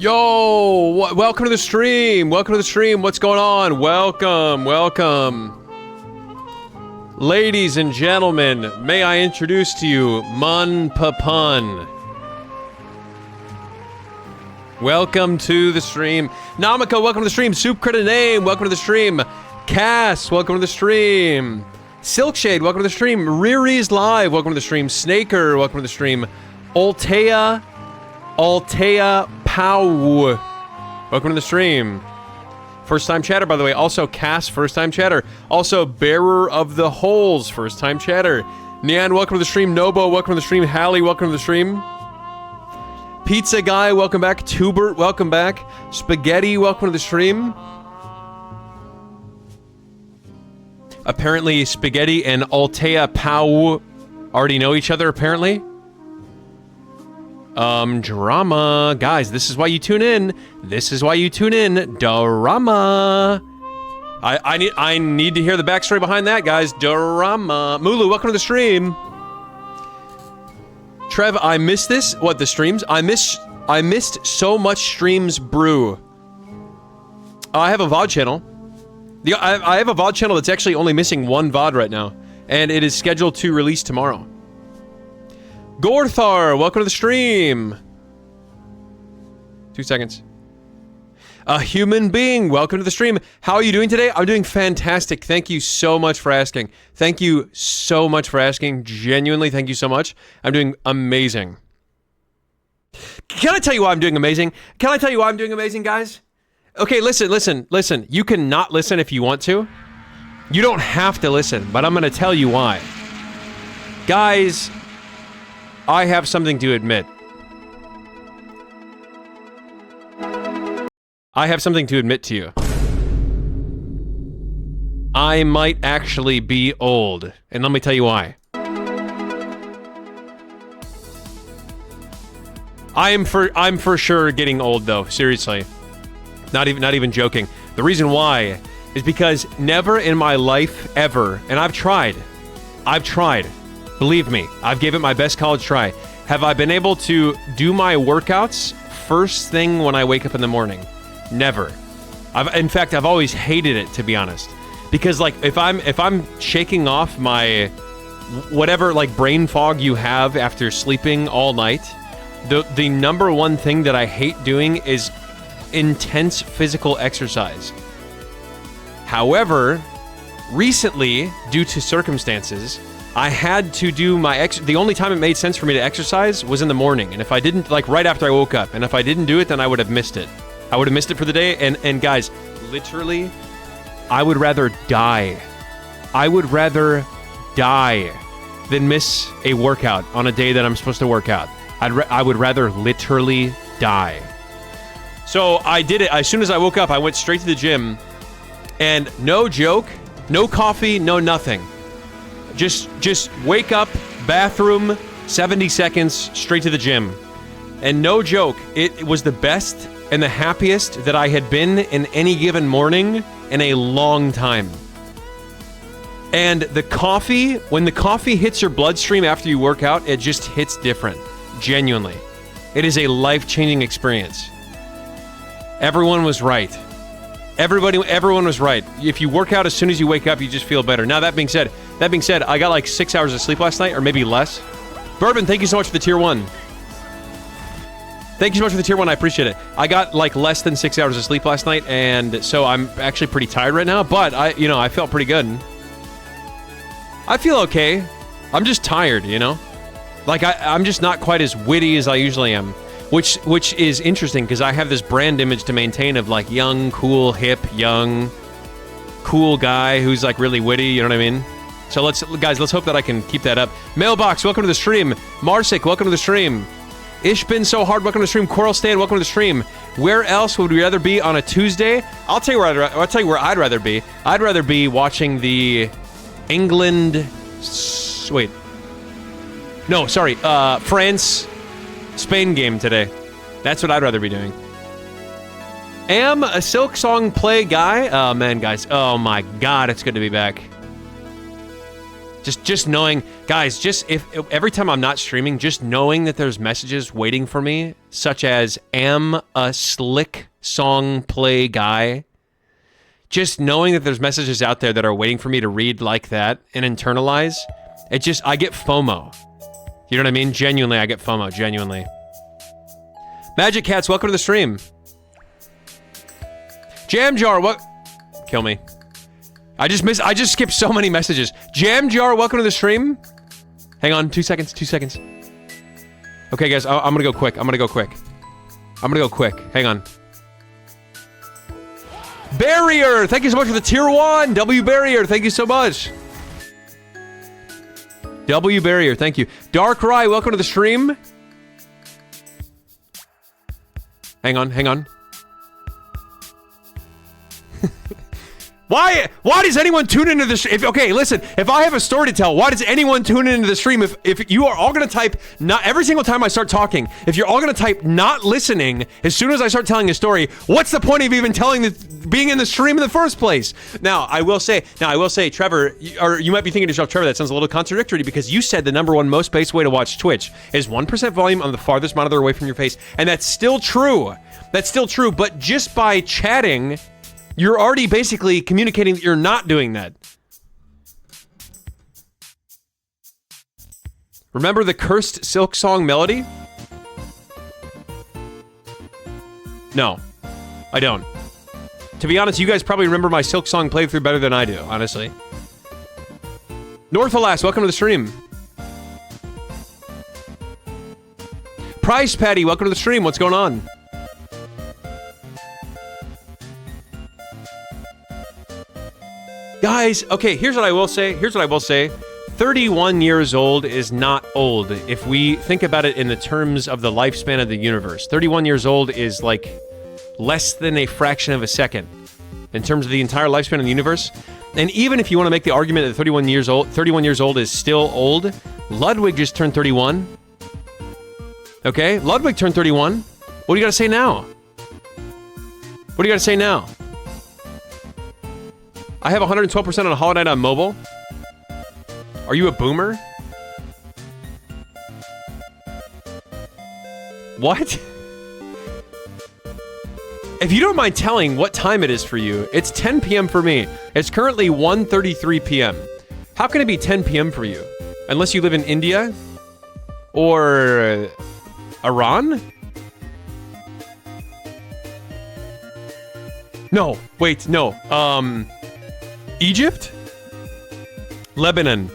Yo, welcome to the stream. Welcome to the stream. What's going on? Welcome, welcome. Ladies and gentlemen, may I introduce to you Mun Papun. Welcome to the stream. Namiko, welcome to the stream. Soup Credit Name, welcome to the stream. Cass, welcome to the stream. Silkshade, welcome to the stream. Riri's Live, welcome to the stream. Snaker, welcome to the stream. Altea Pow, welcome to the stream. First time chatter, by the way. Also Cass, first time chatter. Also Bearer of the Holes, first time chatter. Nian, welcome to the stream. Nobo, welcome to the stream. Hallie, welcome to the stream. Pizza Guy, welcome back. Tubert, welcome back. Spaghetti, welcome to the stream. Apparently, Spaghetti and Altea Pow already know each other, apparently. Drama. Guys, this is why you tune in. This is why you tune in. Drama. I need to hear the backstory behind that, guys. Drama. Mulu, welcome to the stream. Trev, I missed this. What, the streams? I missed so much streams brew. I have a VOD channel. I have a VOD channel that's actually only missing one VOD right now. And it is scheduled to release tomorrow. Gorthar, welcome to the stream. 2 seconds. A human being, welcome to the stream. How are you doing today? I'm doing fantastic. Thank you so much for asking. Thank you so much for asking. Genuinely, thank you so much. I'm doing amazing. Can I tell you why I'm doing amazing? Can I tell you why I'm doing amazing, guys? Okay, listen. You can not listen if you want to. You don't have to listen, but I'm going to tell you why. Guys, I have something to admit. I have something to admit to you. I might actually be old, and let me tell you why. I'm for sure getting old though, seriously. Not even joking. The reason why is because never in my life ever, and I've tried. Believe me, I've gave it my best college try. Have I been able to do my workouts first thing when I wake up in the morning? Never. In fact, I've always hated it, to be honest. Because like if I'm shaking off my whatever like brain fog you have after sleeping all night, the number one thing that I hate doing is intense physical exercise. However, recently, due to circumstances, I had to do my the only time it made sense for me to exercise was in the morning. And if I didn't, like right after I woke up, and if I didn't do it, then I would have missed it. I would have missed it for the day. And guys, literally, I would rather die. I would rather die than miss a workout on a day that I'm supposed to work out. I would rather literally die. So I did it. As soon as I woke up, I went straight to the gym. And no joke, no coffee, no nothing. Just wake up, bathroom, 70 seconds, straight to the gym. And no joke, it was the best and the happiest that I had been in any given morning in a long time. And the coffee, when the coffee hits your bloodstream after you work out, it just hits different. Genuinely. It is a life-changing experience. Everyone was right. Everyone was right. If you work out as soon as you wake up, you just feel better. Now, that being said, I got like 6 hours of sleep last night, or maybe less. Bourbon, thank you so much for the tier 1. Thank you so much for the tier 1, I appreciate it. I got like less than 6 hours of sleep last night, and so I'm actually pretty tired right now, but I felt pretty good. I feel okay. I'm just tired, you know? Like, I'm just not quite as witty as I usually am. Which is interesting, because I have this brand image to maintain of, like, young, cool, hip, young, cool guy who's, like, really witty, you know what I mean? So let's hope that I can keep that up. Mailbox, welcome to the stream. Marsik, welcome to the stream. Ishbin So Hard, welcome to the stream. Coral Stan, welcome to the stream. Where else would we rather be on a Tuesday? I'll tell you where I'd rather be. I'd rather be watching the England... Wait. No, sorry. France-Spain game today. That's what I'd rather be doing. Am a Silk Song play guy? Oh, man, guys. Oh, my God. It's good to be back. Just knowing, guys, just if every time I'm not streaming, just knowing that there's messages waiting for me, such as am a slick song play guy. Just knowing that there's messages out there that are waiting for me to read like that and internalize, I get FOMO. You know what I mean? Genuinely, I get FOMO, genuinely. Magic Cats, welcome to the stream. Jam Jar, what? Kill me. I just skipped so many messages. Jam Jar, welcome to the stream. Hang on, 2 seconds. Okay, guys, I'm gonna go quick. Hang on. Barrier, thank you so much for the tier 1. W Barrier, thank you so much. W Barrier, thank you. Dark Rye, welcome to the stream. Hang on. Why does anyone tune into the stream? Okay, listen, if I have a story to tell, why does anyone tune into the stream? If you are all gonna type, not every single time I start talking, if you're all gonna type not listening as soon as I start telling a story, what's the point of even being in the stream in the first place? Now, I will say, Trevor, or you might be thinking to yourself, Trevor, that sounds a little contradictory because you said the #1 most base way to watch Twitch is 1% volume on the farthest monitor away from your face, and that's still true. But just by chatting, you're already basically communicating that you're not doing that. Remember the cursed Silk Song melody? No, I don't. To be honest, you guys probably remember my Silk Song playthrough better than I do, honestly. Northalas, welcome to the stream. Price Patty, welcome to the stream. What's going on? Guys, okay, here's what I will say. 31 years old is not old if we think about it in the terms of the lifespan of the universe. 31 years old is like less than a fraction of a second in terms of the entire lifespan of the universe. And even if you want to make the argument that 31 years old is still old, Ludwig just turned 31. Okay, Ludwig turned 31. What do you got to say now? I have 112% on Hollow Knight on mobile. Are you a boomer? What? If you don't mind telling what time it is for you, it's 10 p.m. for me. It's currently 1:33 p.m. How can it be 10 p.m. for you? Unless you live in India? Or Iran? No, wait, no. Egypt? Lebanon.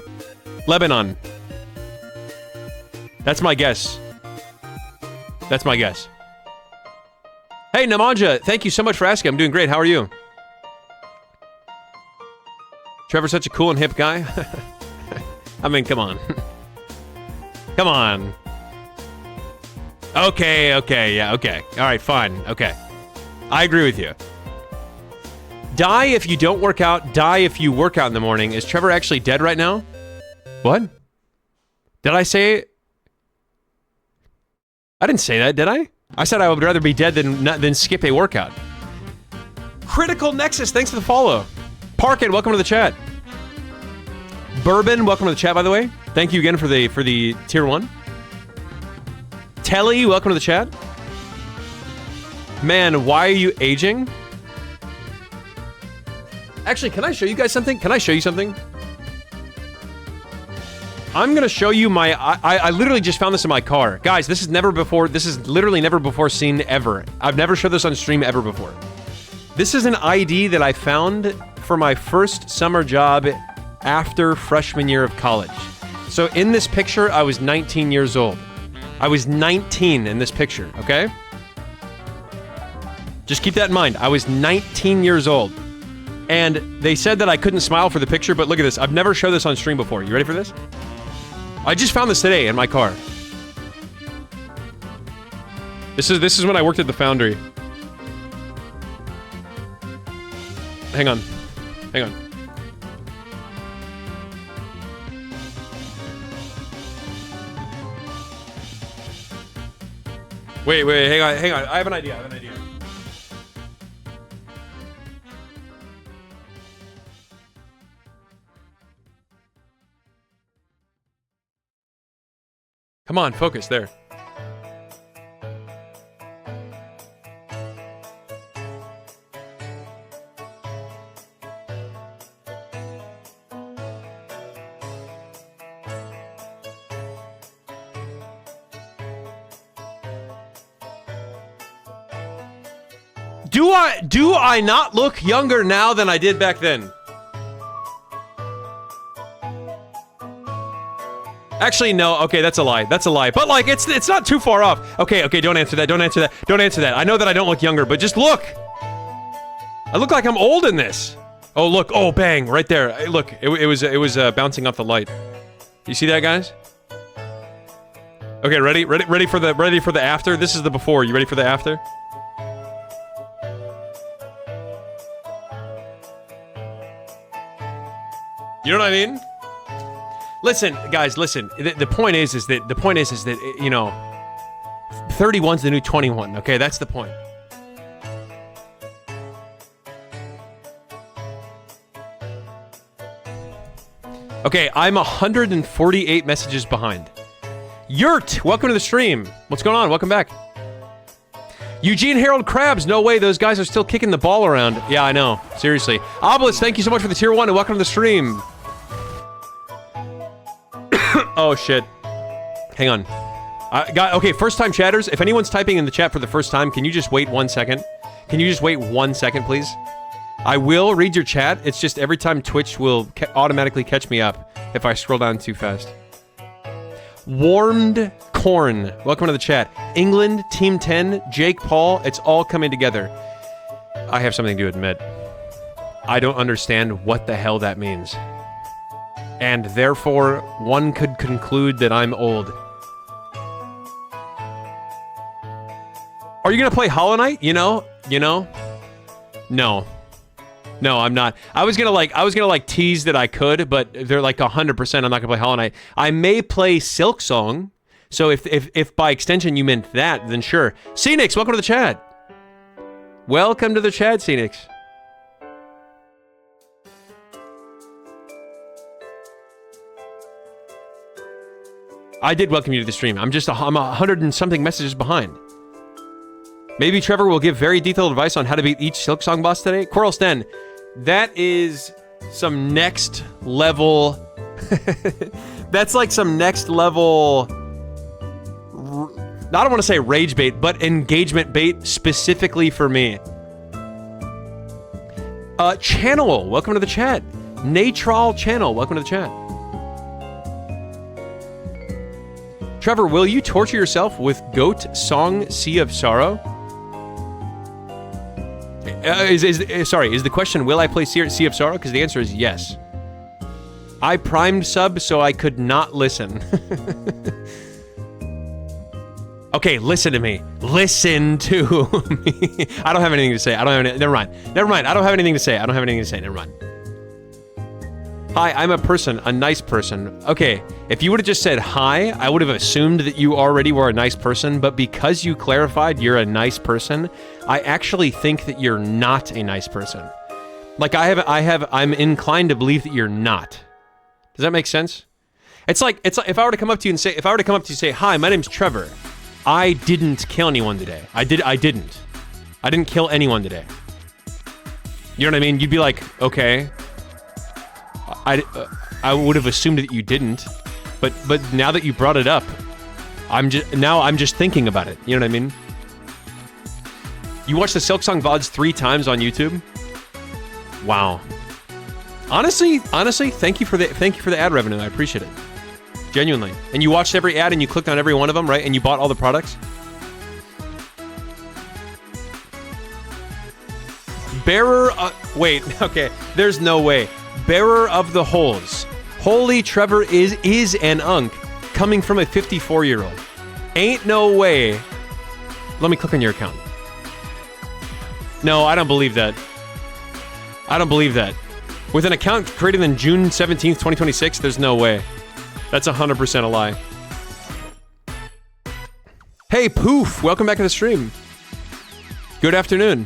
That's my guess. Hey, Namanja, thank you so much for asking. I'm doing great. How are you? Trevor's such a cool and hip guy. I mean, come on. Come on. Okay, yeah, okay. All right, fine, okay. I agree with you. Die if you don't work out, die if you work out in the morning. Is Trevor actually dead right now? What? Did I say... I didn't say that, did I? I said I would rather be dead than skip a workout. Critical Nexus, thanks for the follow. Parkin, welcome to the chat. Bourbon, welcome to the chat, by the way. Thank you again for the tier 1. Telly, welcome to the chat. Man, why are you aging? Actually, can I show you guys something? I'm gonna show you my... I literally just found this in my car. Guys, this is literally never before seen ever. I've never showed this on stream ever before. This is an ID that I found for my first summer job after freshman year of college. So in this picture, I was 19 years old. I was 19 in this picture, okay? Just keep that in mind. I was 19 years old. And they said that I couldn't smile for the picture, but look at this. I've never showed this on stream before. You ready for this? I just found this today in my car. This is when I worked at the foundry. Hang on. Wait, hang on. I have an idea. Come on, focus there. Do I not look younger now than I did back then? Actually, no. Okay, that's a lie. That's a lie. But like, it's not too far off. Okay, don't answer that. Don't answer that. Don't answer that. I know that I don't look younger, but just look. I look like I'm old in this. Oh, look. Oh, bang. Right there. Hey, look, it was bouncing off the light. You see that, guys? Okay, ready for the after? This is the before. You ready for the after? You know what I mean? Listen, guys, listen. The point is that, you know, 31's the new 21, okay? That's the point. Okay, I'm 148 messages behind. Yurt, welcome to the stream. What's going on? Welcome back. Eugene Harold Krabs, no way, those guys are still kicking the ball around. Yeah, I know. Seriously. Obelisk, thank you so much for the tier 1 and welcome to the stream. Oh, shit. Hang on. Okay, first-time chatters, if anyone's typing in the chat for the first time, can you just wait 1 second? Can you just wait 1 second, please? I will read your chat. It's just every time Twitch will automatically catch me up if I scroll down too fast. Warmed Corn, welcome to the chat. England, Team 10, Jake Paul, it's all coming together. I have something to admit. I don't understand what the hell that means. And therefore, one could conclude that I'm old. Are you gonna play Hollow Knight? You know? No. No, I'm not. I was gonna tease that I could, but they're like 100% I'm not gonna play Hollow Knight. I may play Silksong, so if by extension you meant that, then sure. Scenics, welcome to the chat. Welcome to the chat, Scenics. I did welcome you to the stream. I'm 100 and something messages behind. Maybe Trevor will give very detailed advice on how to beat each Silksong boss today. Coral Sten, that is some next level... That's like some next level... I don't want to say rage bait, but engagement bait specifically for me. Channel, welcome to the chat. Natral Channel, welcome to the chat. Trevor, will you torture yourself with Goat Song Sea of Sorrow? Sorry, is the question, will I play Sea of Sorrow? Because the answer is yes. I primed sub so I could not listen. Okay, listen to me. Listen to me. I don't have anything to say. Never mind. I don't have anything to say. Never mind. Hi, I'm a person, a nice person. Okay, if you would have just said hi, I would have assumed that you already were a nice person, but because you clarified you're a nice person, I actually think that you're not a nice person. Like I'm inclined to believe that you're not. Does that make sense? It's like if I were to come up to you and say, hi, my name's Trevor. I didn't kill anyone today. I didn't kill anyone today. You know what I mean? You'd be like, okay. I would have assumed that you didn't, but now that you brought it up, I'm just thinking about it. You know what I mean? You watched the Silksong VODs 3 times on YouTube? Wow. Honestly, thank you for the ad revenue. I appreciate it. Genuinely. And you watched every ad and you clicked on every one of them, right? And you bought all the products? Bearer, wait, okay. There's no way. Bearer of the Holes. Holy Trevor is an unk coming from a 54-year-old. Ain't no way. Let me click on your account. No, I don't believe that. I don't believe that. With an account created in June 17th, 2026, there's no way. That's 100% a lie. Hey, Poof! Welcome back to the stream. Good afternoon.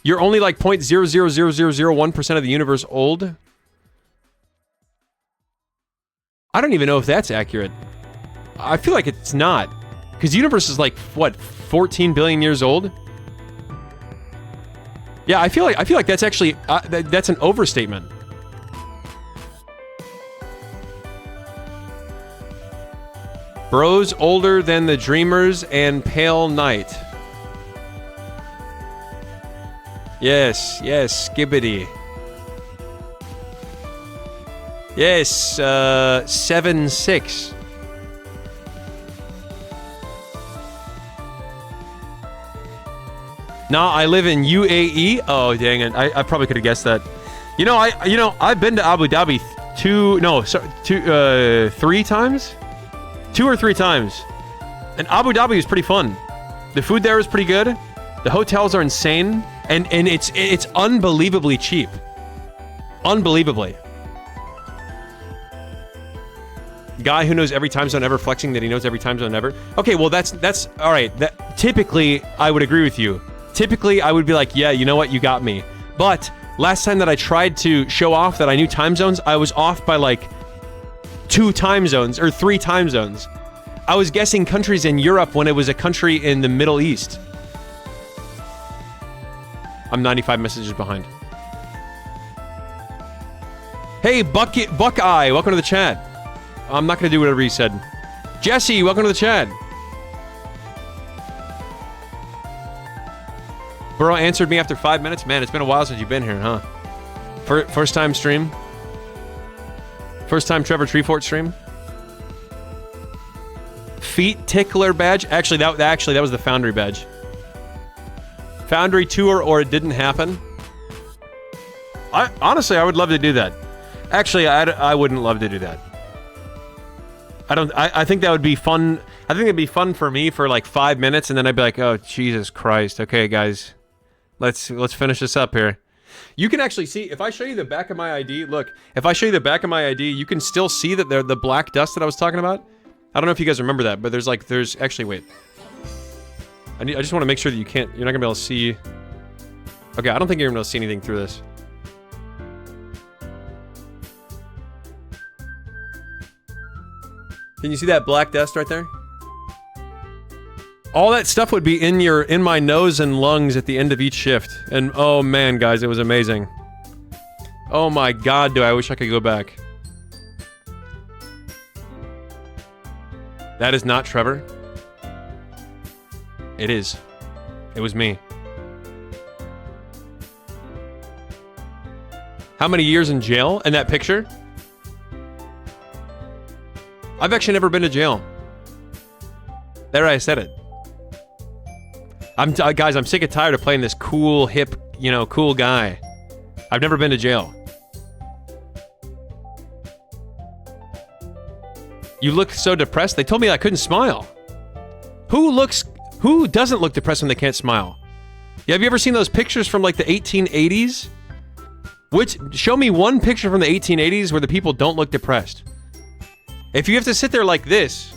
You're only like 0.00001% of the universe old? I don't even know if that's accurate. I feel like it's not. Because the universe is like, what, 14 billion years old? Yeah, I feel like that's actually, that's an overstatement. Bros older than the Dreamers and Pale Knight. Yes, skibbity. Yes, 7-6. Nah, I live in UAE. Oh, dang it. I probably could have guessed that. I've been to Abu Dhabi 3 times? 2 or 3 times. And Abu Dhabi is pretty fun. The food there is pretty good. The hotels are insane. And it's unbelievably cheap. Unbelievably. Guy who knows every time zone ever flexing that he knows every time zone ever. Okay, well that's all right. That typically I would agree with you. Typically I would be like, yeah, you know what, you got me. But last time that I tried to show off that I knew time zones, I was off by like 2 time zones or 3 time zones. I was guessing countries in Europe when it was a country in the Middle East. I'm 95 messages behind. Hey, Buckeye, welcome to the chat. I'm not gonna do whatever he said. Jesse, welcome to the chat. Bro answered me after 5 minutes. Man, it's been a while since you've been here, huh? First time stream? First time Trevor Treefort stream? Feet Tickler badge? Actually, that was the Foundry badge. Foundry tour or it didn't happen? Honestly, I would love to do that. Actually, I wouldn't love to do that. I think that would be fun. I think it'd be fun for me for like 5 minutes, and then I'd be like, oh, Jesus Christ. Okay, guys. Let's finish this up here. You can actually see, if I show you the back of my ID, look, if I show you the back of my ID, you can still see that the black dust that I was talking about. I don't know if you guys remember that, but there's actually, wait. I just want to make sure that you're not gonna be able to see. Okay, I don't think you're gonna be able to see anything through this. Can you see that black dust right there? All that stuff would be in my nose and lungs at the end of each shift. And oh man, guys, it was amazing. Oh my God, do I wish I could go back. That is not Trevor. It is. It was me. How many years in jail in that picture? I've actually never been to jail. There, I said it. Guys, I'm sick and tired of playing this cool, hip, cool guy. I've never been to jail. You look so depressed. They told me I couldn't smile. Who doesn't look depressed when they can't smile? Yeah, have you ever seen those pictures from like the 1880s? Show me one picture from the 1880s where the people don't look depressed. If you have to sit there like this,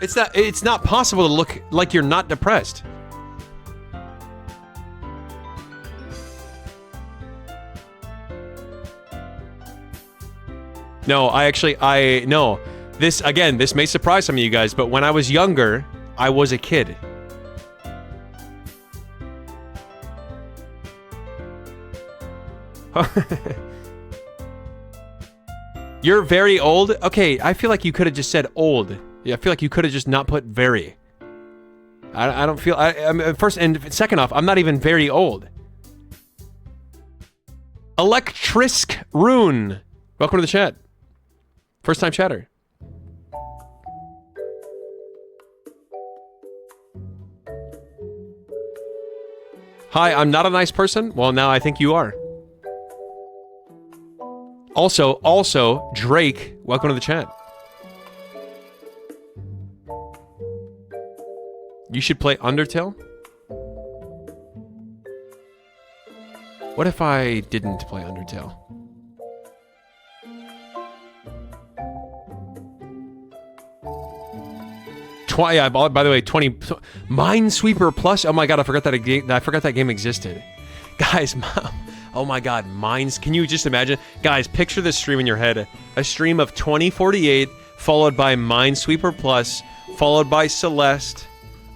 it's not possible to look like you're not depressed. No, no. This may surprise some of you guys, but when I was younger, I was a kid. You're very old? Okay, I feel like you could have just said old. Yeah, I feel like you could have just not put very. I don't feel... first and second off, I'm not even very old. Electrisk Rune. Welcome to the chat. First time chatter. Hi, I'm not a nice person? Well, now I think you are. Also, Drake, welcome to the chat. You should play Undertale? What if I didn't play Undertale? Yeah, by the way, 20... Minesweeper Plus? Oh my god, I forgot that game existed. Guys, Oh my god, Mines. Can you just imagine? Guys, picture this stream in your head. A stream of 2048, followed by Minesweeper Plus, followed by Celeste,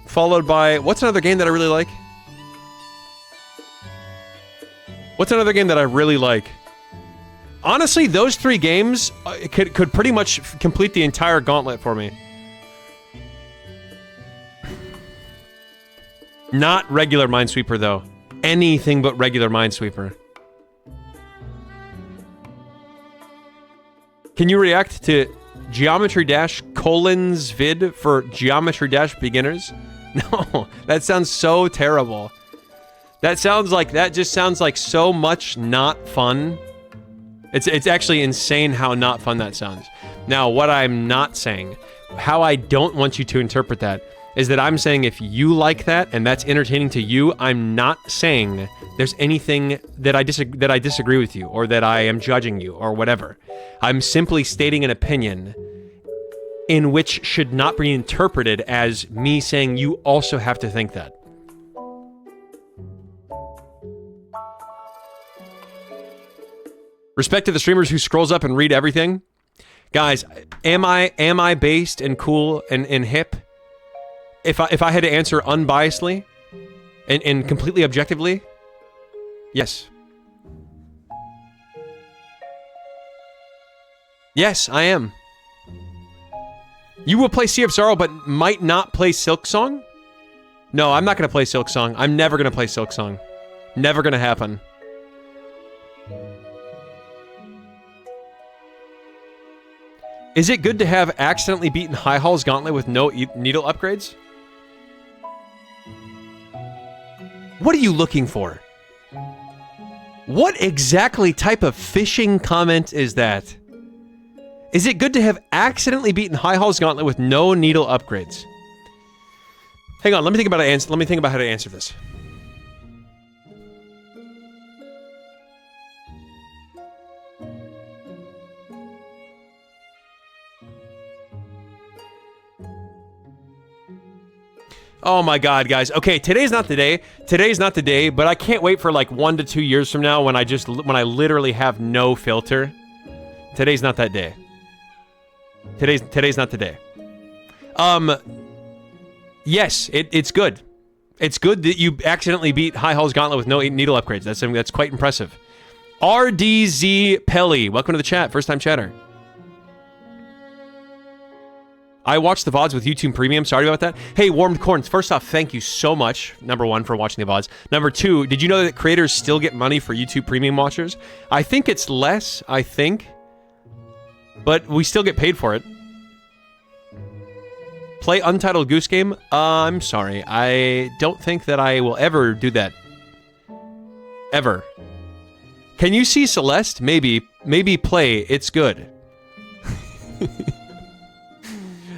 followed by... What's another game that I really like? What's another game that I really like? Honestly, those 3 games could pretty much complete the entire gauntlet for me. Not regular Minesweeper, though. Anything but regular Minesweeper. Can you react to Geometry Dash Colin's vid for Geometry Dash beginners? No, that sounds so terrible. That just sounds like so much not fun. It's actually insane how not fun that sounds. Now, what I'm not saying, how I don't want you to interpret that, is that I'm saying if you like that and that's entertaining to you, I'm not saying there's anything that I disagree with you or that I am judging you or whatever. I'm simply stating an opinion in which should not be interpreted as me saying you also have to think that. Respect to the streamers who scrolls up and read everything. Guys, am I based and cool and hip? If I had to answer unbiasedly and completely objectively, yes. Yes, I am. You will play Sea of Sorrow, but might not play Silk Song? No, I'm not going to play Silk Song. I'm never going to play Silk Song. Never going to happen. Is it good to have accidentally beaten High Hall's Gauntlet with no needle upgrades? What are you looking for? What exactly type of phishing comment is that? Is it good to have accidentally beaten High Hall's Gauntlet with no needle upgrades? Hang on, let me think about how to answer this. Oh my god, guys. Okay, today's not the day. Today's not the day, but I can't wait for like 1 to 2 years from now when I literally have no filter. Today's not that day. Today's not the day. Yes, it's good. It's good that you accidentally beat High Hall's Gauntlet with no needle upgrades. That's quite impressive. RDZ Pelly, welcome to the chat. First time chatter. I watched the VODs with YouTube Premium. Sorry about that. Hey, Warmed Corns. First off, thank you so much. Number 1, for watching the VODs. Number 2, did you know that creators still get money for YouTube Premium watchers? I think it's less, but we still get paid for it. Play Untitled Goose Game? I'm sorry. I don't think that I will ever do that. Ever. Can you see Celeste? Maybe play. It's good.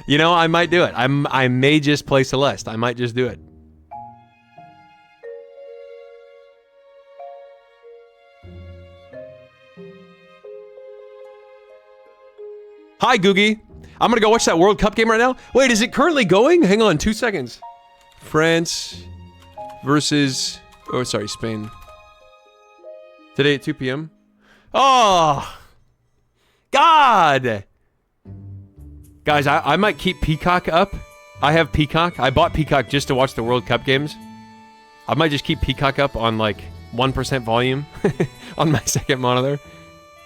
You know, I might do it. I may just play Celeste. I might just do it. Hi, Googie. I'm gonna go watch that World Cup game right now. Wait, is it currently going? Hang on, 2 seconds. France versus... Oh, sorry, Spain. Today at 2 p.m. Oh! God! Guys, I might keep Peacock up. I have Peacock. I bought Peacock just to watch the World Cup games. I might just keep Peacock up on like 1% volume on my second monitor.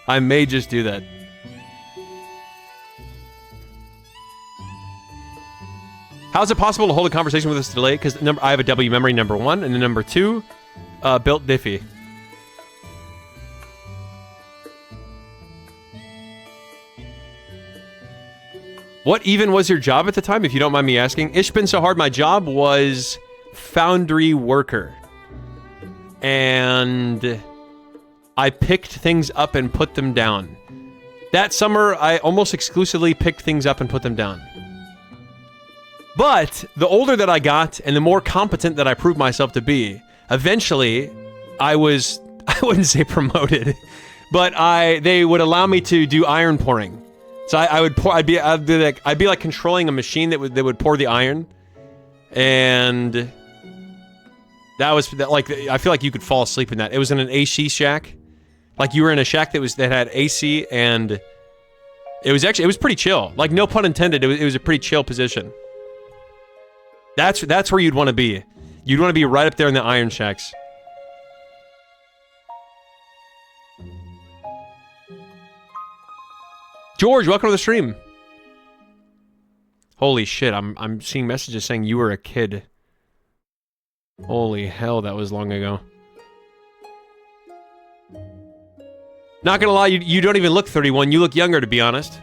I may just do that. How is it possible to hold a conversation with this delay? Because I have a W memory, number 1, and then number 2, built Diffie. What even was your job at the time, if you don't mind me asking? Ish been so hard. My job was foundry worker. And I picked things up and put them down. That summer, I almost exclusively picked things up and put them down. But the older that I got and the more competent that I proved myself to be, eventually I wouldn't say promoted, but they would allow me to do iron pouring. So I'd be like controlling a machine that would pour the iron, and That was like, I feel like you could fall asleep in that. It was in an AC shack. Like you were in a shack that had AC, and it was pretty chill. Like, no pun intended, it was a pretty chill position. That's where you'd want to be. You'd want to be right up there in the iron shacks. George, welcome to the stream. Holy shit, I'm seeing messages saying you were a kid. Holy hell, that was long ago. Not gonna lie, you don't even look 31. You look younger, to be honest.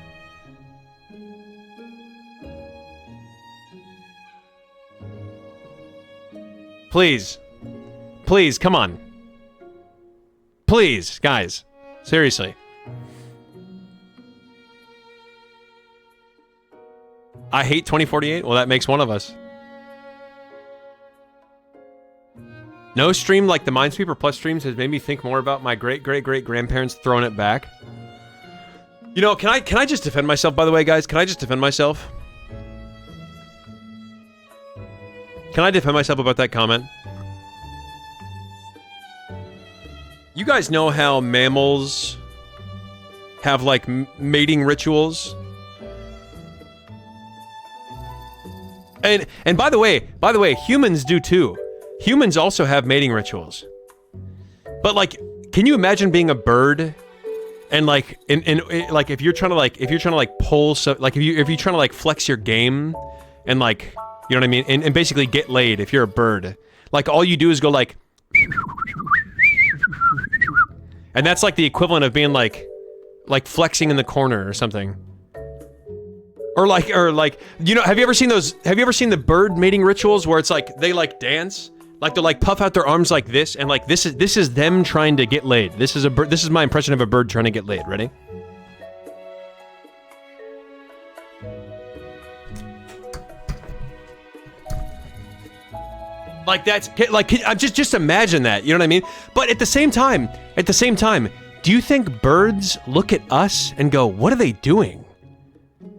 Please. Please, come on. Please, guys. Seriously. I hate 2048? Well, that makes one of us. No stream like the Minesweeper Plus streams has made me think more about my great-great-great-grandparents throwing it back. You know, can I just defend myself, by the way, guys? Can I just defend myself? Can I defend myself about that comment? You guys know how mammals have, like, mating rituals? And by the way, humans do too. Humans also have mating rituals. But like, can you imagine being a bird and like like if you're trying to like pull so like if you're trying to like flex your game and like, you know what I mean? And basically get laid if you're a bird. Like all you do is go like and that's like the equivalent of being like flexing in the corner or something. Or like, you know, have you ever seen the bird mating rituals where it's like, they like dance? Like they'll like puff out their arms like this, and like this is them trying to get laid. This is my impression of a bird trying to get laid. Ready? Like that's, like, just imagine that, you know what I mean? But at the same time, do you think birds look at us and go, what are they doing?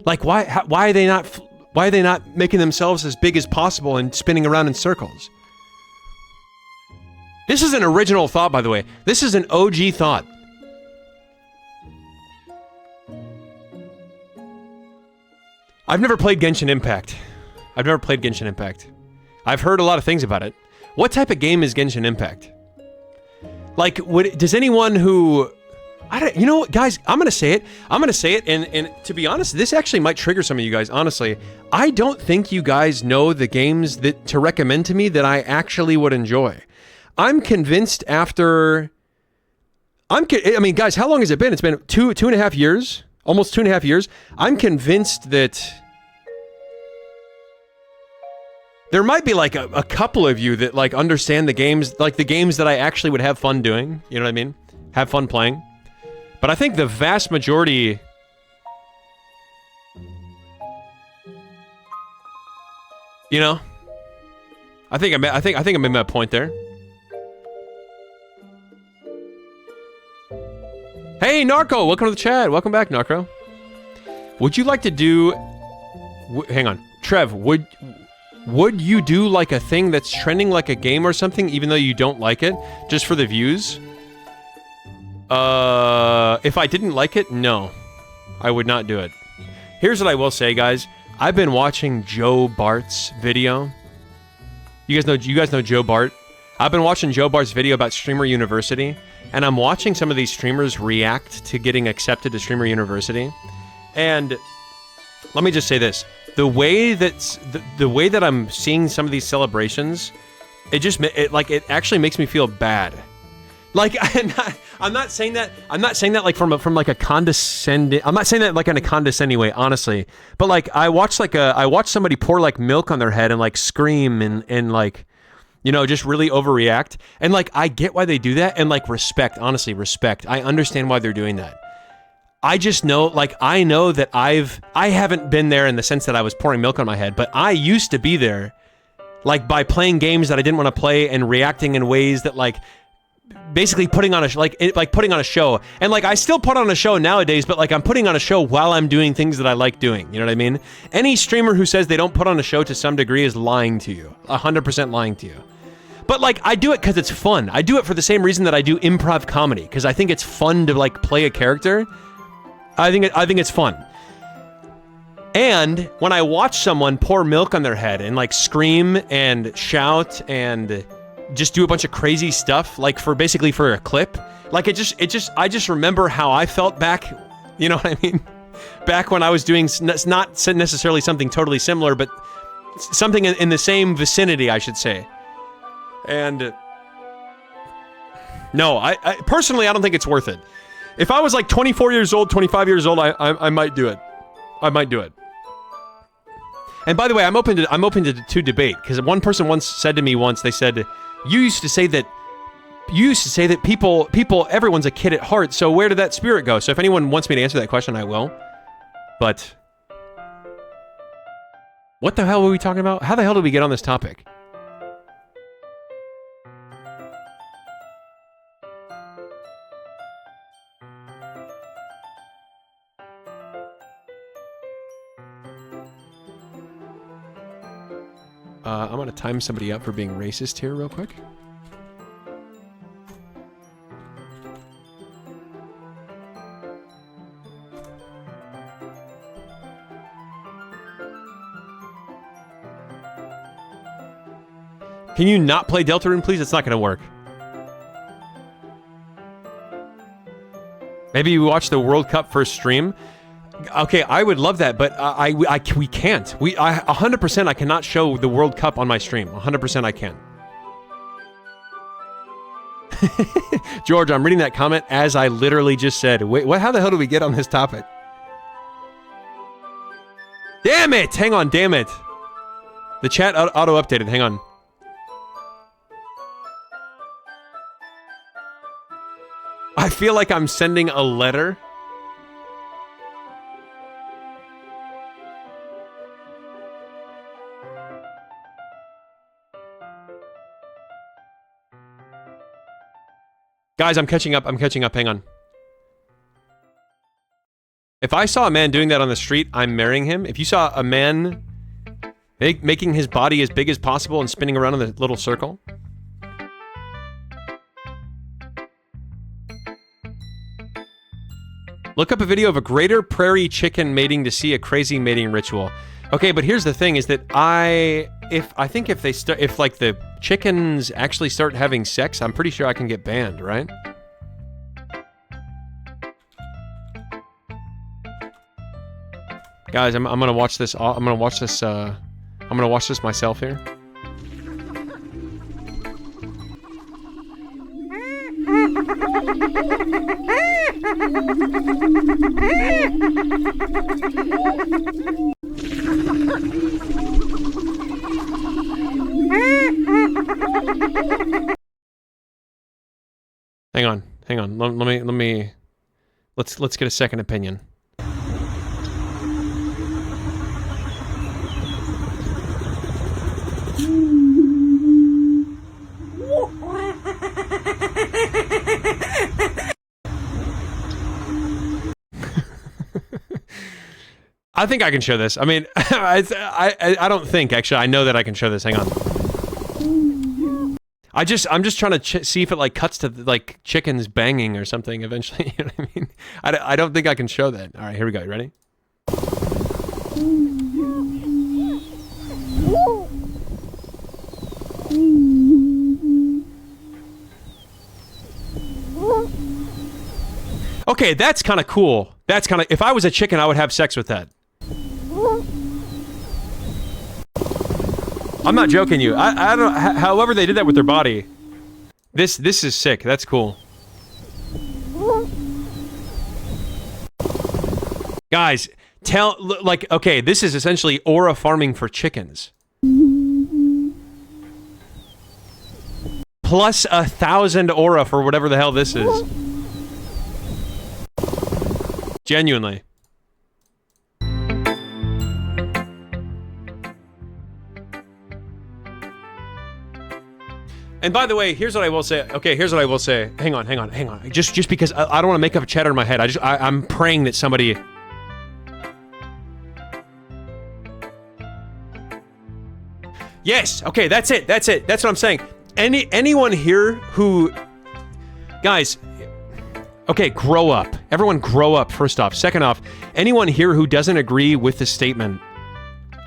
Like, why are they not making themselves as big as possible and spinning around in circles? This is an original thought, by the way. This is an OG thought. I've never played Genshin Impact. I've heard a lot of things about it. What type of game is Genshin Impact? Like, does anyone who... you know what, guys, I'm gonna say it, and to be honest, this actually might trigger some of you guys, honestly. I don't think you guys know the games to recommend to me that I actually would enjoy. I'm convinced after... I mean, guys, how long has it been? It's been two and a half years? Almost 2.5 years? I'm convinced that... there might be, like, a couple of you that, like, understand the games, like, the games that I actually would have fun doing, you know what I mean? Have fun playing. But I think the vast majority... you know? I think I made my point there. Hey, Narco! Welcome to the chat. Welcome back, Narco. Would you like to do... hang on. Trev, would you do, like, a thing that's trending like a game or something, even though you don't like it, just for the views? If I didn't like it, no. I would not do it. Here's what I will say, guys. I've been watching Joe Bart's video. You guys know Joe Bart? I've been watching Joe Bart's video about Streamer University, and I'm watching some of these streamers react to getting accepted to Streamer University. And let me just say this. The way that I'm seeing some of these celebrations, it actually makes me feel bad. Like, I'm not saying that like from like a condescending... I'm not saying that like in a condescending way, honestly. But like I watched somebody pour like milk on their head and like scream and like, you know, just really overreact. And like I get why they do that, and like respect, honestly, respect. I understand why they're doing that. I just know, like, I know that I haven't been there in the sense that I was pouring milk on my head, but I used to be there, like, by playing games that I didn't want to play and reacting in ways that, like, basically putting on putting on a show. And, like, I still put on a show nowadays, but, like, I'm putting on a show while I'm doing things that I like doing, you know what I mean? Any streamer who says they don't put on a show to some degree is lying to you, 100% lying to you. But like, I do it because it's fun. I do it for the same reason that I do improv comedy, because I think it's fun to like play a character. I think it's fun. And when I watch someone pour milk on their head and like scream and shout and just do a bunch of crazy stuff, like basically for a clip, like I just remember how I felt back, you know what I mean? Back when I was doing not necessarily something totally similar, but something in the same vicinity, I should say. And no, I personally, I don't think it's worth it. If I was like 24 years old, 25 years old, I might do it. I might do it. And by the way, I'm open to debate, because one person once said to me once, they said, you used to say that everyone's a kid at heart, so where did that spirit go? So if anyone wants me to answer that question, I will. But what the hell were we talking about? How the hell did we get on this topic? I'm gonna time somebody up for being racist here real quick. Can you not play Deltarune, please? It's not gonna work. Maybe you watch the World Cup first stream. Okay, I would love that, but we can't. 100% I cannot show the World Cup on my stream. 100% I can. George, I'm reading that comment as I literally just said. Wait, what? How the hell did we get on this topic? Damn it! Hang on, damn it. The chat auto-updated, hang on. I feel like I'm sending a letter. Guys, I'm catching up, hang on. If I saw a man doing that on the street, I'm marrying him. If you saw a man making his body as big as possible and spinning around in the little circle. Look up a video of a greater prairie chicken mating to see a crazy mating ritual. Okay, but here's the thing: is that I think if the chickens actually start having sex, I'm pretty sure I can get banned, right? Guys, I'm gonna watch this. I'm gonna watch this myself here. Hang on. Let's get a second opinion. I think I can show this. I mean, I don't think, actually. I know that I can show this. Hang on. I'm just trying to see if it like cuts to like chickens banging or something eventually. You know what I mean? I don't think I can show that. All right, here we go. You ready? Okay, that's kind of cool. That's kind of... If I was a chicken, I would have sex with that. I'm not joking you. I don't know. However they did that with their body. This is sick. That's cool. Guys, okay, this is essentially aura farming for chickens. Plus 1,000 aura for whatever the hell this is. Genuinely. And by the way, here's what I will say. Okay, here's what I will say. Hang on. Just because I don't want to make up a chatter in my head. I'm praying that somebody... Yes, okay, that's it. That's what I'm saying. Anyone here who, guys, okay, grow up. Everyone grow up, first off. Second off, anyone here who doesn't agree with the statement,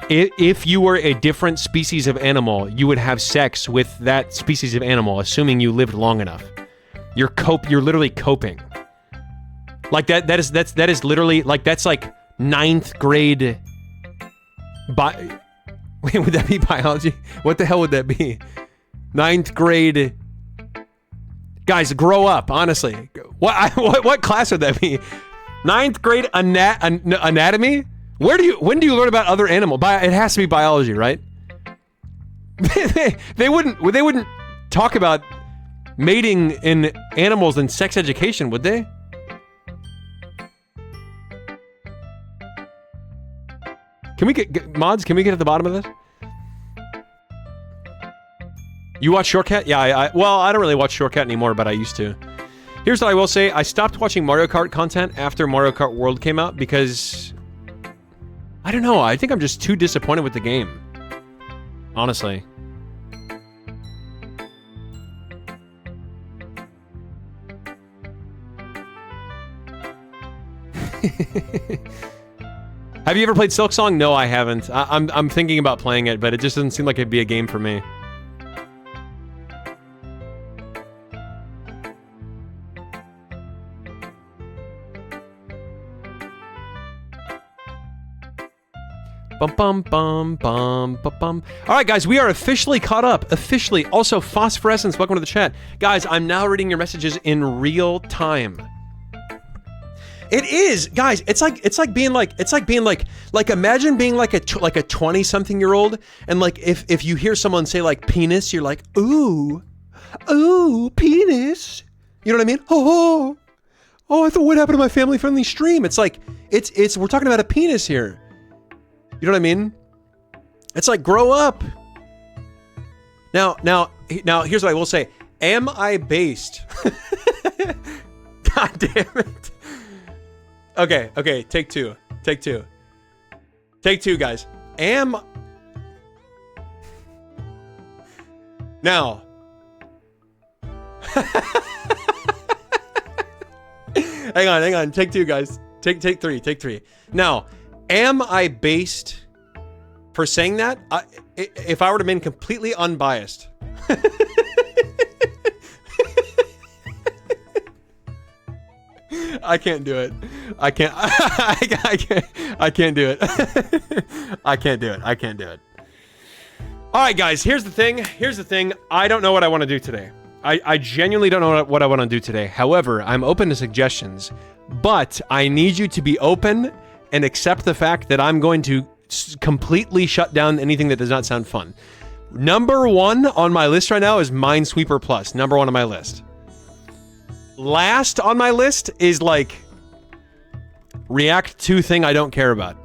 if you were a different species of animal, you would have sex with that species of animal, assuming you lived long enough. You're literally coping. Like that is literally, like, that's like 9th grade wait, would that be biology? What the hell would that be? 9th grade. Guys, grow up, honestly. What class would that be? 9th grade anatomy? When do you learn about other animals? It has to be biology, right? they wouldn't talk about mating in animals in sex education, would they? Can we get mods? Can we get at the bottom of this? You watch Shortcut? Yeah, well, I don't really watch Shortcut anymore, but I used to. Here's what I will say. I stopped watching Mario Kart content after Mario Kart World came out because... I don't know. I think I'm just too disappointed with the game. Honestly. Have you ever played Silksong? No, I haven't. I'm thinking about playing it, but it just doesn't seem like it'd be a game for me. Bum bum bum bum bum bum. All right, guys, we are officially caught up. Officially. Also, Phosphorescence, welcome to the chat, guys. I'm now reading your messages in real time. It is, guys. It's like being like imagine being like a 20-something-year-old, and like if you hear someone say like penis, you're like ooh, penis. You know what I mean? Oh, I thought, what happened to my family-friendly stream? It's like it's we're talking about a penis here. You know what I mean? It's like, grow up. Now, here's what I will say. Am I based? God damn it. Okay, take two, guys. Now. hang on, take two, guys. Take three. Now, am I based for saying that? If I were to be completely unbiased. I can't do it. I can't do it. I can't do it. All right, guys, here's the thing. I don't know what I want to do today. I genuinely don't know what I want to do today. However, I'm open to suggestions, but I need you to be open and accept the fact that I'm going to completely shut down anything that does not sound fun. Number 1 on my list right now is Minesweeper Plus. Number 1 on my list. Last on my list is like React 2 thing I don't care about.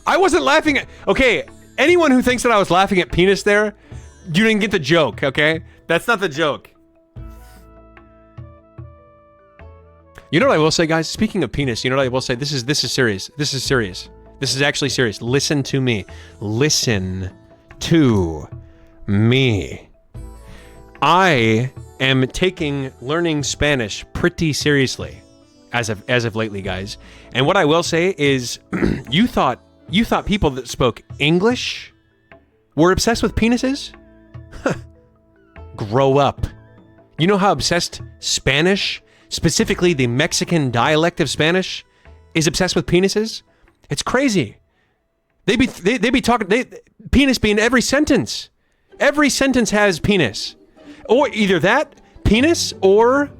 I wasn't laughing at... Okay, anyone who thinks that I was laughing at penis there, you didn't get the joke, okay? That's not the joke. You know what I will say, guys? Speaking of penis, you know what I will say? This is serious. This is serious. This is actually serious. Listen to me. Listen to me. I am taking learning Spanish pretty seriously as of lately, guys. And what I will say is you thought people that spoke English were obsessed with penises? Grow up. You know how obsessed Spanish, specifically the Mexican dialect of Spanish, is obsessed with penises? It's crazy. They be talking penis be in every sentence. Every sentence has penis. Or either that, penis, or...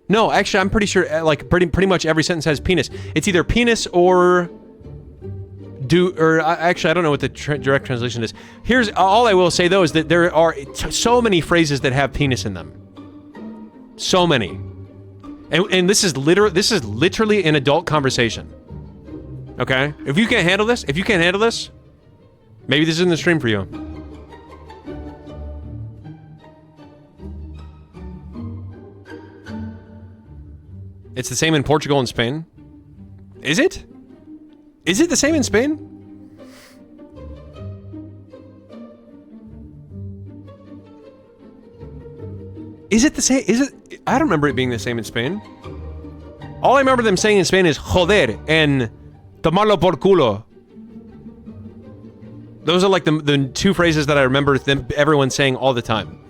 No, actually, I'm pretty sure, like, pretty much every sentence has penis. It's either penis or... actually, I don't know what the direct translation is. Here's, all I will say, though, is that there are so many phrases that have penis in them. So many. And this is literally an adult conversation. Okay? If you can't handle this, maybe this isn't the stream for you. It's the same in Portugal and Spain. Is it? Is it the same in Spain? Is it the same? Is it? I don't remember it being the same in Spain. All I remember them saying in Spain is joder and tomarlo por culo. Those are like the two phrases that I remember everyone saying all the time.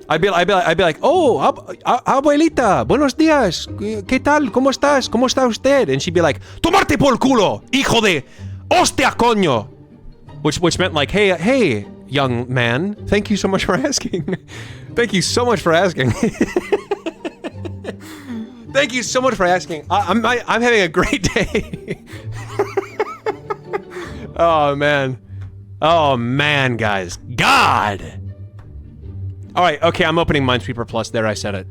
I'd be like, oh, abuelita, buenos días, ¿qué tal? ¿Cómo estás? ¿Cómo está usted? And she'd be like, tomarte por culo, hijo de hostia coño. Which meant like, hey, young man, thank you so much for asking. Thank you so much for asking. Thank you so much for asking. I'm having a great day. Oh man, guys. God. All right, okay, I'm opening Minesweeper Plus. There, I said it.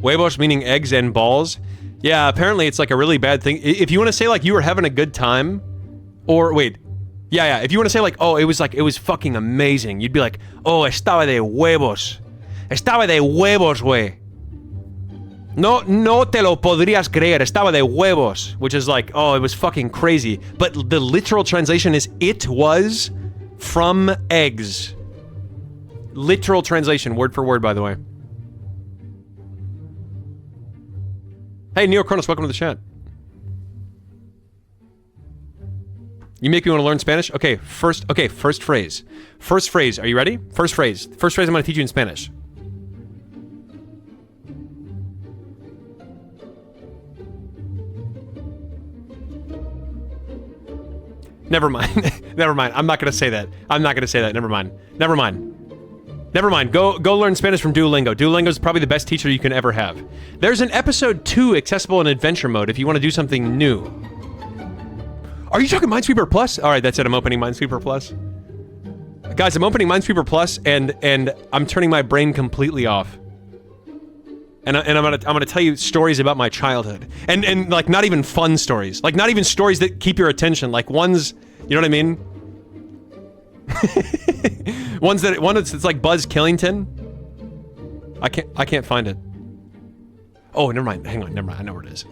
Huevos meaning eggs and balls. Yeah, apparently it's like a really bad thing. If you want to say like you were having a good time, or wait, yeah. If you want to say like, oh, it was fucking amazing, you'd be like, oh, estaba de huevos, güey. No te lo podrías creer, estaba de huevos, which is like, oh, it was fucking crazy. But the literal translation is, it was from eggs. Literal translation, word for word, by the way. Hey, Neo Kronos, welcome to the chat. You make me want to learn Spanish? Okay, first phrase. First phrase, are you ready? First phrase I'm gonna teach you in Spanish. Never mind. Never mind. I'm not gonna say that. Never mind. Go learn Spanish from Duolingo. Duolingo is probably the best teacher you can ever have. There's an episode 2 accessible in adventure mode if you want to do something new. Are you talking Minesweeper Plus? All right, that's it. I'm opening Minesweeper Plus. Guys, I'm opening Minesweeper Plus and I'm turning my brain completely off. And I'm gonna tell you stories about my childhood, and like not even fun stories, like not even stories that keep your attention, like ones, you know what I mean? One that's like Buzz Killington. I can't find it. Oh, never mind. Hang on, never mind. I know where it is.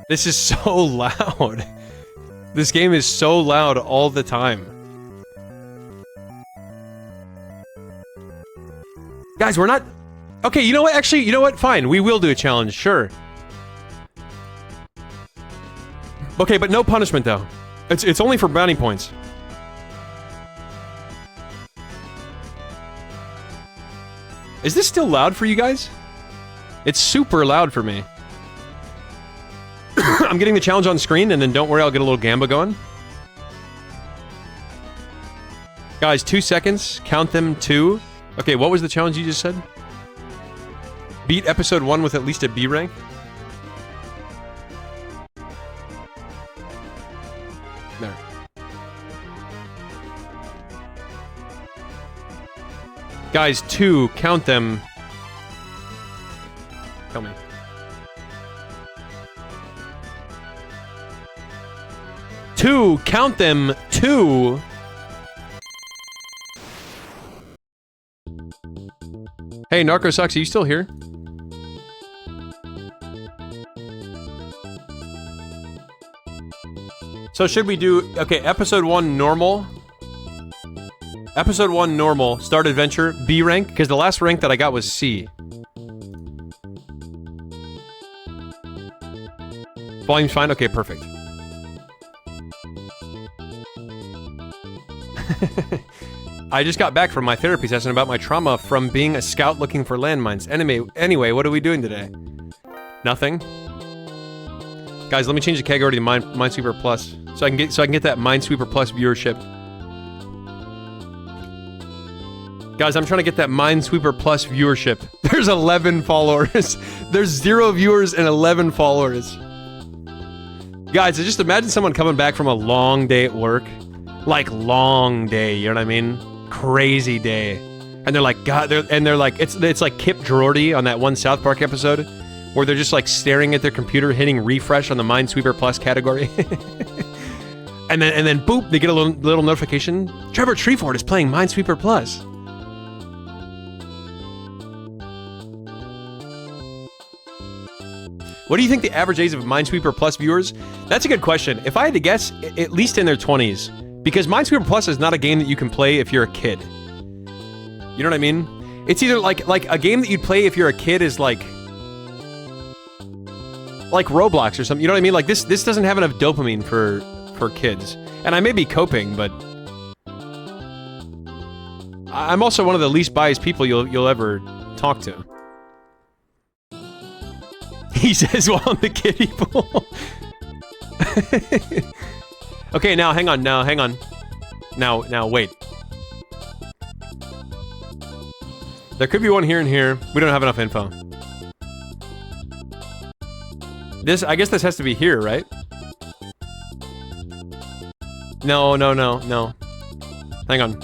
This is so loud. This game is so loud all the time. Guys, we're not... Okay, you know what? Actually, you know what? Fine. We will do a challenge. Sure. Okay, but no punishment, though. It's only for bounty points. Is this still loud for you guys? It's super loud for me. I'm getting the challenge on screen, and then don't worry, I'll get a little gamba going. Guys, 2 seconds. Count them 2. Okay, what was the challenge you just said? Beat episode 1 with at least a B rank? There. Guys, 2. Count them. Tell me. 2, count them, 2. Hey, Narco Sucks, are you still here? So should we do, okay, episode 1 normal. Episode 1 normal, start adventure, B rank, because the last rank that I got was C. Volume's fine? Okay, perfect. I just got back from my therapy session about my trauma from being a scout looking for landmines. Anyway, what are we doing today? Nothing. Guys, let me change the category to Minesweeper Plus, so I can get that Minesweeper Plus viewership. Guys, I'm trying to get that Minesweeper Plus viewership. There's 11 followers. There's 0 viewers and 11 followers. Guys, just imagine someone coming back from a long day at work. Like, long day, you know what I mean? Crazy day. And they're like, God, they're like, it's like Kip Drordy on that one South Park episode, where they're just like staring at their computer, hitting refresh on the Minesweeper Plus category. And then boop, they get a little notification. Trevor Treeford is playing Minesweeper Plus. What do you think the average age of Minesweeper Plus viewers? That's a good question. If I had to guess, at least in their 20s. Because Minesweeper Plus is not a game that you can play if you're a kid. You know what I mean? It's either like a game that you'd play if you're a kid is like Roblox or something. You know what I mean? Like this doesn't have enough dopamine for kids. And I may be coping, but I'm also one of the least biased people you'll ever talk to. He says while in the kiddie pool. Okay, now hang on. Now wait. There could be one here and here. We don't have enough info. I guess this has to be here, right? No. Hang on.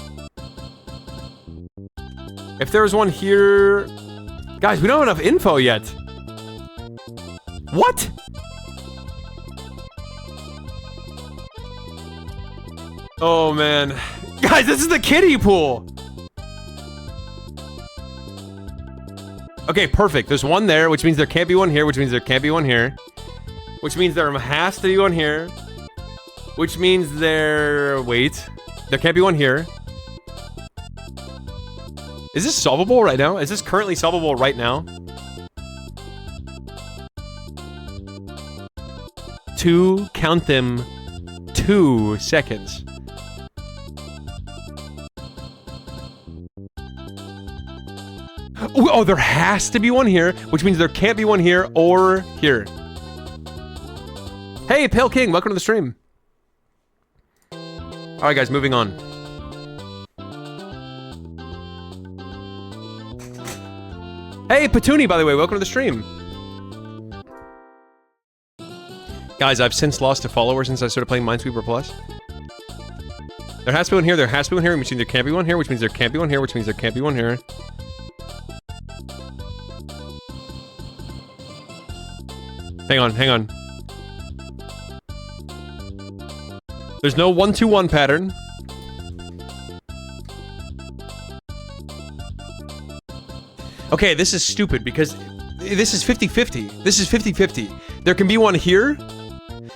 If there was one here... Guys, we don't have enough info yet. What? Oh, man. Guys, this is the kiddie pool! Okay, perfect. There's one there, which means there can't be one here, which means there can't be one here. Which means there has to be one here. Which means there... Wait. There can't be one here. Is this solvable right now? Is this currently solvable right now? 2, count them, 2 seconds. Oh, there has to be one here, which means there can't be one here or here. Hey, Pale King, welcome to the stream. Alright guys, moving on. Hey, Patoonie, by the way, welcome to the stream. Guys, I've since lost a follower since I started playing Minesweeper Plus. There has to be one here, there has to be one here, which means there can't be one here, which means there can't be one here, which means there can't be one here. Hang on. There's no 1-2-1 pattern. Okay, this is stupid because this is 50-50. This is 50-50. There can be one here,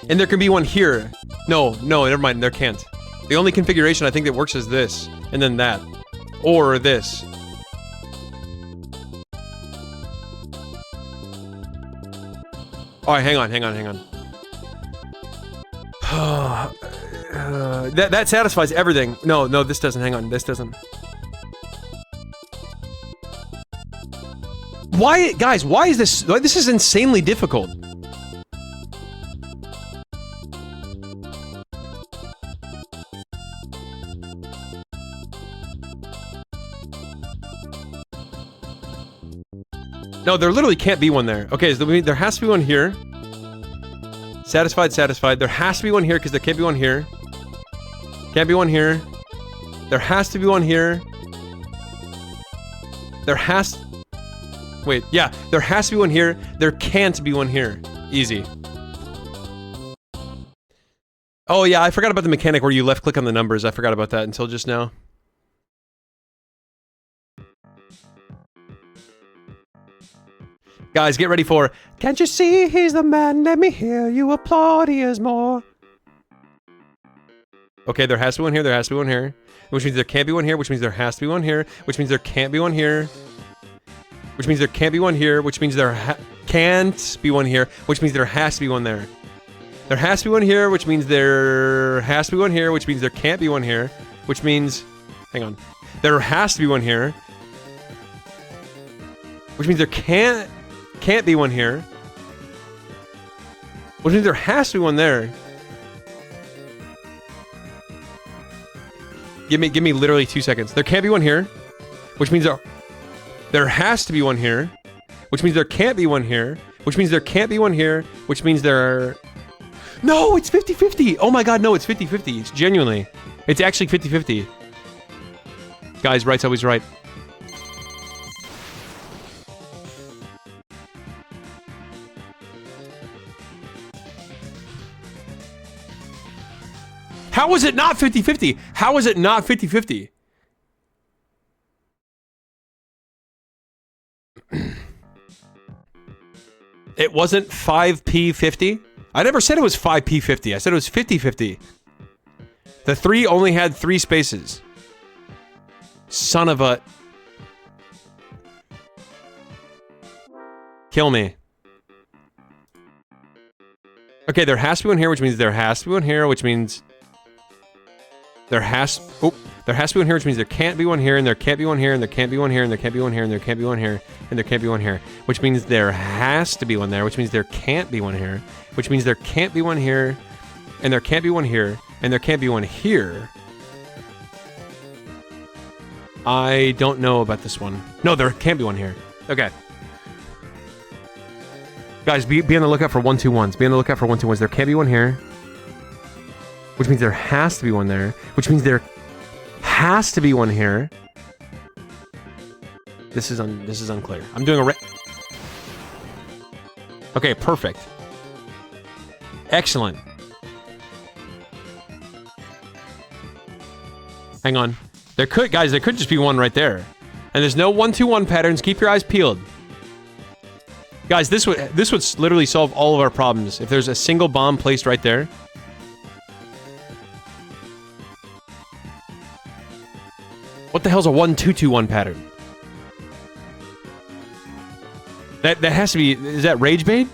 and there can be one here. No, never mind, there can't. The only configuration I think that works is this, and then that. Or this. Alright, hang on. That satisfies everything. No, this doesn't. Hang on, this doesn't. Why, guys, why is this... This is insanely difficult. No, there literally can't be one there. Okay, so there has to be one here. Satisfied. There has to be one here, because there can't be one here. Can't be one here. There has to be one here. There has... Wait, yeah. There has to be one here. There can't be one here. Easy. Oh, yeah, I forgot about the mechanic where you left-click on the numbers. I forgot about that until just now. Guys, get ready for... Can't you see he's the man? Let me hear you applaud, he is more. Okay, there has to be one here, there has to be one here. Which means there can't be one here, which means there has to be one here. Which means there can't be one here. Which means there can't be one here. Which means there can't be one here. Which means there has to be one there. There has to be one here, which means there has to be one here. Which means there can't be one here. Which means... Hang on. There has to be one here. Which means there can't be one here. Which means there has to be one there. Give me literally 2 seconds. There can't be one here. Which means there has to be one here. Which means there can't be one here. Which means there can't be one here. Which means there... No, it's 50-50. Oh my god, no, it's 50-50. It's genuinely. It's actually 50-50. Guys, right's always right. How is it not 50-50? How is it not 50-50? It wasn't 5p50? I never said it was 5p50. I said it was 50-50. The 3 only had 3 spaces. Son of a... Kill me. Okay, there has to be one here, which means there has to be one here, which means... There has to be one here, which means there can't be one here, and there can't be one here, and there can't be one here, and there can't be one here, and there can't be one here, and there can't be one here. Which means there has to be one there, which means there can't be one here. Which means there can't be one here, and there can't be one here, and there can't be one here. I don't know about this one. No, there can't be one here. Okay. Guys, be on the lookout for 1-2-1s. Be on the lookout for 1-2-1s. There can't be one here. Which means there has to be one there. Which means there has to be one here. This is unclear. I'm doing a Okay, perfect. Excellent. Hang on. There could just be one right there. And there's no 1-2-1 patterns. Keep your eyes peeled. Guys, this would literally solve all of our problems if there's a single bomb placed right there. What the hell's a 1-2-2-1 pattern? That has to be... Is that rage bait?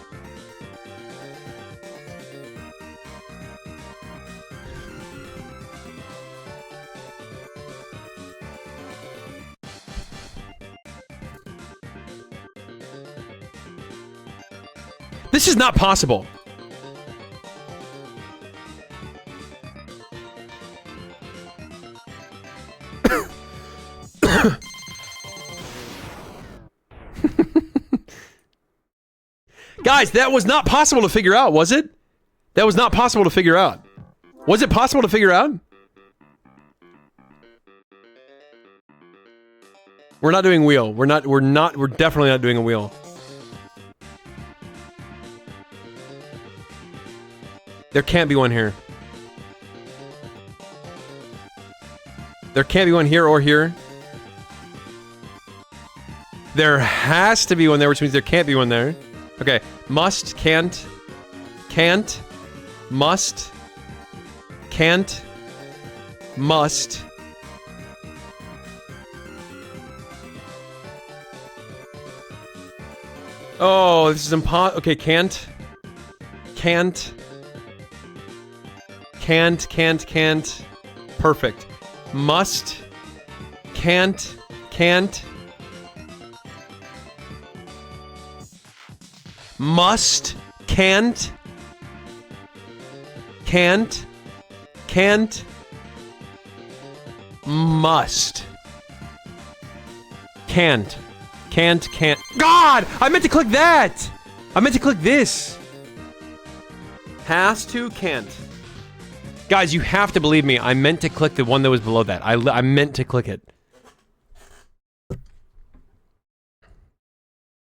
This is not possible. Guys, that was not possible to figure out, was it? That was not possible to figure out. Was it possible to figure out? We're not doing wheel. We're definitely not doing a wheel. There can't be one here. There can't be one here or here. There has to be one there, which means there can't be one there. Okay. Must, can't, must, can't, must. Oh, this is impossible. Okay, can't. Perfect. Must, can't. Must, can't, must. Can't. God! I meant to click that! I meant to click this. Has to, can't. Guys, you have to believe me. I meant to click the one that was below that. I meant to click it.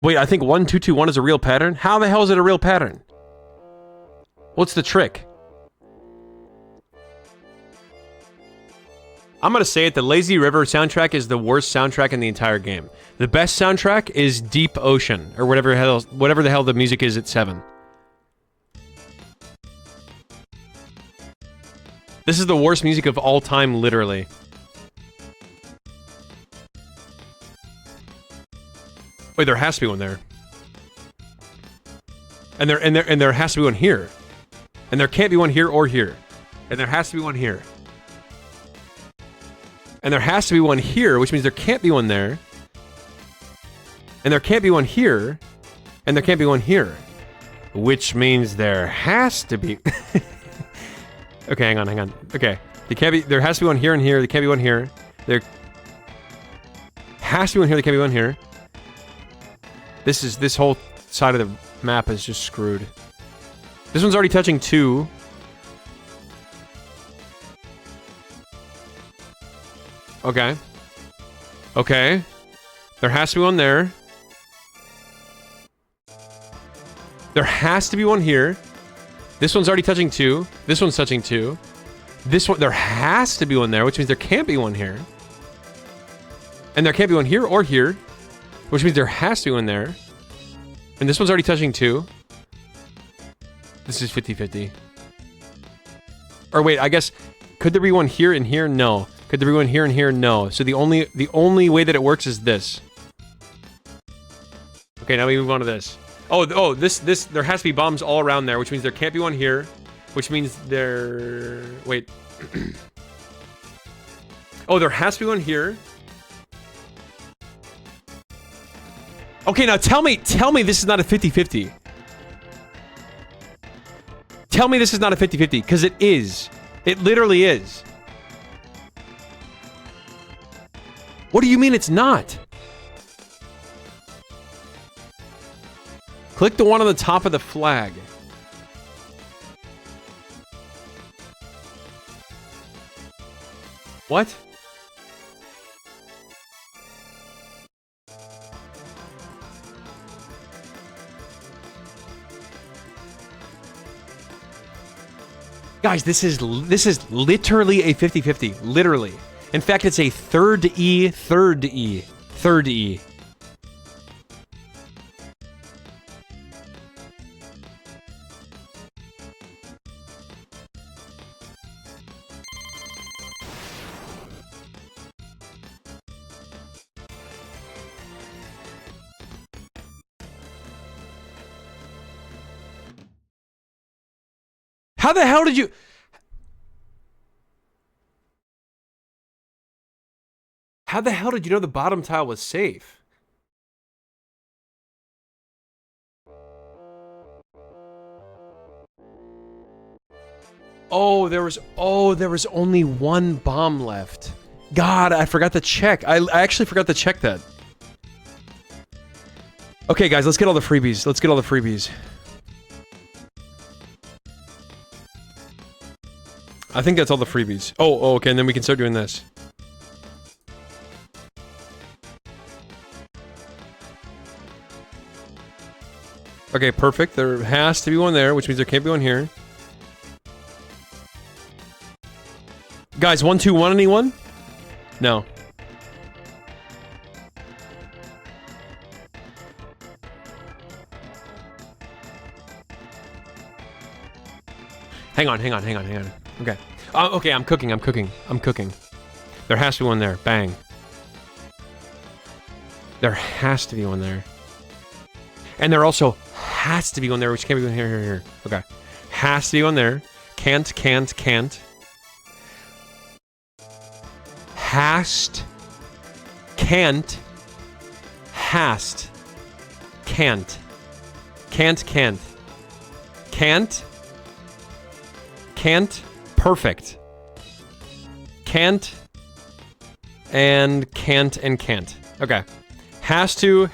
Wait, I think 1-2-2-1 is a real pattern? How the hell is it a real pattern? What's the trick? I'm gonna say it, the Lazy River soundtrack is the worst soundtrack in the entire game. The best soundtrack is Deep Ocean, or whatever the hell the music is at 7. This is the worst music of all time, literally. Wait, there has to be one there. And there has to be one here. And there can't be one here or here. And there has to be one here. And there has to be one here, which means there can't be one there. And there can't be one here. And there can't be one here. Which means there has to be... Okay, hang on. Okay. There has to be one here and here. There can't be one here. There has to be one here. There can't be one here. This whole side of the map is just screwed. This one's already touching 2. Okay. Okay. There has to be one there. There has to be one here. This one's already touching 2. This one's touching 2. This one, there has to be one there, which means there can't be one here. And there can't be one here or here, which means there has to be one there. And this one's already touching 2. This is 50-50. Or wait, I guess, could there be one here and here? No. Could there be one here and here? No. So the only way that it works is this. Okay, now we move on to this. Oh, this, there has to be bombs all around there, which means there can't be one here, which means there, wait. Oh, there has to be one here. Okay, now tell me this is not a 50-50. Tell me this is not a 50-50, because it is. It literally is. What do you mean it's not? Click the one on the top of the flag. What? Guys, this is literally a 50-50. Literally. In fact, it's a third E. How the hell did you... How the hell did you know the bottom tile was safe? Oh, there was only one bomb left. God, I forgot to check. I actually forgot to check that. Okay, guys, let's get all the freebies. Let's get all the freebies. I think that's all the freebies. Oh, okay, and then we can start doing this. Okay, perfect. There has to be one there, which means there can't be one here. Guys, 1, 2, 1, anyone? No. Hang on. Okay. Okay, I'm cooking. There has to be one there. Bang. There has to be one there. And there also has to be one there, which can't be one here. Okay. Has to be one there. Can't. Hast. Can't. Hast. Can't. Can't. Perfect. Can't. And can't. Okay. Has to.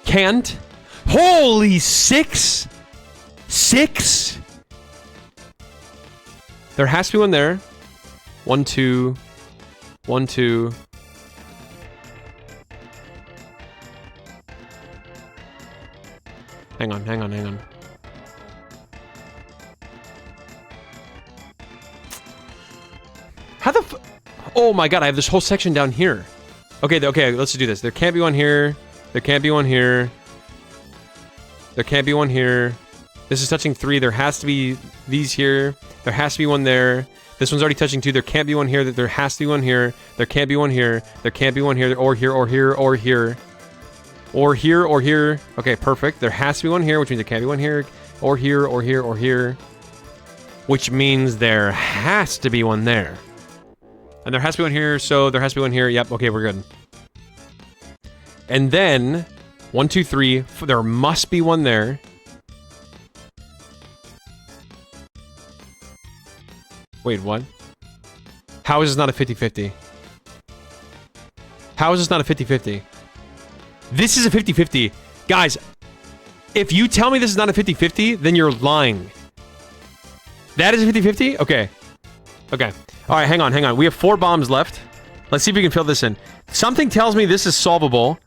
Can't. Holy 6? 6? There has to be one there. 1, 2. 1, 2. Hang on. How the oh my god, I have this whole section down here. Okay, let's do this. There can't be one here. There can't be one here. There can't be one here. This is touching 3. There has to be these here. There has to be one there. This one's already touching 2. There can't be one here. There has to be one here. There can't be one here. There can't be one here. Or here. Okay, perfect. There has to be one here, which means there can't be one here. Or here. Which means there has to be one there. And there has to be one here, so there has to be one here. Yep, okay, we're good. And then, 1, 2, 3, there must be one there. Wait, what? How is this not a 50-50? How is this not a 50-50? This is a 50-50. Guys, if you tell me this is not a 50-50, then you're lying. That is a 50-50? Okay. Okay. Alright, hang on. We have 4 bombs left. Let's see if we can fill this in. Something tells me this is solvable.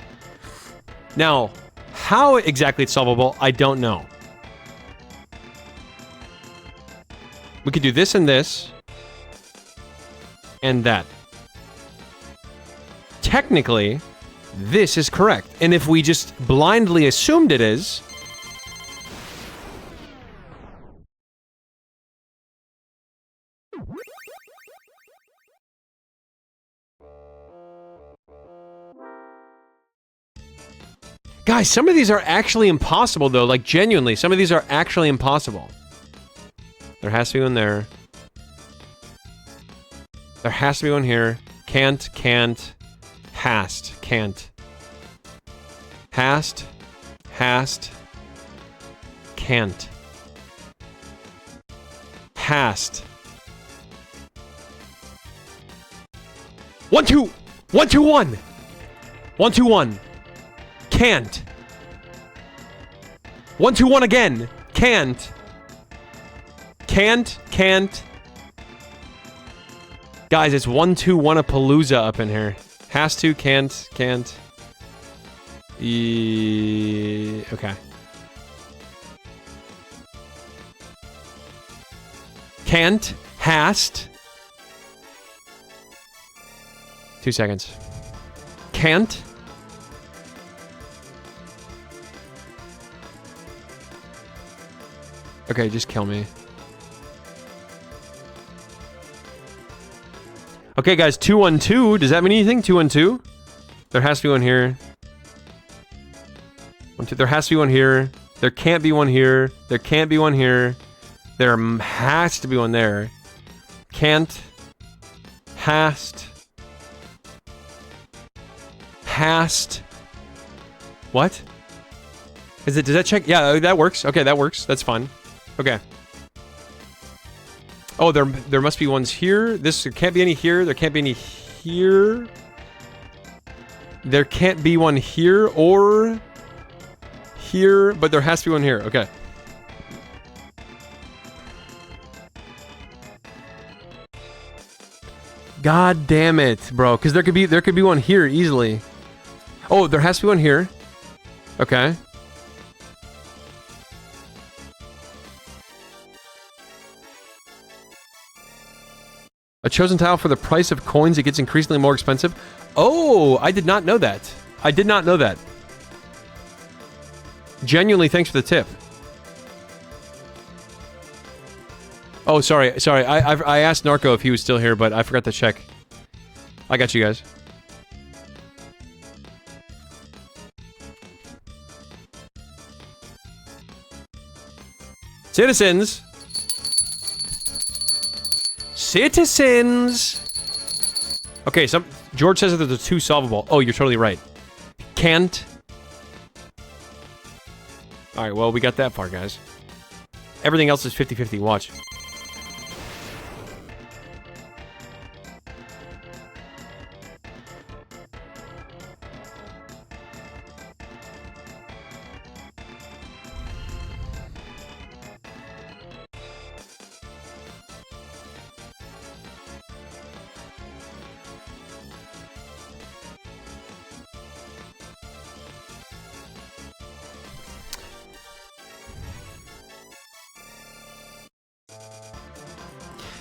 Now, how exactly it's solvable, I don't know. We could do this and this. And that. Technically, this is correct. And if we just blindly assumed it is... Guys, some of these are actually impossible, though. Like, genuinely, some of these are actually impossible. There has to be one there. There has to be one here. Can't. Hast. Can't. Hast. Can't. Hast. 1, 2. 1, 2, 1. 1, 2, 1. Can't. 1, 2, 1 again. Can't. Can't. Guys, it's 1, 2, 1 a palooza up in here. Has to, can't. Okay. Can't. Hast. 2 seconds. Can't. Okay, just kill me. Okay, guys, 2, 1, 2. Does that mean anything? 2, 1, 2? There has to be one here. 1, 2. There has to be one here. There can't be one here. There can't be one here. There has to be one there. Can't. Hast. What? Is it? Does that check? Yeah, that works. Okay, that works. That's fine. Okay. Oh, there must be ones here. There can't be any here. There can't be any here. There can't be one here or here, but there has to be one here. Okay. God damn it, bro. Because there could be one here easily. Oh, there has to be one here. Okay. A chosen tile for the price of coins, it gets increasingly more expensive. Oh, I did not know that. I did not know that. Genuinely, thanks for the tip. Oh, sorry. I asked Narco if he was still here, but I forgot to check. I got you guys. Citizens! Okay, George says that there's 2 solvable. Oh, you're totally right. Can't. Alright, well, we got that far, guys. Everything else is 50-50. Watch.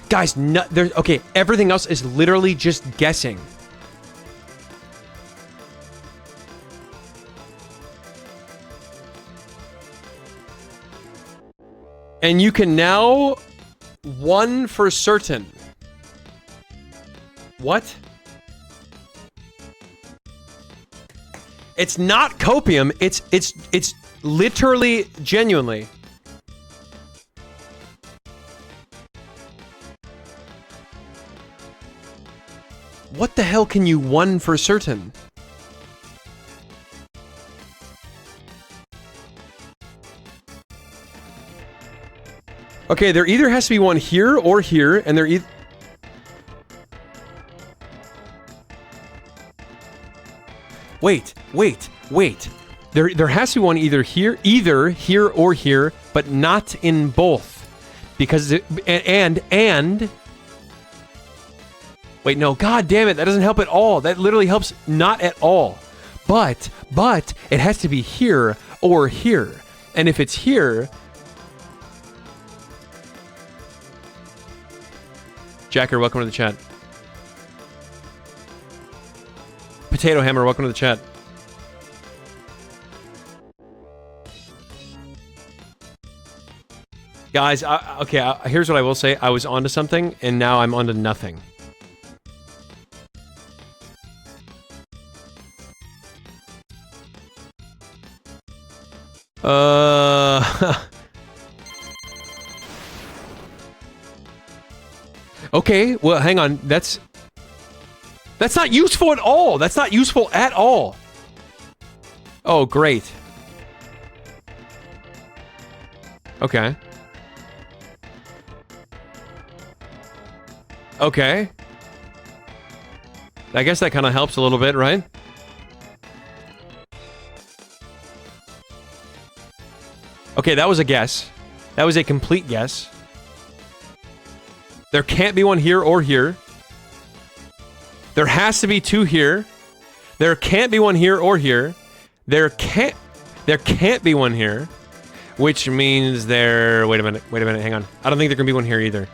Guys, no, there's okay. Everything else is literally just guessing. And you can now one for certain. What? It's not copium. It's literally genuinely. What the hell can you one for certain? Okay, there either has to be one here or here, and there either... Wait. There has to be one either here or here, but not in both. Because it, and Wait, no. God damn it. That doesn't help at all. That literally helps not at all. But it has to be here or here. And if it's here... Jacker, welcome to the chat. Potato Hammer, welcome to the chat. Guys, okay, here's what I will say. I was onto something, and now I'm onto nothing. Okay, well, hang on. That's not useful at all. That's not useful at all. Oh, great. Okay. Okay. I guess that kind of helps a little bit, right? Okay, that was a guess. That was a complete guess. There can't be one here or here. There has to be two here. There can't be one here or here. There can't be one here. Which means there... Wait a minute, hang on. I don't think there can be one here either.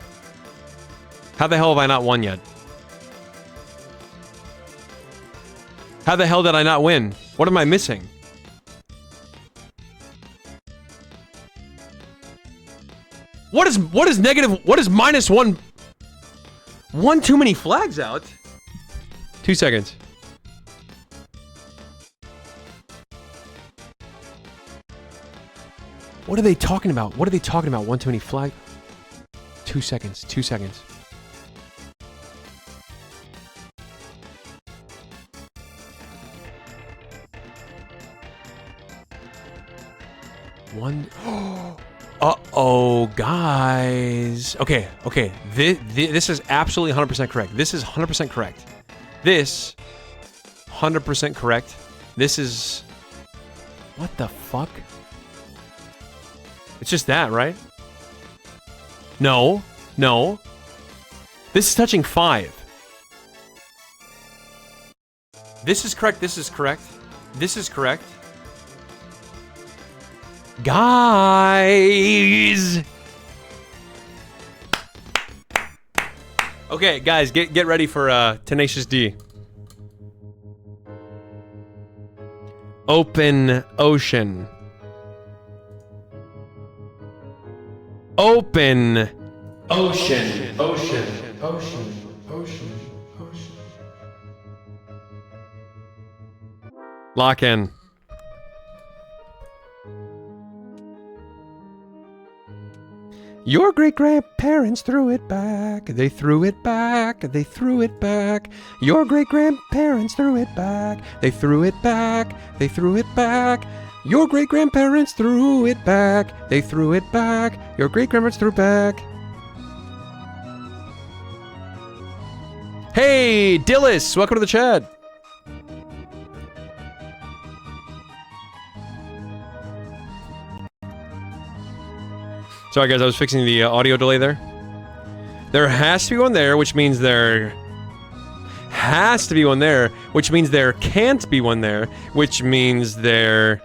How the hell have I not won yet? How the hell did I not win? What am I missing? What is negative? What is -1? One too many flags out? 2 seconds. What are they talking about? What are they talking about? One too many flags? 2 seconds. 2 seconds. One... Uh-oh, guys. Okay. This is absolutely 100% correct. This is 100% correct. This... 100% correct. This is... What the fuck? It's just that, right? No. No. This is touching 5. This is correct. This is correct. This is correct. Guys! Okay, guys, get ready for Tenacious D. Open ocean. Open ocean. Ocean. Lock in. Your great-grandparents threw it back. They threw it back. They threw it back. Your great-grandparents threw it back. They threw it back. They threw it back. Your great-grandparents threw it back. They threw it back. Your great-grandparents threw it back. Hey, Dillis, welcome to the chat. Sorry guys, I was fixing the audio delay there. There has to be one there, which means there has to be one there, which means there can't be one there, which means there...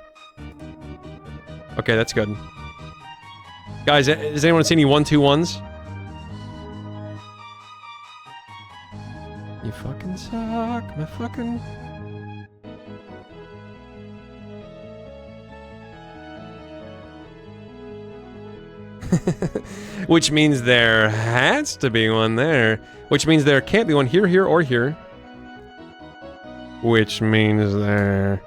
Okay, that's good. Guys, has anyone seen any 1-2-1s? You fucking suck, my fucking... Which means there has to be one there. Which means there can't be one here, here, or here. Which means there...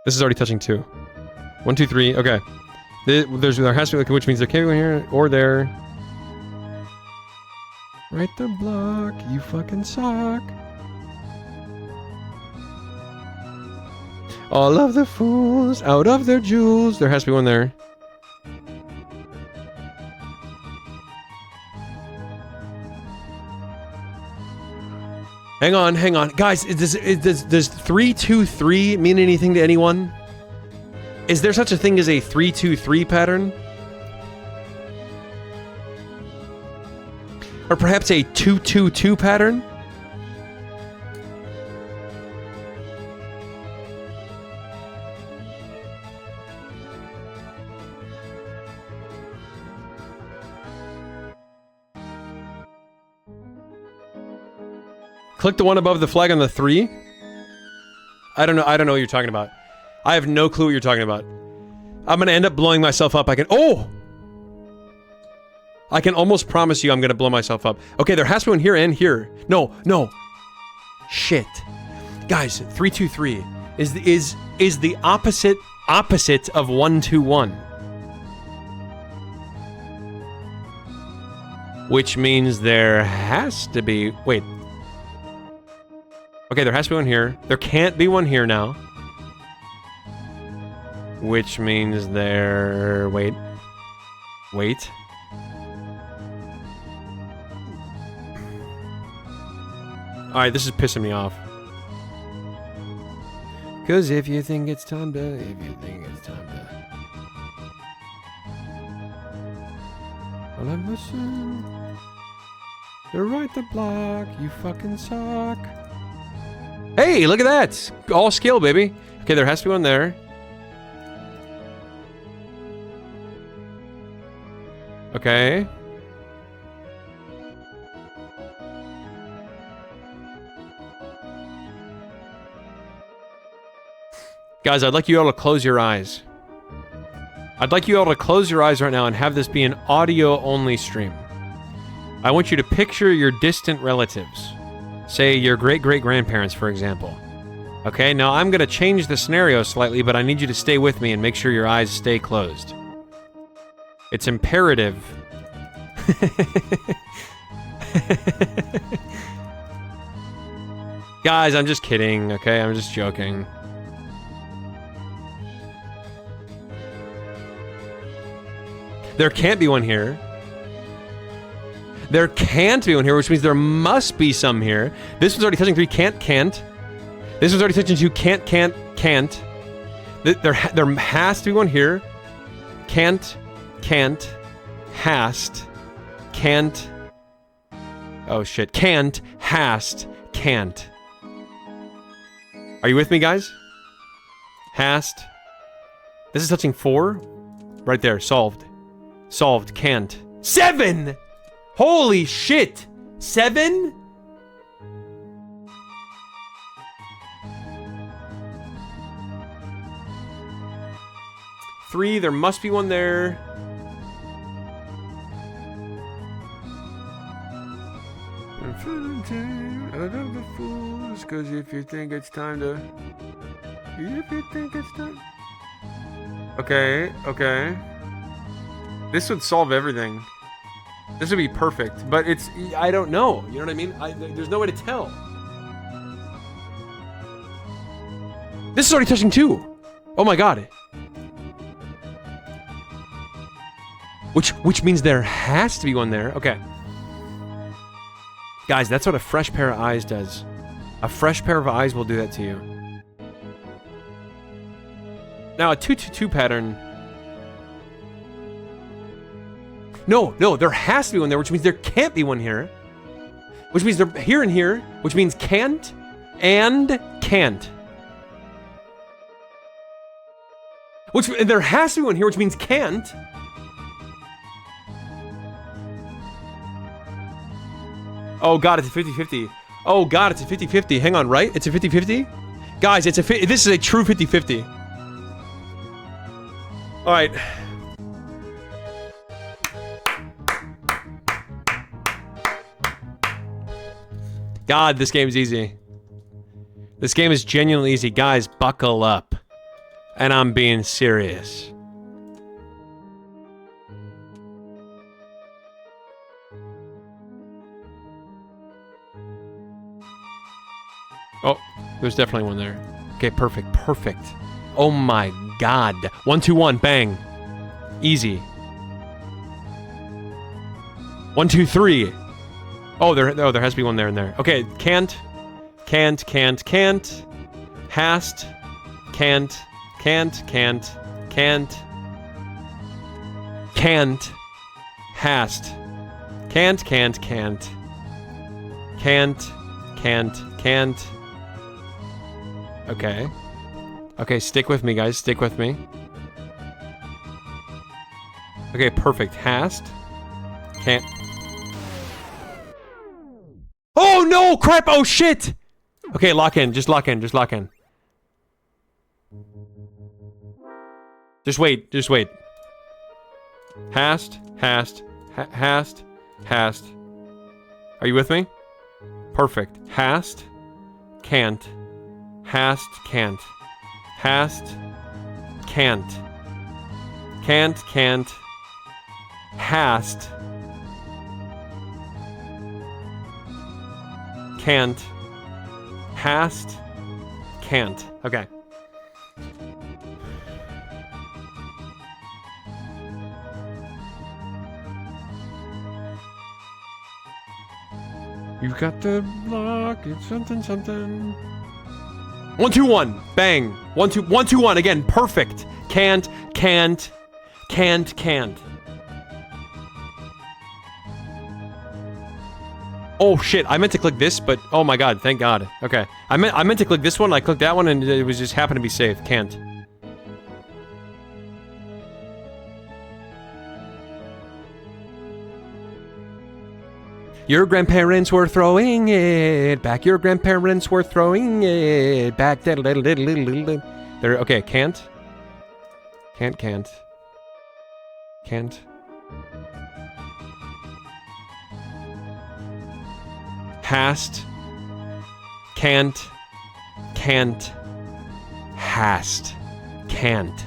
This is already touching 2. 1, 2, 3, okay. There has to be, which means there can't be one here, or there. Right the block, you fucking suck. All of the fools out of their jewels. There has to be one there. Hang on. Guys, does 3-2-3 mean anything to anyone? Is there such a thing as a 3-2-3 pattern? Or perhaps a 2-2-2 pattern? Click the one above the flag on the 3. I don't know what you're talking about. I have no clue what you're talking about. I'm gonna end up blowing myself up. I can almost promise you I'm gonna blow myself up. Okay, there has to be one here and here. No. Shit. Guys, 3-2-3 is the opposite of 1-2-1. Which means there has to be... Wait. Okay, there has to be one here. There can't be one here now. Which means there... Wait. Alright, this is pissing me off. Cause if you think it's time to... Well, I'm listening. You're right to block. You fucking suck. Hey, look at that! All skill, baby. Okay, there has to be one there. Okay. Guys, I'd like you all to close your eyes. I'd like you all to close your eyes right now and have this be an audio-only stream. I want you to picture your distant relatives. Say your great-great-grandparents, for example. Okay, now I'm gonna change the scenario slightly, but I need you to stay with me and make sure your eyes stay closed. It's imperative. Guys, I'm just kidding, okay? I'm just joking. There can't be one here. There can't be one here, which means there must be some here. This one's already touching 3, can't. This one's already touching 2, can't. There has to be one here. Can't, hast, can't. Oh shit, can't, hast, can't. Are you with me, guys? Hast. This is touching 4. Right there, solved. Solved, can't. 7! Holy shit! 7? Three, there must be one there. Because if you think it's time to... Okay. This would solve everything. This would be perfect, but it's... I don't know. You know what I mean? There's no way to tell. This is already touching 2. Oh my god. Which means there has to be one there. Okay. Guys, that's what a fresh pair of eyes does. A fresh pair of eyes will do that to you. Now, a 2-2-2 pattern... No, there has to be one there, which means there can't be one here. Which means they're here and here, which means can't and can't. Which there has to be one here, which means can't. Oh god, it's a 50-50. Oh god, it's a 50-50. Hang on, right? It's a 50-50? Guys, this is a true 50-50. Alright. God, this game's easy. This game is genuinely easy. Guys, buckle up. And I'm being serious. Oh, there's definitely one there. Okay, perfect. Oh my god. 1-2-1, bang. Easy. 1-2-3. Oh, there has to be one there and there. Okay, can't. Hast. Can't. Hast. Can't. Okay. Okay, stick with me, guys. Stick with me. Okay, perfect. Hast. Can't. Oh, no! Crap! Oh, shit! Okay, lock in. Just lock in. Just lock in. Just wait. Just wait. Hast. Hast. Hast. Hast. Are you with me? Perfect. Hast. Can't. Hast. Can't. Hast. Can't. Can't. Hast. Can't. Hast. Can't. Okay. You've got to block it, something. 1, 2, 1. Bang. 1, 2, 1, 2, 1. Again, perfect. Can't. Oh shit, I meant to click this, but oh my god, thank god. Okay. I meant to click this one, I clicked that one, and it was just happened to be safe. Can't. Your grandparents were throwing it back. Your grandparents were throwing it back. There, okay, can't. Hast. Can't. Hast. Can't.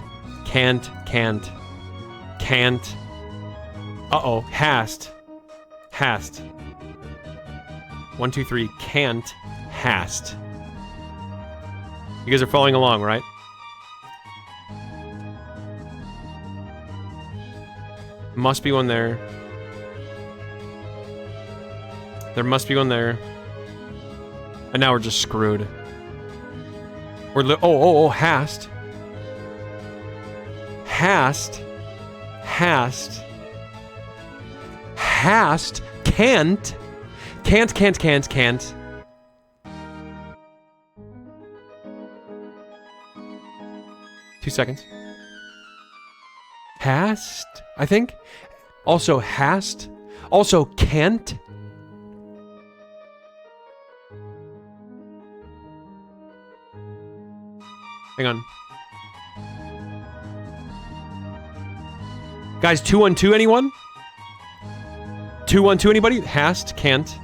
Uh-oh. Hast. 1, 2, 3. Can't. Hast. You guys are following along, right? Must be one there. There must be one there. And now we're just screwed. We're hast. Can't. 2 seconds. Hast, I think. Also hast. Also can't. Hang on. Guys, 2, 1, 2, anyone? 2, 1, 2, anybody? Hast, can't.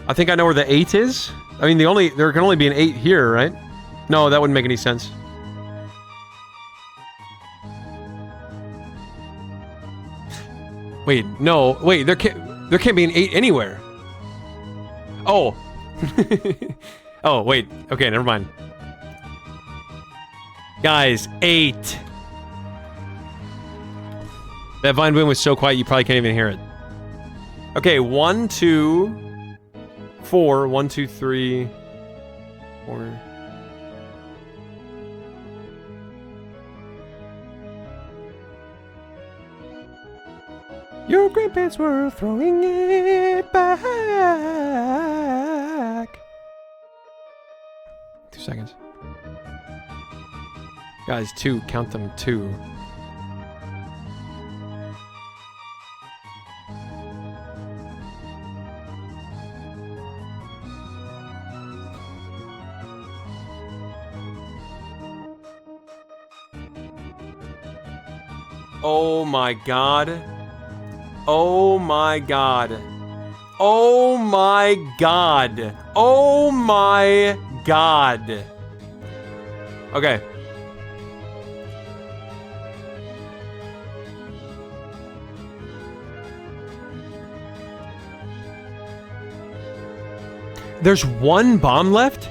I think I know where the 8 is. I mean, there can only be an 8 here, right? No, that wouldn't make any sense. Wait, no. Wait, there can't be an 8 anywhere. Oh. Oh, wait. Okay, never mind. Guys, 8. That Vine boom was so quiet you probably can't even hear it. Okay, 1, 2, 4. 1, 2, 3, 4. Your grandparents were throwing it back. 2 seconds. Guys, 2. Count them. 2. Oh my god. Oh my god. Oh my god. Oh my god. Okay. There's 1 bomb left?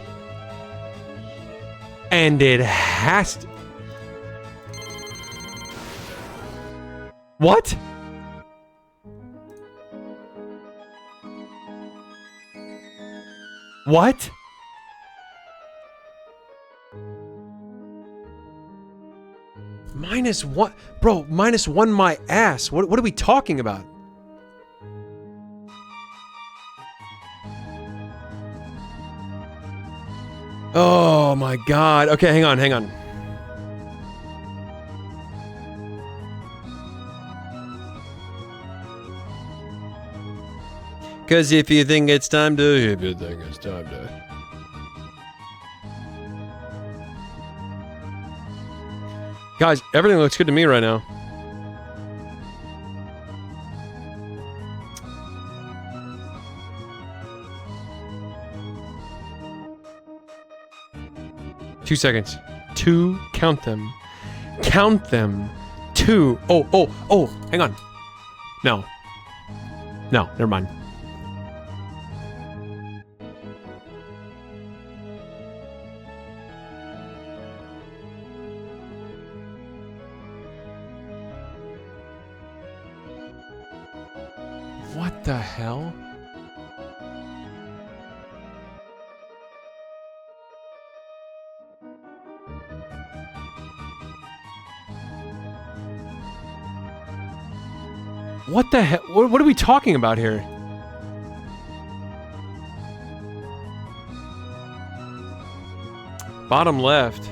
And it has to... What? What? -1, bro. -1 my ass. What are we talking about? Oh my god. Okay, hang on, hang on. Cause if you think it's time to, Guys, everything looks good to me right now. Two seconds. 2, count them. Count them. 2. Oh, hang on. No. No, never mind. What the hell? What the hell? What are we talking about here? Bottom left.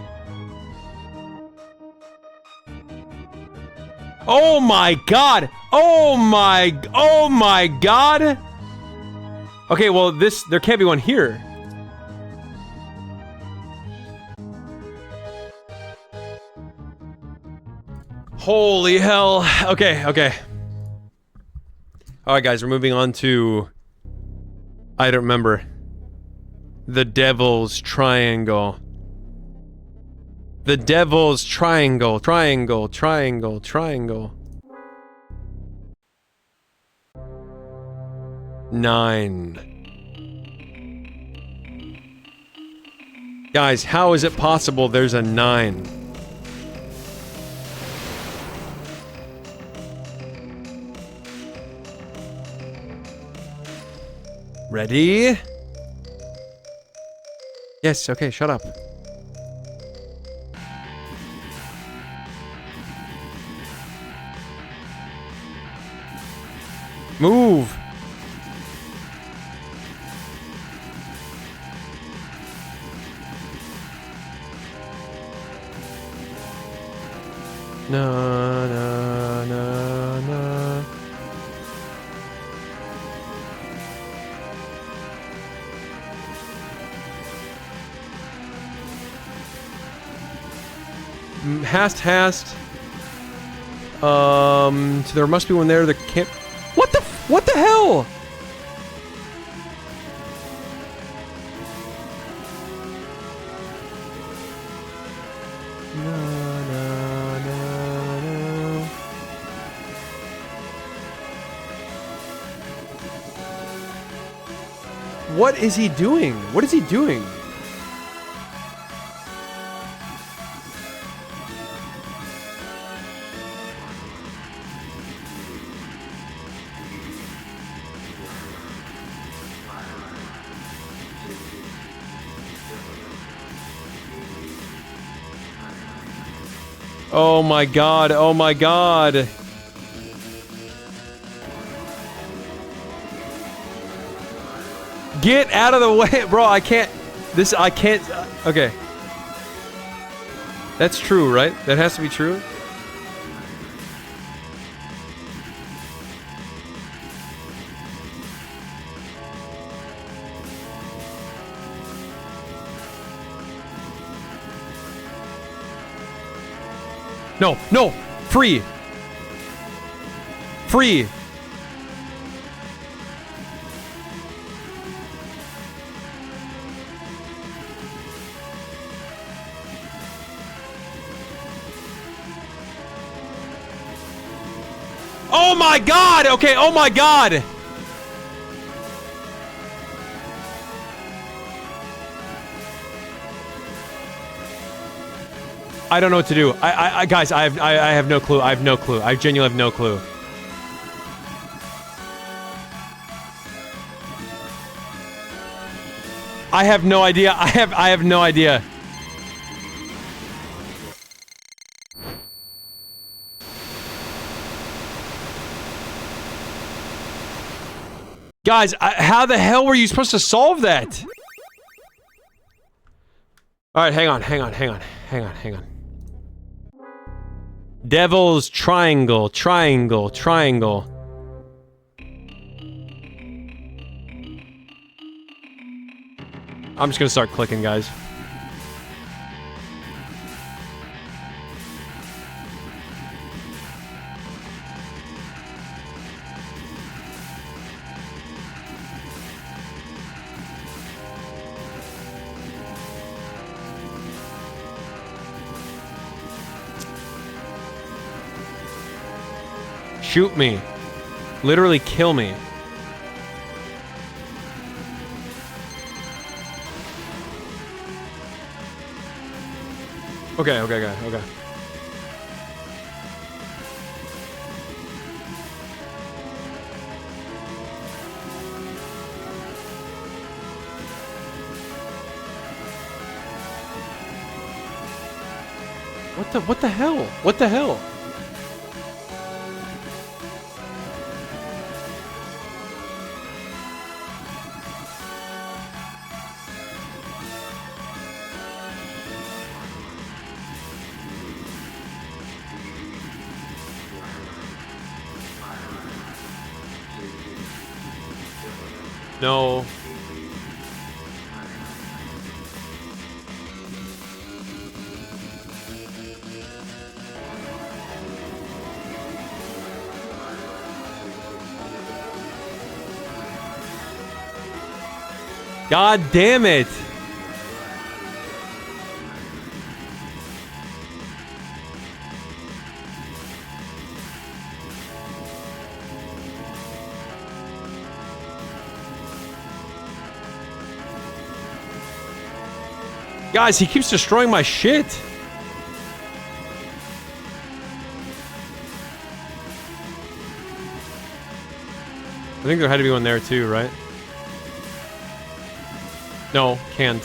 Oh my god! Oh my god! Okay, well there can't be one here. Holy hell. Okay. Alright guys, we're moving on to... I don't remember. The Devil's Triangle. The Devil's Triangle. Triangle. 9. Guys, how is it possible there's a 9? Ready? Yes, okay, shut up. Move! No. Hast. So there must be one there that can't... What the hell? No. What is he doing? What is he doing? Oh my god, oh my god. Get out of the way, bro, I can't. Okay. That's true, right? That has to be true? No! Free! Oh my god! Okay, oh my god! I don't know what to do. Guys, I have no clue. I have no clue. I genuinely have no clue. I have no idea. I have no idea. Guys, how the hell were you supposed to solve that? Alright, hang on. Devil's triangle. I'm just gonna start clicking, guys. Shoot me. Literally kill me. Okay. What the hell? What the hell? No. God damn it. Guys, he keeps destroying my shit. I think there had to be one there too, right? No, can't.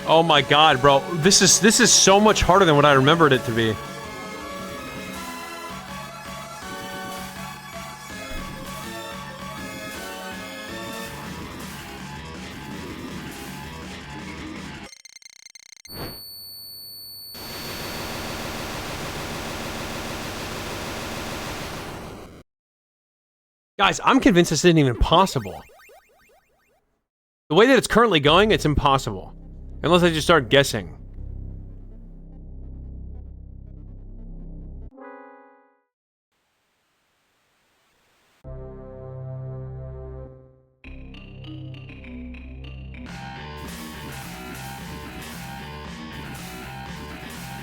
Oh my god, bro. This is so much harder than what I remembered it to be. Guys, I'm convinced this isn't even possible. The way that it's currently going, it's impossible. Unless I just start guessing.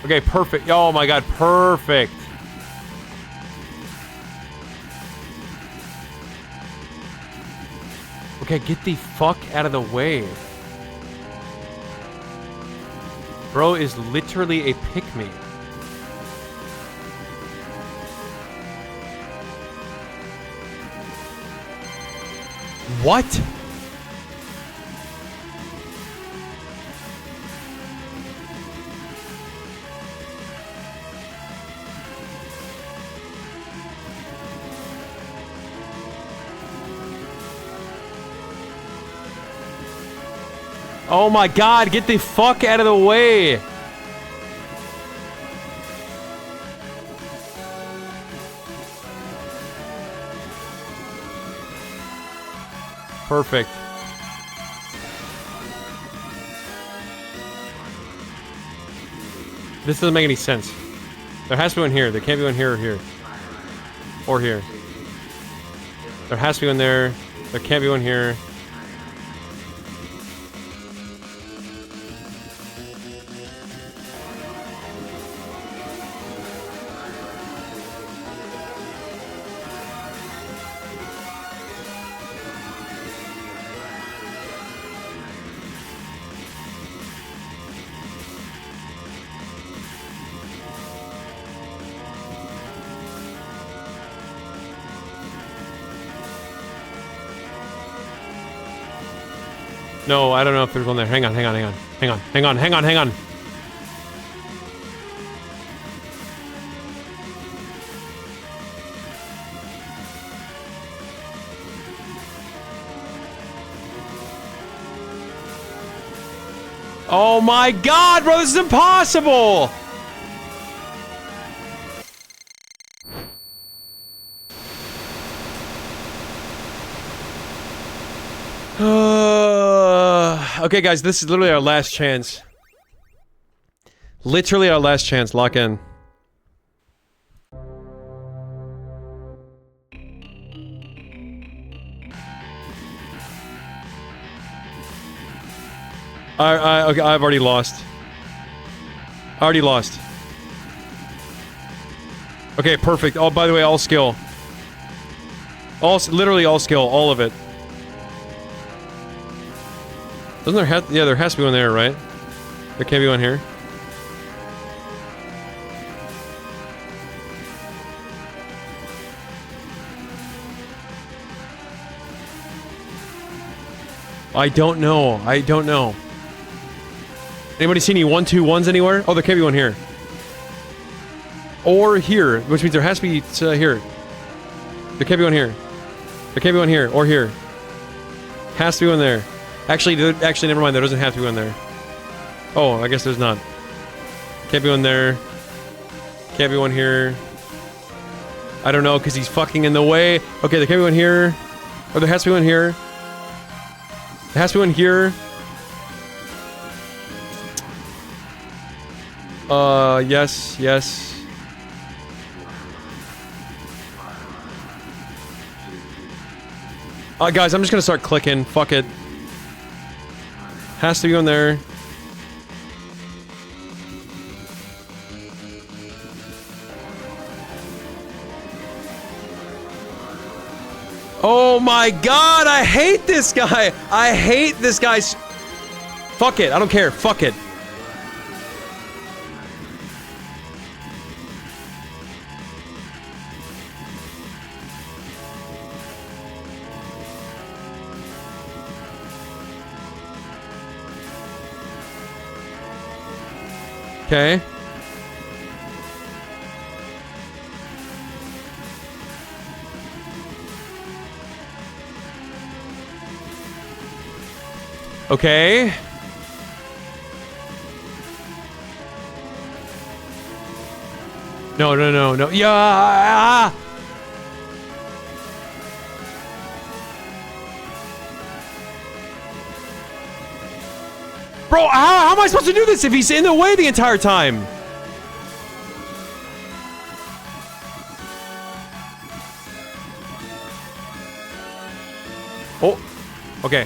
Okay, perfect. Oh my god, perfect. Okay, get the fuck out of the way. Bro is literally a pick-me. What? Oh my god, get the fuck out of the way! Perfect. This doesn't make any sense. There has to be one here. There can't be one here or here. Or here. There has to be one there. There can't be one here. No, I don't know if there's one there. Hang on. Oh my god, bro, this is impossible! Okay, guys, this is literally our last chance. Literally our last chance. Lock in. Okay, I've already lost. Already lost. Okay, perfect. Oh, by the way, all skill. Literally all skill, all of it. Doesn't there yeah, there has to be one there, right? There can't be one here. I don't know. I don't know. Anybody see any 1-2-1s anywhere? Oh, there can't be one here. Or here, which means there has to be here. There can't be one here. There can't be one here, or here. Has to be one there. Actually, never mind. There doesn't have to be one there. Oh, I guess there's not. Can't be one there. Can't be one here. I don't know, because he's fucking in the way. Okay, there can't be one here. Or there has to be one here. There has to be one here. Yes, yes. Guys, I'm just gonna start clicking. Fuck it. Has to be one there. Oh my god, I hate this guy! I hate this guy's... Fuck it, I don't care. Fuck it. Okay. Okay. No. Yeah. Bro, how am I supposed to do this if he's in the way the entire time? Oh. Okay.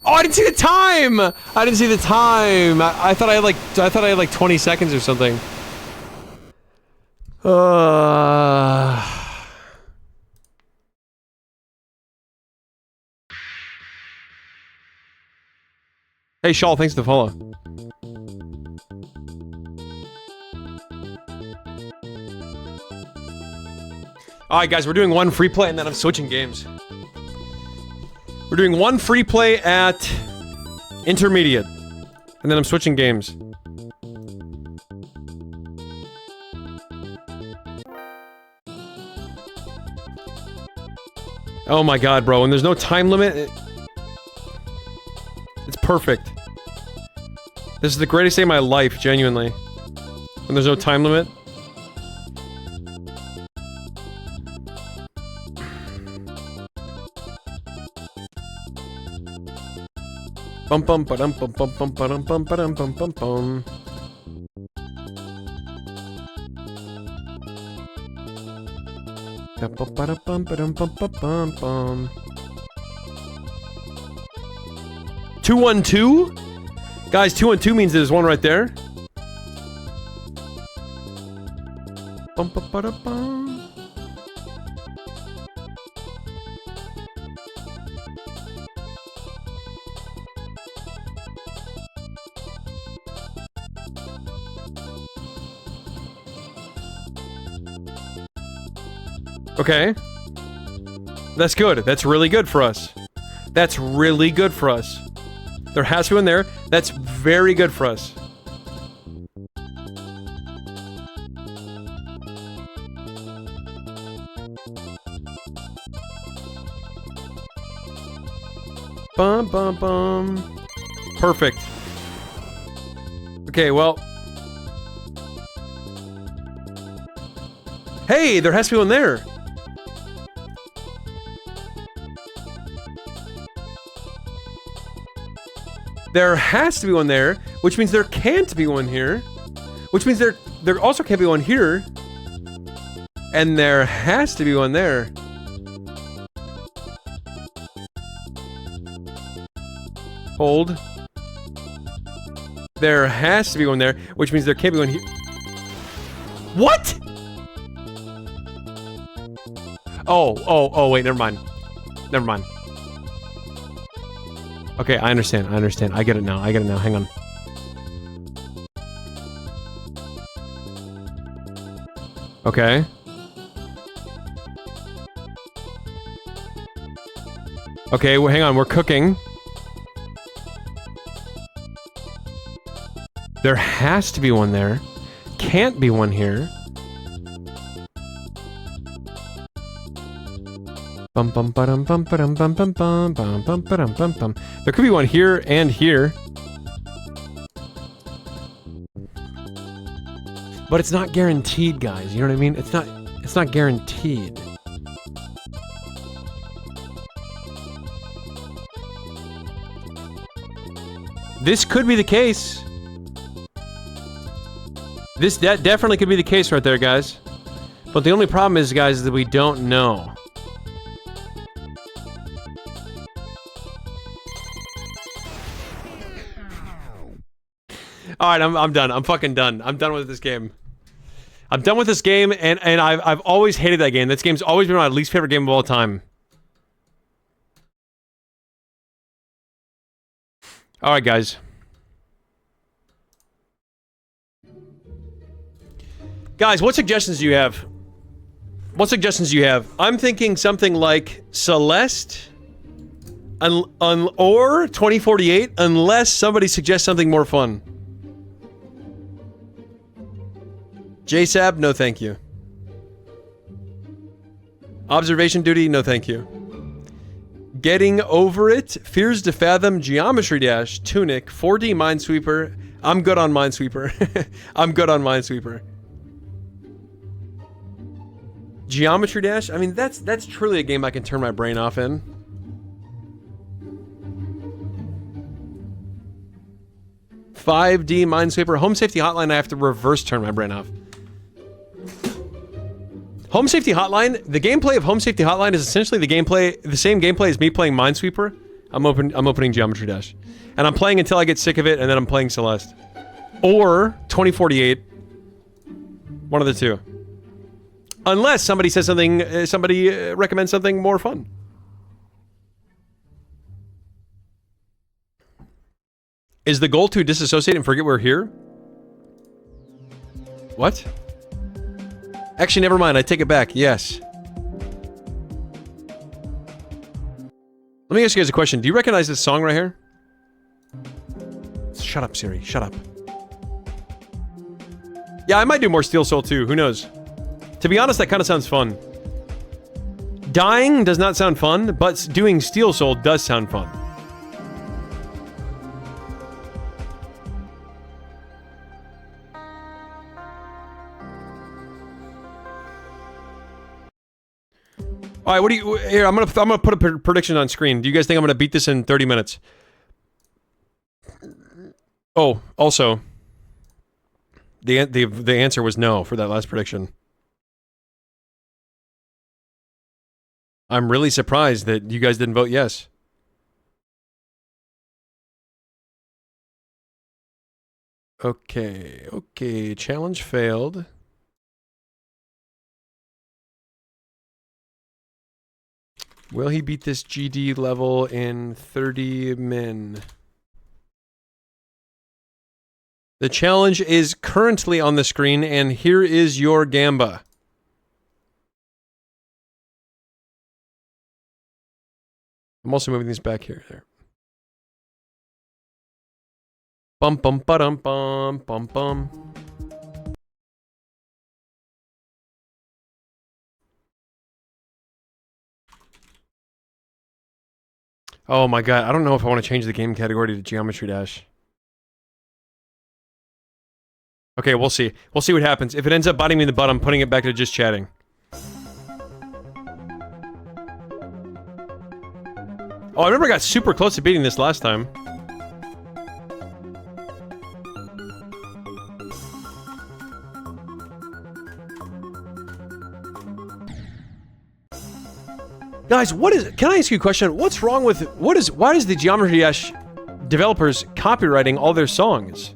Oh, I didn't see the time! I didn't see the time! I thought I had like 20 seconds or something. Hey, Shawl, thanks for the follow. Alright, guys, we're doing one free play and then I'm switching games. We're doing one free play at intermediate. And then I'm switching games. Oh my god, bro. When there's no time limit, it's perfect. This is the greatest day of my life, genuinely. When there's no time limit. Bum bum ba dum bum bum bum ba dum bum ba dum bum bum bum. Bum ba dum bum bum bum bum. 212? Guys, 212 means there's one right there. Bum ba ba da bum. Okay. That's good. That's really good for us. That's really good for us. There has to be one there. That's very good for us. Bum, bum, bum. Perfect. Okay, well. Hey, there has to be one there. There has to be one there, which means there can't be one here. Which means there also can't be one here. And there has to be one there. Hold. There has to be one there, which means there can't be one here. What? Oh, wait, never mind. Never mind. Okay, I understand. I get it now. Hang on. Okay. Okay, well, hang on. We're cooking. There has to be one there. Can't be one here. Bum bum ba-dum bum ba-dum bum bum bum bum bum ba-dum bum bum. There could be one here and here. But it's not guaranteed, guys. You know what I mean? It's not guaranteed. This could be the case. That definitely could be the case right there, guys. But the only problem is, guys, is that we don't know. Alright, I'm done. I'm fucking done. I'm done with this game. I'm done with this game, and I've always hated that game. This game's always been my least favorite game of all time. Alright, guys. Guys, what suggestions do you have? What suggestions do you have? I'm thinking something like Celeste or 2048, unless somebody suggests something more fun. JSAB, no thank you. Observation duty, no thank you. Getting over it, fears to fathom, geometry dash, tunic, 4D minesweeper. I'm good on minesweeper. I'm good on minesweeper. Geometry dash, I mean that's truly a game I can turn my brain off in. $5D minesweeper, home safety hotline. I have to reverse turn my brain off. Home Safety Hotline, the gameplay of Home Safety Hotline is essentially the same gameplay as me playing Minesweeper. I'm opening Geometry Dash. And I'm playing until I get sick of it, and then I'm playing Celeste. Or 2048. One of the two. Unless somebody says something, somebody recommends something more fun. Is the goal to disassociate and forget we're here? What? Actually, never mind. I take it back. Yes. Let me ask you guys a question. Do you recognize this song right here? Shut up, Siri. Shut up. Yeah, I might do more Steel Soul too. Who knows? To be honest, that kind of sounds fun. Dying does not sound fun, but doing Steel Soul does sound fun. All right, what do you... Here, I'm gonna put a prediction on screen. Do you guys think I'm gonna beat this in 30 minutes? Oh, also... The answer was no for that last prediction. I'm really surprised that you guys didn't vote yes. Okay, challenge failed. Will he beat this GD level in 30 min? The challenge is currently on the screen, and here is your gamba. I'm also moving these back here. There. Bum bum ba-dum bum bum bum. Oh my god, I don't know if I want to change the game category to Geometry Dash. Okay, we'll see. We'll see what happens. If it ends up biting me in the butt, I'm putting it back to just chatting. Oh, I remember I got super close to beating this last time. Guys, can I ask you a question? What's wrong with, why is the Geometry Dash developers copywriting all their songs?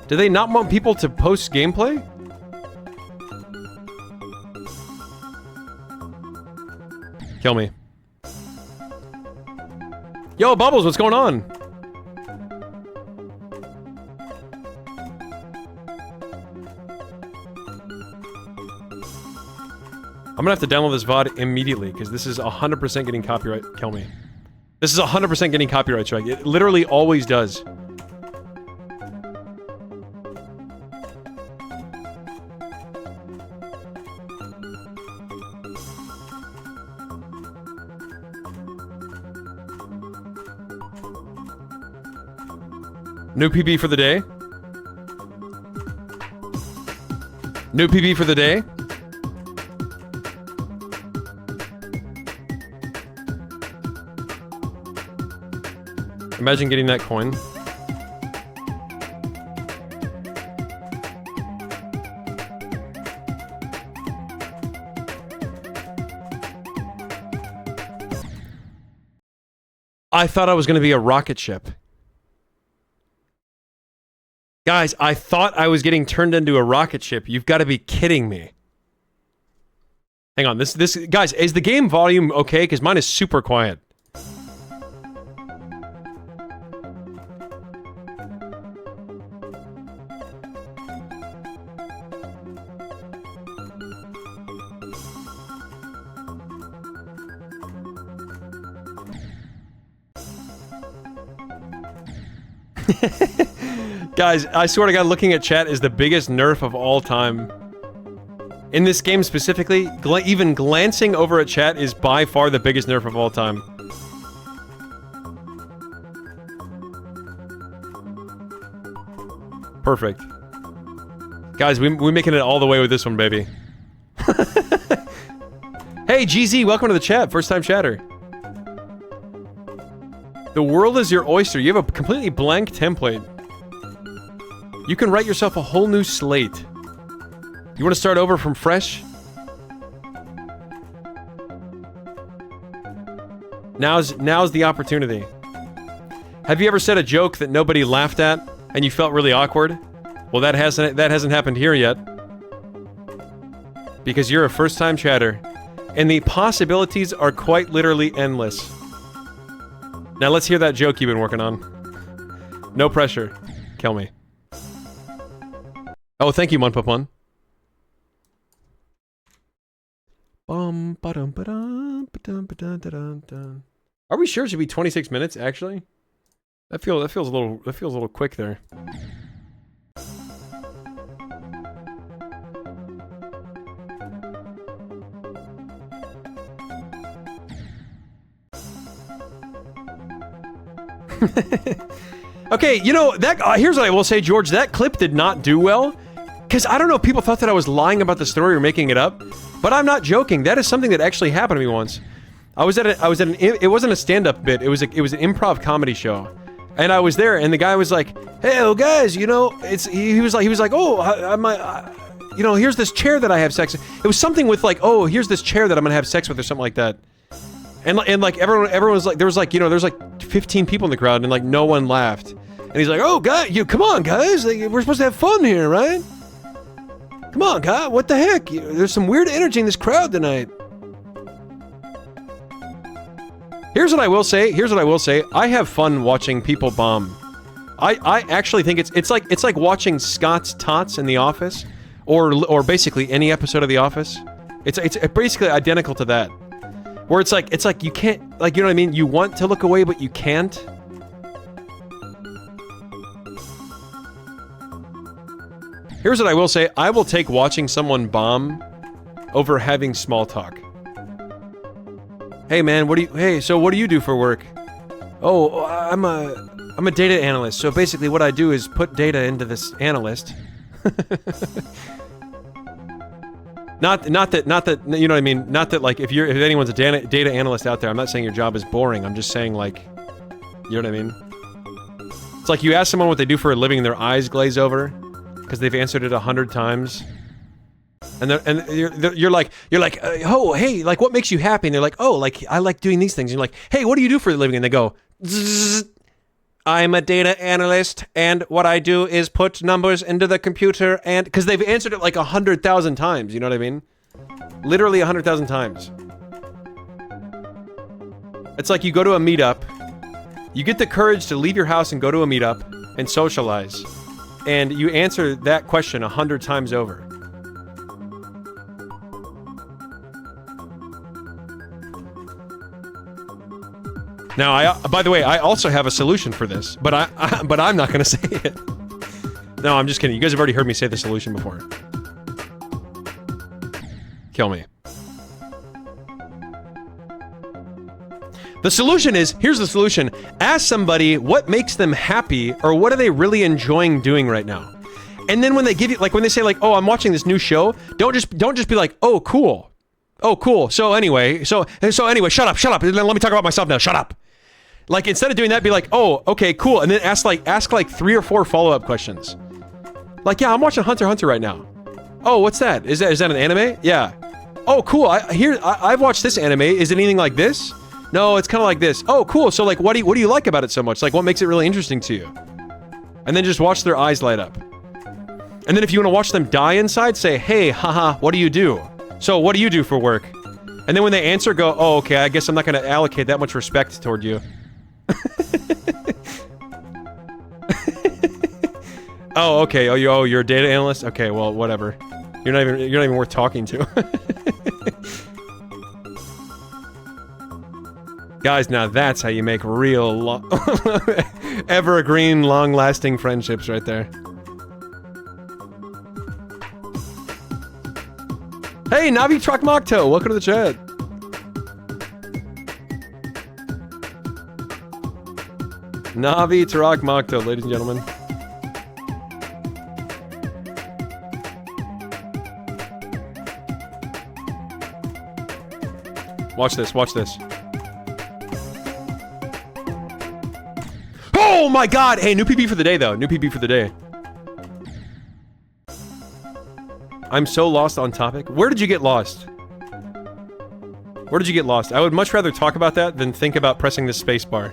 Do they not want people to post gameplay? Kill me. Yo, Bubbles, what's going on? I'm gonna have to download this VOD immediately, because this is 100% getting copyright. Kill me. This is 100% getting copyright strike. It literally always does. New PB for the day. New PB for the day. Imagine getting that coin. I thought I was going to be a rocket ship. Guys, I thought I was getting turned into a rocket ship. You've got to be kidding me. Hang on, guys, is the game volume okay? Because mine is super quiet. Guys, I swear to God, looking at chat is the biggest nerf of all time. In this game specifically, even glancing over at chat is by far the biggest nerf of all time. Perfect. Guys, we're making it all the way with this one, baby. Hey, GZ, welcome to the chat. First time chatter. The world is your oyster. You have a completely blank template. You can write yourself a whole new slate. You want to start over from fresh? Now's the opportunity. Have you ever said a joke that nobody laughed at and you felt really awkward? Well, that hasn't happened here yet. Because you're a first-time chatter, and the possibilities are quite literally endless. Now let's hear that joke you've been working on. No pressure. Kill me. Oh, thank you, Munpapun. Are we sure it should be 26 minutes, actually? That feels a little quick there. Okay, you know, that here's what I will say, George. That clip did not do well. Because I don't know if people thought that I was lying about the story or making it up. But I'm not joking. That is something that actually happened to me once. It wasn't a stand-up bit. It was an improv comedy show. And I was there, and the guy was like, "Hey, oh, guys, you know, he was like, oh, you know, here's this chair that I have sex with." It was something with like, "Oh, here's this chair that I'm gonna have sex with," or something like that. And like everyone was like, there was like 15 people in the crowd, and like no one laughed. And he's like, "Oh, come on, guys, like, we're supposed to have fun here, right? Come on, guy, what the heck? There's some weird energy in this crowd tonight." Here's what I will say. I have fun watching people bomb. I actually think it's like watching Scott's Tots in The Office, or basically any episode of The Office. It's basically identical to that. Where it's like you can't, like, you know what I mean? You want to look away, but you can't. Here's what I will say. I will take watching someone bomb over having small talk. Hey man, so what do you do for work? Oh, I'm a data analyst. So basically what I do is put data into this analyst. Not that, you know what I mean? Not that, like, if anyone's a data analyst out there, I'm not saying your job is boring. I'm just saying, like, you know what I mean? It's like you ask someone what they do for a living and their eyes glaze over because they've answered it 100 times. And you're like, oh, hey, like, what makes you happy? And they're like, oh, like, I like doing these things. And you're like, hey, what do you do for a living? And they go, Zzz, I'm a data analyst, and what I do is put numbers into the computer, and because they've answered it like 100,000 times, you know what I mean? Literally 100,000 times. It's like you go to a meetup, you get the courage to leave your house and go to a meetup and socialize, and you answer that question 100 times over. Now, by the way, I also have a solution for this, but I'm not gonna say it. No, I'm just kidding. You guys have already heard me say the solution before. Kill me. The solution is, here's the solution. Ask somebody what makes them happy, or what are they really enjoying doing right now. And then when they give you, like, when they say, like, oh, I'm watching this new show, don't just be like, oh, cool. Oh, cool. So anyway, shut up. Let me talk about myself now. Shut up. Like, instead of doing that, be like, oh, okay, cool. And then ask like 3 or 4 follow-up questions. Like, yeah, I'm watching Hunter x Hunter right now. Oh, what's that? Is that an anime? Yeah. Oh, cool. I've watched this anime. Is it anything like this? No, it's kind of like this. Oh, cool. So, like, what do you like about it so much? Like, what makes it really interesting to you? And then just watch their eyes light up. And then if you want to watch them die inside, say, hey, haha, what do you do? So, what do you do for work? And then when they answer, go, oh, okay, I guess I'm not going to allocate that much respect toward you. Oh, okay. Oh, you're a data analyst? Okay, well, whatever. You're not even worth talking to. Guys, now that's how you make real evergreen, long-lasting friendships right there. Hey, Navi Truck Mokto, welcome to the chat. Navi Truck Mokto, ladies and gentlemen. Watch this, watch this. Oh my god! Hey, new PB for the day, though. New PB for the day. I'm so lost on topic. Where did you get lost? Where did you get lost? I would much rather talk about that than think about pressing the space bar.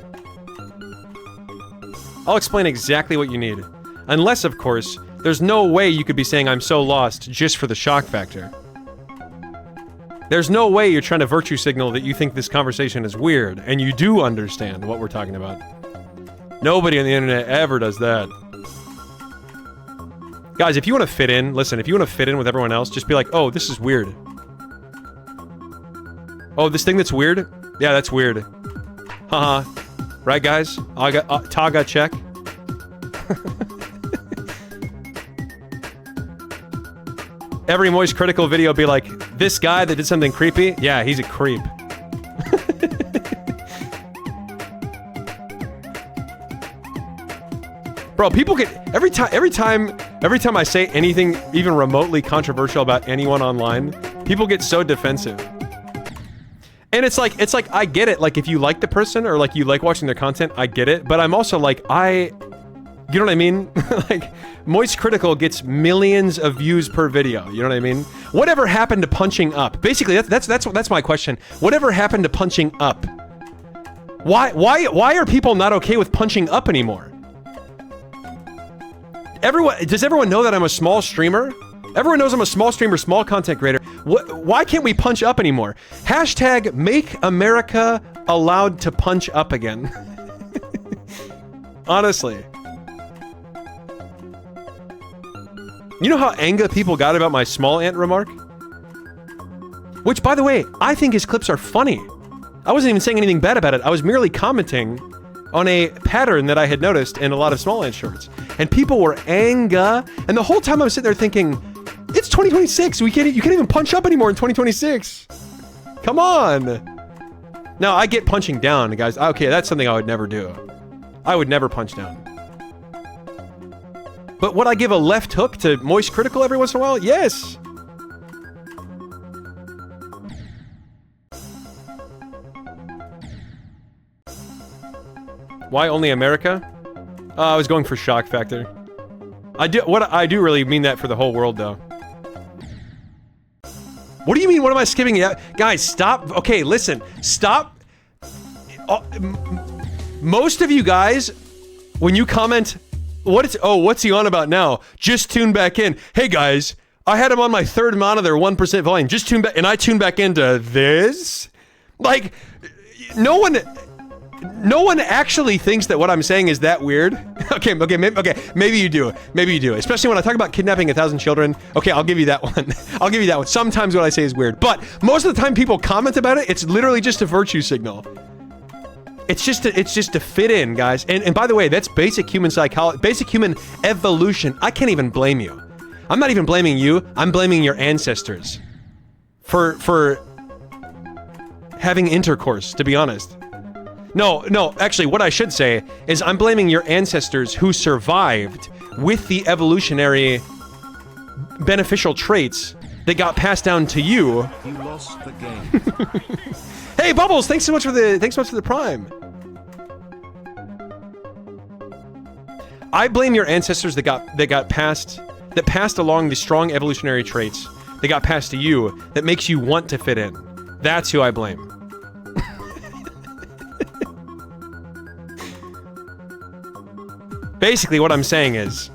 I'll explain exactly what you need. Unless, of course, there's no way you could be saying I'm so lost just for the shock factor. There's no way you're trying to virtue signal that you think this conversation is weird, and you do understand what we're talking about. Nobody on the internet ever does that. Guys, if you want to fit in, listen, if you want to fit in with everyone else, just be like, oh, this is weird. Oh, this thing that's weird? Yeah, that's weird. Haha. Right, guys? Taga check. Every Moist Critical video be like, this guy that did something creepy? Yeah, he's a creep. Bro, people get every time I say anything even remotely controversial about anyone online, people get so defensive. And it's like I get it, like if you like the person or like you like watching their content, I get it, but I'm also like you know what I mean? Like Moist Critical gets millions of views per video, you know what I mean? Whatever happened to punching up? Basically, that's my question. Whatever happened to punching up? Why are people not okay with punching up anymore? Does everyone know that I'm a small streamer? Everyone knows I'm a small streamer, small content creator. Why can't we punch up anymore? Hashtag make America allowed to punch up again. Honestly. You know how angry people got about my small ant remark? Which, by the way, I think his clips are funny. I wasn't even saying anything bad about it. I was merely commenting on a pattern that I had noticed in a lot of small ant shorts. And people were angry. And the whole time I was sitting there thinking, it's 2026. You can't even punch up anymore in 2026. Come on. Now, I get punching down, guys. Okay, that's something I would never do. I would never punch down. But would I give a left hook to Moist Critical every once in a while? Yes. Why only America? I was going for shock factor. I do really mean that for the whole world, though. What do you mean? What am I skipping? Yeah, guys, stop. Okay, listen. Stop. Most of you guys, when you comment, what's he on about now? Just tune back in. Hey guys, I had him on my third monitor, 1% volume. Just tune back, and I tuned back into this. Like, no one actually thinks that what I'm saying is that weird. Okay, maybe you do. Maybe you do. Especially when I talk about kidnapping 1,000 children. Okay, I'll give you that one. I'll give you that one. Sometimes what I say is weird, but most of the time people comment about it, it's literally just a virtue signal. It's just to fit in, guys. And by the way, that's basic human psychology, basic human evolution. I can't even blame you. I'm not even blaming you. I'm blaming your ancestors for having intercourse, to be honest. No, actually, what I should say is I'm blaming your ancestors who survived with the evolutionary beneficial traits that got passed down to you. You lost the game. Hey, Bubbles, thanks so much for the Prime. I blame your ancestors that passed along the strong evolutionary traits that got passed to you that makes you want to fit in. That's who I blame. Basically, what I'm saying is,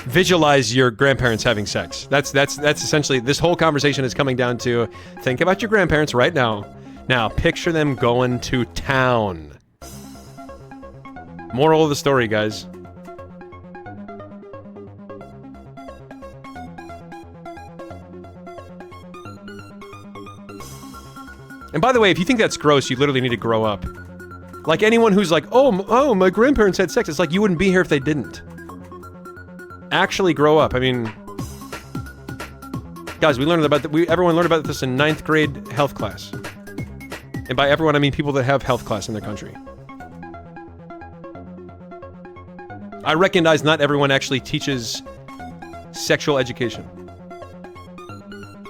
visualize your grandparents having sex. That's essentially, this whole conversation is coming down to, think about your grandparents right now. Now, picture them going to town. Moral of the story, guys. And by the way, if you think that's gross, you literally need to grow up. Like anyone who's like, oh, my grandparents had sex. It's like you wouldn't be here if they didn't. Actually grow up. I mean, guys, everyone learned about this in 9th grade health class. And by everyone, I mean people that have health class in their country. I recognize not everyone actually teaches sexual education.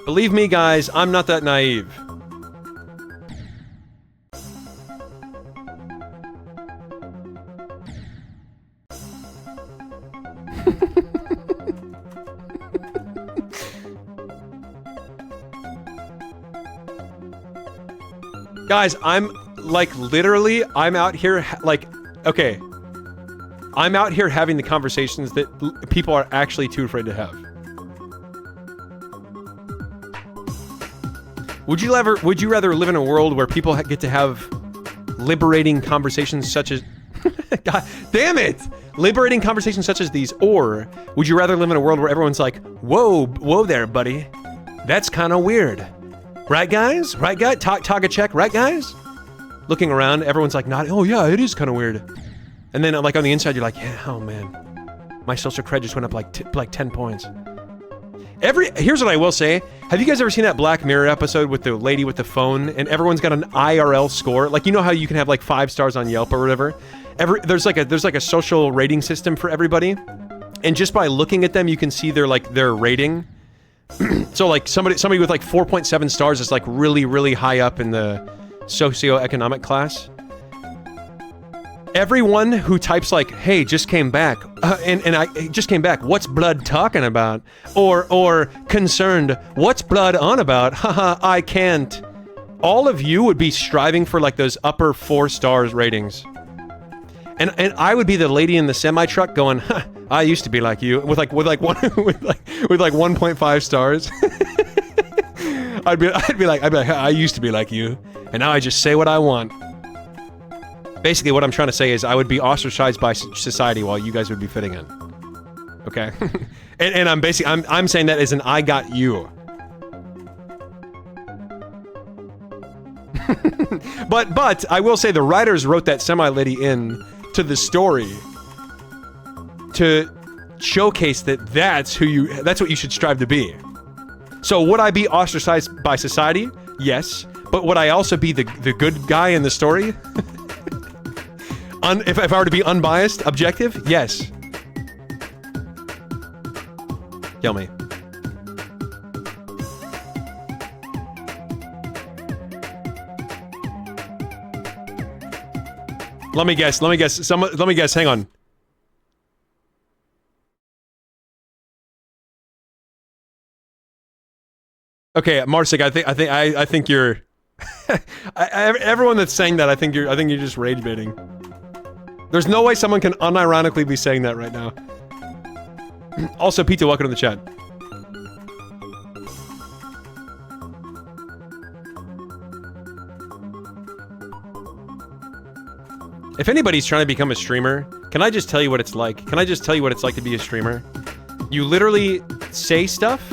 Believe me, guys, I'm not that naive. Guys, I'm like literally, I'm out here okay. I'm out here having the conversations that people are actually too afraid to have. Would you rather live in a world where people get to have liberating conversations such as God damn it! Liberating conversations such as these, or would you rather live in a world where everyone's like, whoa there, buddy. That's kind of weird. Right, guys? Right, guys? Talk a check, right, guys? Looking around, everyone's like, oh yeah, it is kind of weird. And then like on the inside, you're like, yeah, oh man. My social cred just went up like 10 points. Here's what I will say. Have you guys ever seen that Black Mirror episode with the lady with the phone and everyone's got an IRL score? Like, you know how you can have like 5 stars on Yelp or whatever? There's like a social rating system for everybody. And just by looking at them, you can see their rating. So like somebody with like 4.7 stars is like really, really high up in the socioeconomic class. Everyone who types like, hey, just came back, and I just came back, what's blood talking about? Or concerned, what's blood on about? Haha, I can't. All of you would be striving for like those upper 4 stars ratings. And I would be the lady in the semi-truck going, huh, I used to be like you, with 1.5 stars. I'd be like, I used to be like you, and now I just say what I want. Basically, what I'm trying to say is I would be ostracized by society while you guys would be fitting in. Okay? and I'm saying that as an I got you. But I will say the writers wrote that semi-lady in to the story to showcase that that's what you should strive to be. So would I be ostracized by society? Yes. But would I also be the good guy in the story? If I were to be unbiased, objective? Yes. Kill me. Let me guess. Let me guess. Hang on. Okay, Marsik, I think you're everyone that's saying that, I think you're just rage baiting. There's no way someone can unironically be saying that right now. Also, Pizza, welcome to the chat. If anybody's trying to become a streamer, can I just tell you what it's like? Can I just tell you what it's like to be a streamer? You literally say stuff,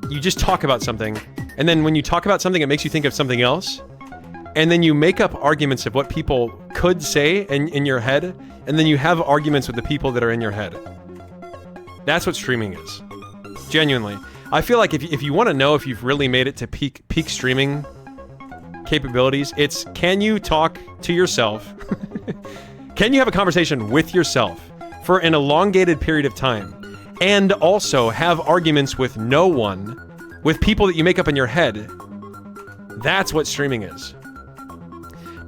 you just talk about something, and then when you talk about something, it makes you think of something else, and then you make up arguments of what people could say in your head, and then you have arguments with the people that are in your head. That's what streaming is. Genuinely. I feel like if you want to know if you've really made it to peak streaming capabilities, it's can you talk to yourself? Can you have a conversation with yourself for an elongated period of time? And also have arguments with no one, with people that you make up in your head. That's what streaming is.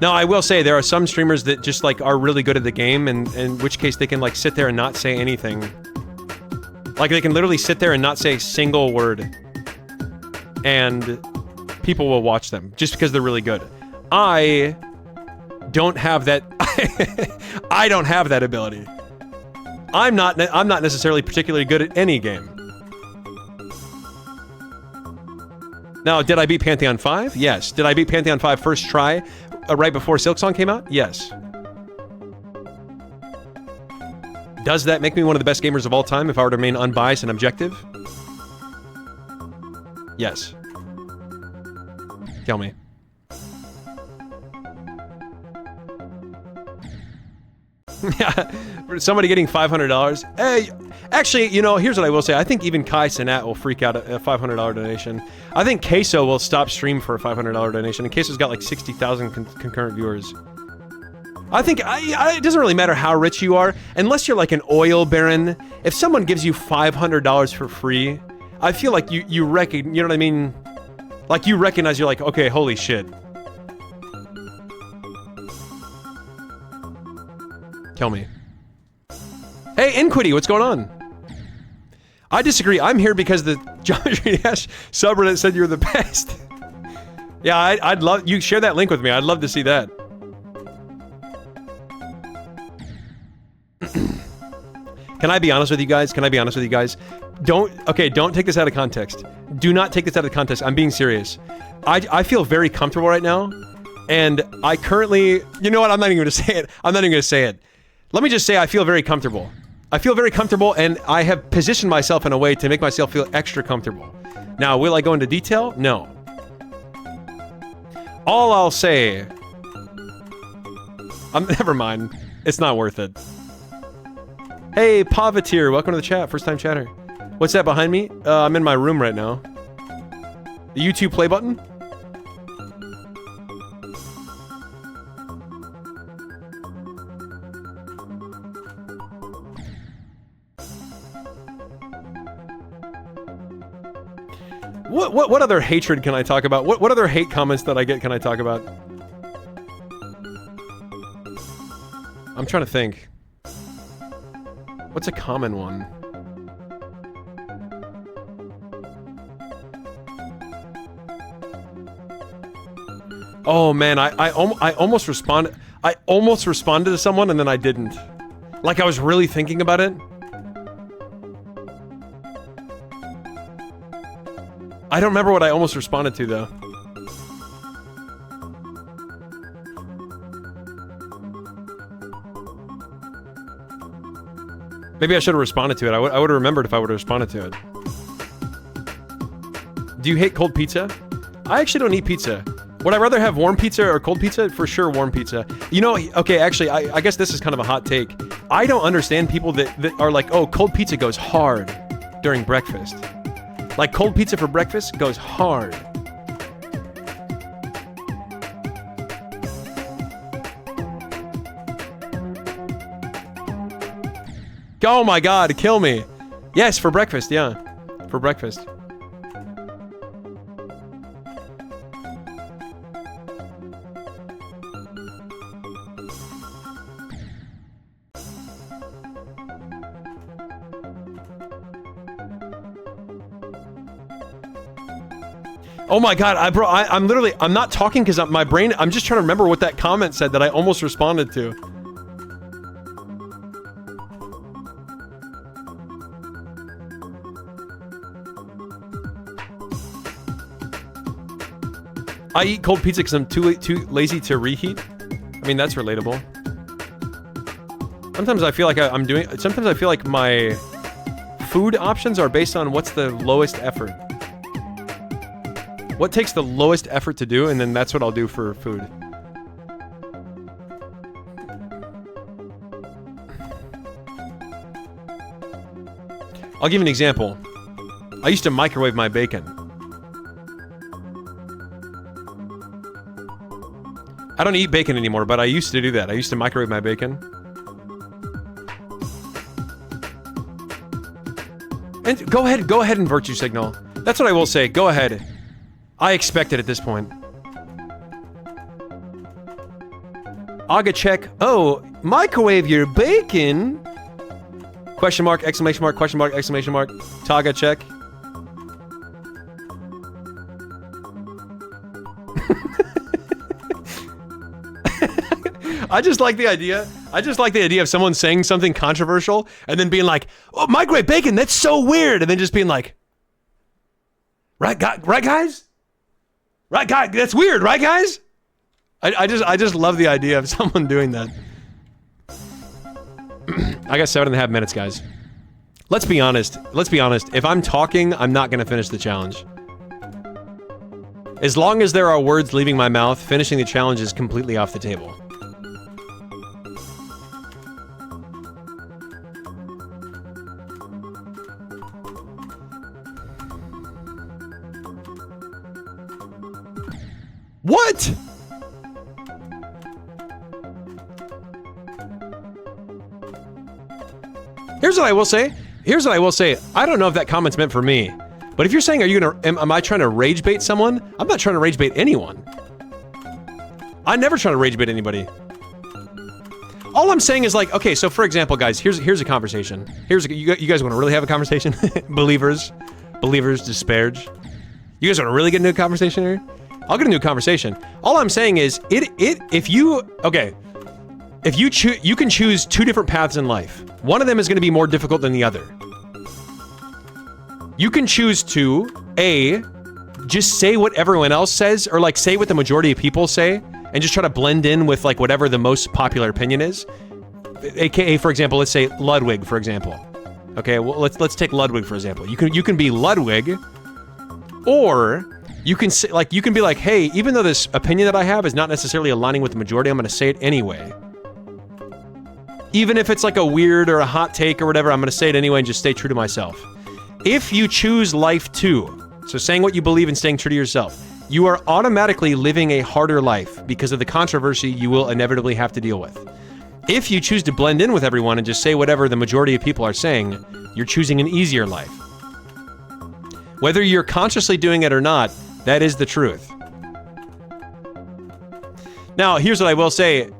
Now, I will say there are some streamers that just like are really good at the game, and in which case they can like sit there and not say anything. Like they can literally sit there and not say a single word, and people will watch them just because they're really good. I don't have that. I don't have that ability. I'm not necessarily particularly good at any game. Now, did I beat Pantheon 5? Yes. Did I beat Pantheon 5 first try right before Silksong came out? Yes. Does that make me one of the best gamers of all time if I were to remain unbiased and objective? Yes. Kill me. Yeah, for somebody getting $500. Hey, actually, you know, here's what I will say. I think even Kai Sinat will freak out at a $500 donation. I think Queso will stop stream for a $500 donation, and Queso's got like 60,000 concurrent viewers. I think it doesn't really matter how rich you are, unless you're like an oil baron. If someone gives you $500 for free, I feel like you know what I mean? Like you recognize, you're like, okay, holy shit. Kill me. Hey, Inquity, what's going on? I disagree. I'm here because the Geometry Dash subreddit said you're the best. Yeah, I'd love you share that link with me. I'd love to see that. Can I be honest with you guys? Can I be honest with you guys? Don't take this out of context. Do not take this out of context. I'm being serious. I feel very comfortable right now, and I currently, you know what? I'm not even going to say it. I'm not even going to say it. Let me just say I feel very comfortable. I feel very comfortable, and I have positioned myself in a way to make myself feel extra comfortable. Now, will I go into detail? No. All I'll say... never mind. It's not worth it. Hey, Pavateer, welcome to the chat. First time chatter. What's that behind me? I'm in my room right now. The YouTube play button? What other hatred can I talk about? What other hate comments that I get can I talk about? I'm trying to think. What's a common one? Oh man, I almost responded. I almost responded to someone and then I didn't. Like I was really thinking about it. I don't remember what I almost responded to though. Maybe I should have responded to it. I would have remembered if I would have responded to it. Do you hate cold pizza? I actually don't eat pizza. Would I rather have warm pizza or cold pizza? For sure, warm pizza. You know, okay, actually, I guess this is kind of a hot take. I don't understand people that are like, oh, cold pizza goes hard during breakfast. Like, cold pizza for breakfast goes hard. Oh my god, kill me. Yes, for breakfast, yeah. For breakfast. Oh my god, I'm literally, I'm not talking because my brain, I'm just trying to remember what that comment said that I almost responded to. I eat cold pizza because I'm too lazy to reheat. I mean, that's relatable. Sometimes I feel like sometimes I feel like my food options are based on what's the lowest effort. What takes the lowest effort to do, and then that's what I'll do for food. I'll give you an example. I used to microwave my bacon. I don't eat bacon anymore, but I used to do that. I used to microwave my bacon. And go ahead and virtue signal. That's what I will say. Go ahead. I expect it at this point. Aga check. Oh, microwave your bacon? Question mark, exclamation mark, question mark, exclamation mark. Taga check. I just like the idea of someone saying something controversial and then being like, oh, microwave bacon, that's so weird. And then just being like, right guys? Right, guys, that's weird, right, guys? I just love the idea of someone doing that. I got 7.5 minutes, guys. Let's be honest. If I'm talking, I'm not gonna finish the challenge. As long as there are words leaving my mouth, finishing the challenge is completely off the table. What? Here's what I will say. I don't know if that comment's meant for me. But if you're saying, am I trying to rage bait someone? I'm not trying to rage bait anyone. I never try to rage bait anybody. All I'm saying is like, okay, so for example, guys, here's a conversation. You guys want to really have a conversation? Believers, disparage. You guys want to really get into a conversation here? I'll get into a conversation. All I'm saying is, if you can choose two different paths in life. One of them is going to be more difficult than the other. You can choose to, A, just say what everyone else says, or like say what the majority of people say, and just try to blend in with like whatever the most popular opinion is. AKA, for example, let's say Ludwig, for example. Okay, well, let's take Ludwig, for example. You can be Ludwig, or you can say, like, you can be like, hey, even though this opinion that I have is not necessarily aligning with the majority, I'm going to say it anyway. Even if it's like a weird or a hot take or whatever, I'm going to say it anyway and just stay true to myself. If you choose life 2, so saying what you believe and staying true to yourself, you are automatically living a harder life because of the controversy you will inevitably have to deal with. If you choose to blend in with everyone and just say whatever the majority of people are saying, you're choosing an easier life. Whether you're consciously doing it or not, that is the truth. Now, here's what I will say.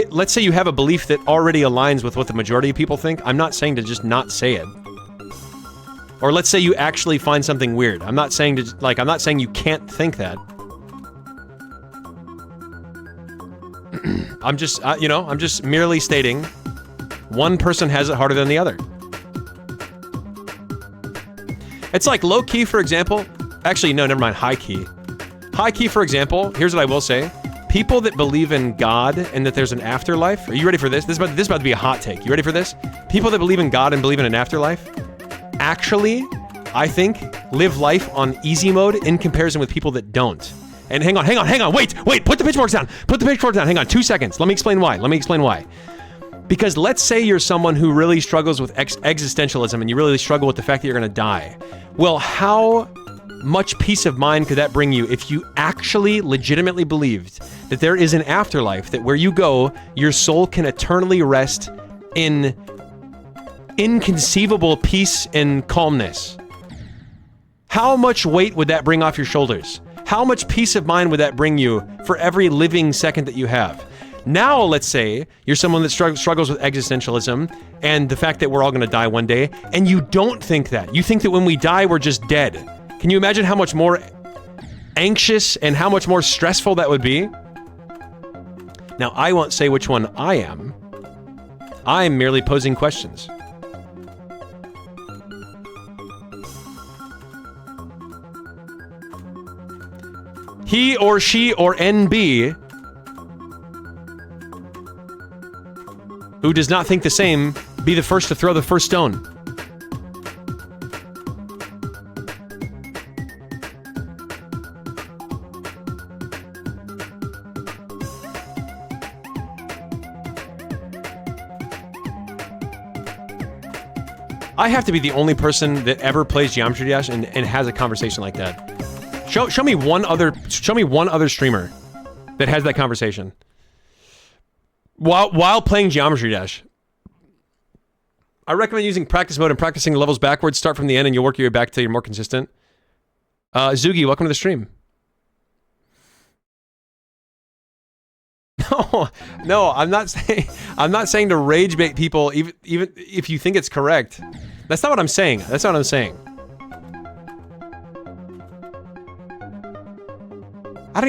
Let's say you have a belief that already aligns with what the majority of people think. I'm not saying to just not say it. Or let's say you actually find something weird. I'm not saying you can't think that. I'm just merely stating one person has it harder than the other. It's like low key, for example. Actually, no, never mind. High key. High key, for example, here's what I will say. People that believe in God and that there's an afterlife. Are you ready for this? This is about to be a hot take. You ready for this? People that believe in God and believe in an afterlife actually, I think, live life on easy mode in comparison with people that don't. And hang on, wait, put the pitchforks down. Put the pitchforks down, hang on, 2 seconds. Let me explain why. Because let's say you're someone who really struggles with existentialism and you really struggle with the fact that you're gonna die. Well, how much peace of mind could that bring you if you actually legitimately believed that there is an afterlife, that where you go, your soul can eternally rest in inconceivable peace and calmness? How much weight would that bring off your shoulders? How much peace of mind would that bring you for every living second that you have? Now, let's say you're someone that struggles with existentialism and the fact that we're all gonna die one day, and you don't think that. You think that when we die, we're just dead. Can you imagine how much more anxious and how much more stressful that would be? Now, I won't say which one I am. I'm merely posing questions. He or she or NB who does not think the same, be the first to throw the first stone. I have to be the only person that ever plays Geometry Dash and has a conversation like that. Show me one other streamer that has that conversation while playing Geometry Dash. I recommend using practice mode and practicing the levels backwards. Start from the end and you'll work your way back till you're more consistent. Zugi, welcome to the stream. No, I'm not saying to rage bait people even if you think it's correct. That's not what I'm saying. That's not what I'm saying. I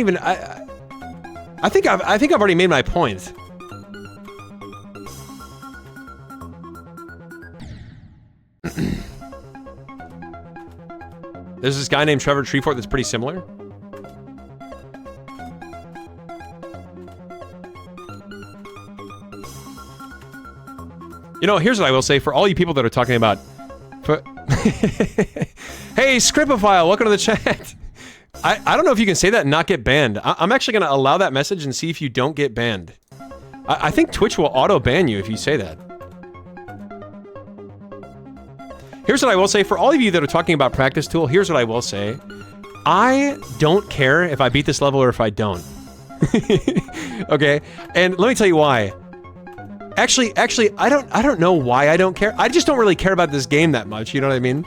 think I've already made my point. There's this guy named Trevor Treefort that's pretty similar. You know, here's what I will say for all you people that are talking about... Hey, Scripophile, welcome to the chat. I don't know if you can say that and not get banned. I'm actually going to allow that message and see if you don't get banned. I think Twitch will auto-ban you if you say that. Here's what I will say. For all of you that are talking about Practice Tool, here's what I will say. I don't care if I beat this level or if I don't. Okay? And let me tell you why. Actually, I don't know why I don't care. I just don't really care about this game that much, you know what I mean?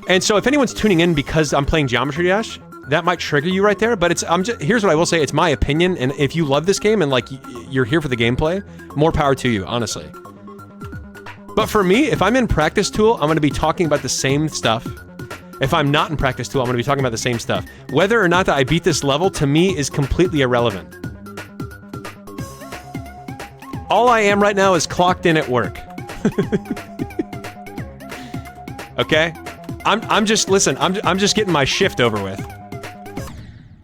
And so if anyone's tuning in because I'm playing Geometry Dash, that might trigger you right there, but here's what I will say, it's my opinion, and if you love this game and like you're here for the gameplay, more power to you, honestly. But for me, if I'm in Practice Tool, I'm gonna be talking about the same stuff. If I'm not in Practice Tool, I'm gonna be talking about the same stuff. Whether or not that I beat this level, to me, is completely irrelevant. All I am right now is clocked in at work. Okay? I'm just getting my shift over with.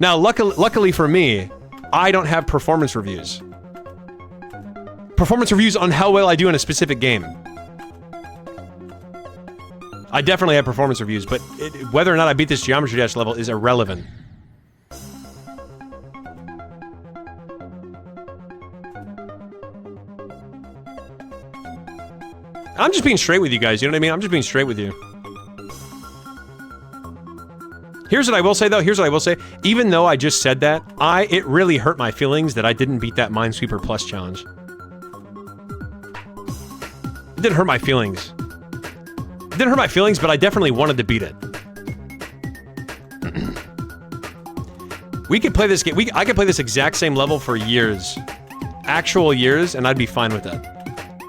Now, luckily for me, I don't have performance reviews. Performance reviews on how well I do in a specific game. I definitely have performance reviews, but whether or not I beat this Geometry Dash level is irrelevant. I'm just being straight with you guys, you know what I mean? I'm just being straight with you. Here's what I will say, though. Here's what I will say. Even though I just said that, it really hurt my feelings that I didn't beat that Minesweeper Plus challenge. It didn't hurt my feelings. It didn't hurt my feelings, but I definitely wanted to beat it. We could play this game. I could play this exact same level for years. Actual years, and I'd be fine with that.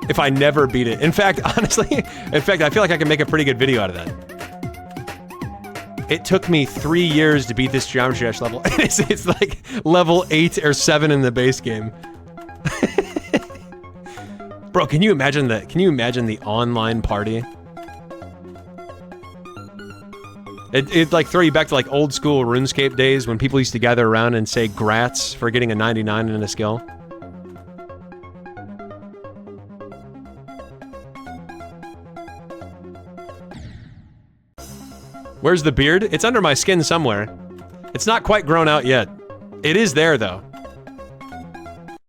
If I never beat it. In fact, honestly, I feel like I can make a pretty good video out of that. It took me 3 years to beat this Geometry Dash level. It's like level 8 or 7 in the base game. Bro, can you imagine that? Can you imagine the online party? It'd like throw you back to like old school RuneScape days when people used to gather around and say grats for getting a 99 in a skill. Where's the beard? It's under my skin somewhere. It's not quite grown out yet. It is there, though.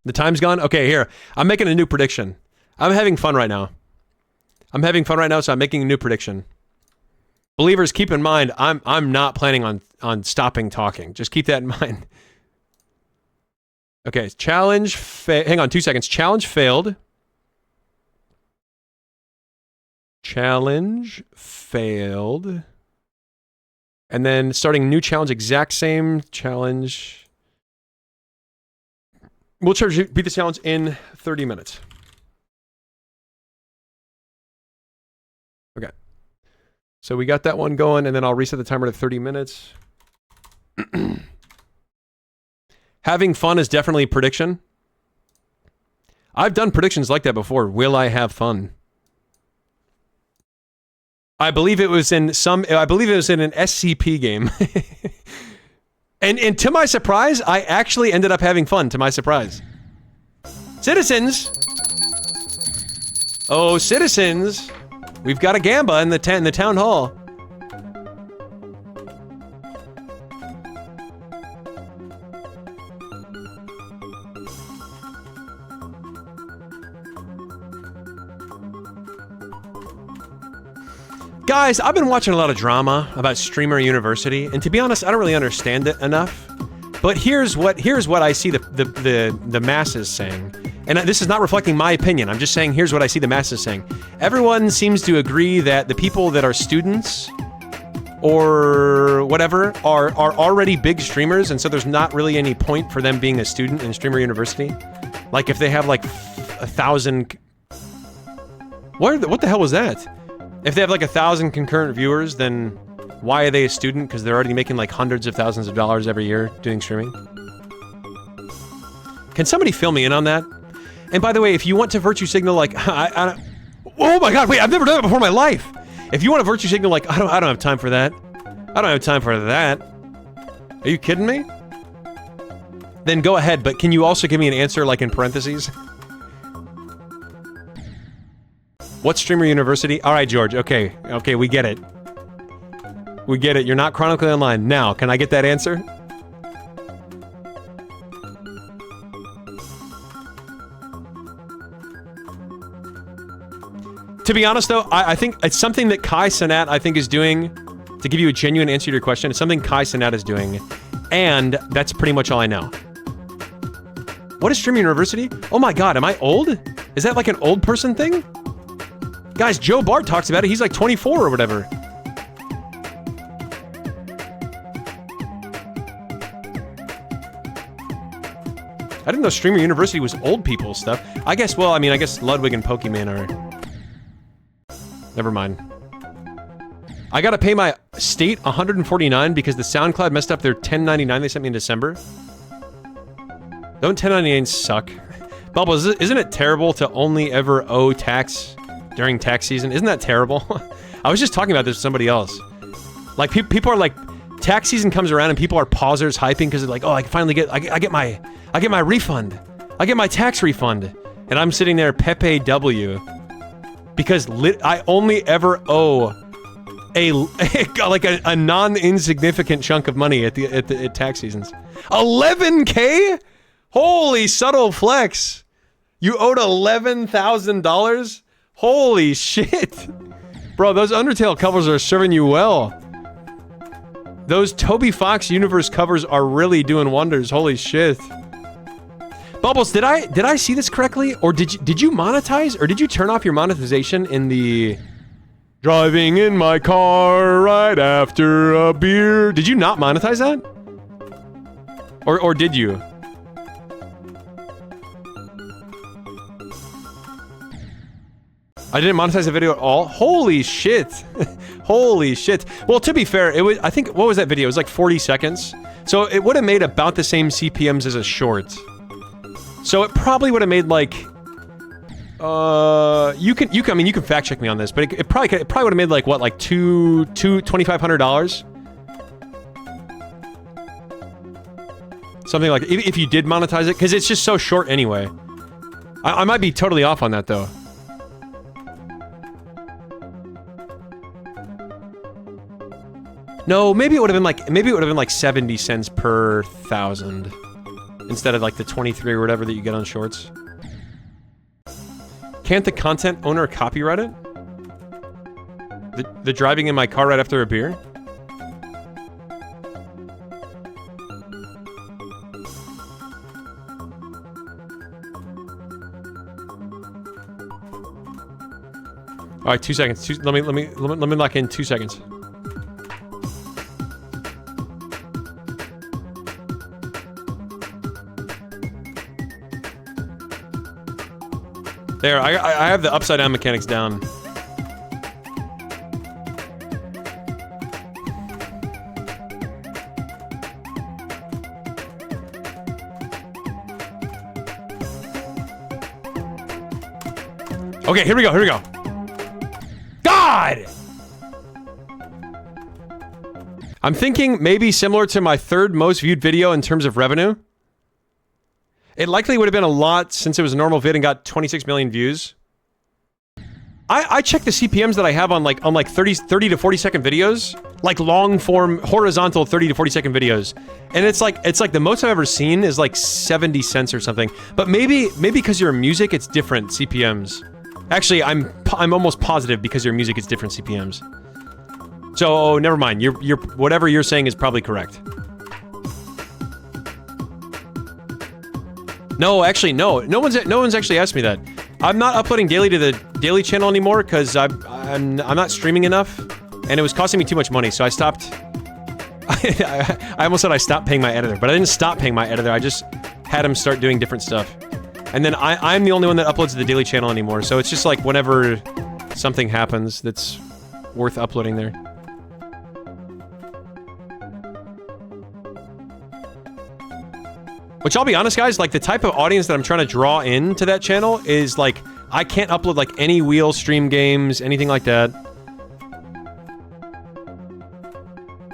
The time's gone? Okay, here. I'm making a new prediction. I'm having fun right now. I'm having fun right now, so I'm making a new prediction. Believers, keep in mind, I'm not planning on stopping talking. Just keep that in mind. Okay, challenge hang on 2 seconds. Challenge failed. Challenge failed. And then starting new challenge, exact same challenge. We'll beat the challenge in 30 minutes. Okay. So we got that one going, and then I'll reset the timer to 30 minutes. Having fun is definitely a prediction. I've done predictions like that before. Will I have fun? I believe it was in an SCP game. And to my surprise, I actually ended up having fun, to my surprise. Citizens! Oh, citizens! We've got a gamba in the town hall. Guys, I've been watching a lot of drama about Streamer University, and to be honest, I don't really understand it enough. But here's what I see the masses saying. And this is not reflecting my opinion, I'm just saying here's what I see the masses saying. Everyone seems to agree that the people that are students or whatever are already big streamers, and so there's not really any point for them being a student in Streamer University. Like if they have like 1,000... What the hell was that? If they have like 1,000 concurrent viewers, then why are they a student? Because they're already making like hundreds of thousands of dollars every year doing streaming. Can somebody fill me in on that? And by the way, if you want to virtue signal like, oh my god, wait, I've never done it before in my life! If you want to virtue signal like, I don't have time for that. I don't have time for that. Are you kidding me? Then go ahead, but can you also give me an answer like in parentheses? What's Streamer University? Alright, George, okay, we get it. We get it, you're not chronically online. Now, can I get that answer? To be honest though, I think it's something that Kai Cenat I think is doing to give you a genuine answer to your question. It's something Kai Cenat is doing, and that's pretty much all I know. What is Streamer University? Oh my god, am I old? Is that like an old person thing? Guys, Joe Bart talks about it. He's like 24 or whatever. I didn't know Streamer University was old people stuff. I guess Ludwig and Pokemon are... Never mind. I gotta pay my state $149 because the SoundCloud messed up their $10.99 they sent me in December. Don't 1099s suck? Bubbles, isn't it terrible to only ever owe tax during tax season? Isn't that terrible? I was just talking about this with somebody else. Like, people are like, tax season comes around and people are pausers hyping because they're like, oh, I can finally get, I get my refund. I get my tax refund. And I'm sitting there, Pepe W. Because I only ever owe a non-insignificant chunk of money at tax seasons. 11K? Holy subtle flex. You owed $11,000? Holy shit! Bro, those Undertale covers are serving you well. Those Toby Fox universe covers are really doing wonders. Holy shit. Bubbles, did I see this correctly? Or did you monetize? Or did you turn off your monetization in the... Driving in my car right after a beer. Did you not monetize that? Or did you? I didn't monetize the video at all? Holy shit. Holy shit. Well, to be fair, it was, I think, what was that video? It was like 40 seconds. So it would have made about the same CPMs as a short. So it probably would have made like... you can fact check me on this, but it probably would have made like, what, like $2,500? Something like, if you did monetize it, because it's just so short anyway. I might be totally off on that though. No, maybe it would have been like 70 cents per 1,000 instead of like the 23 or whatever that you get on shorts. Can't the content owner copyright it? The driving in my car right after a beer? All right, 2 seconds. Let me lock in 2 seconds. There, I have the upside down mechanics down. Okay, here we go, here we go. God! I'm thinking maybe similar to my third most viewed video in terms of revenue. It likely would have been a lot since it was a normal vid and got 26 million views. I check the CPMs that I have on like 30 to 40 second videos, like long form horizontal 30 to 40 second videos, and it's like the most I've ever seen is like 70 cents or something. But maybe because you're music, it's different CPMs. Actually, I'm almost positive because your music is different CPMs. So never mind. You're whatever you're saying is probably correct. No, actually, no. No one's actually asked me that. I'm not uploading daily to the daily channel anymore because I'm not streaming enough, and it was costing me too much money. So I stopped. I almost said I stopped paying my editor, but I didn't stop paying my editor. I just had him start doing different stuff. And then I'm the only one that uploads to the daily channel anymore. So it's just like whenever something happens that's worth uploading there. Which I'll be honest, guys, like the type of audience that I'm trying to draw into that channel is like, I can't upload like any wheel stream games, anything like that.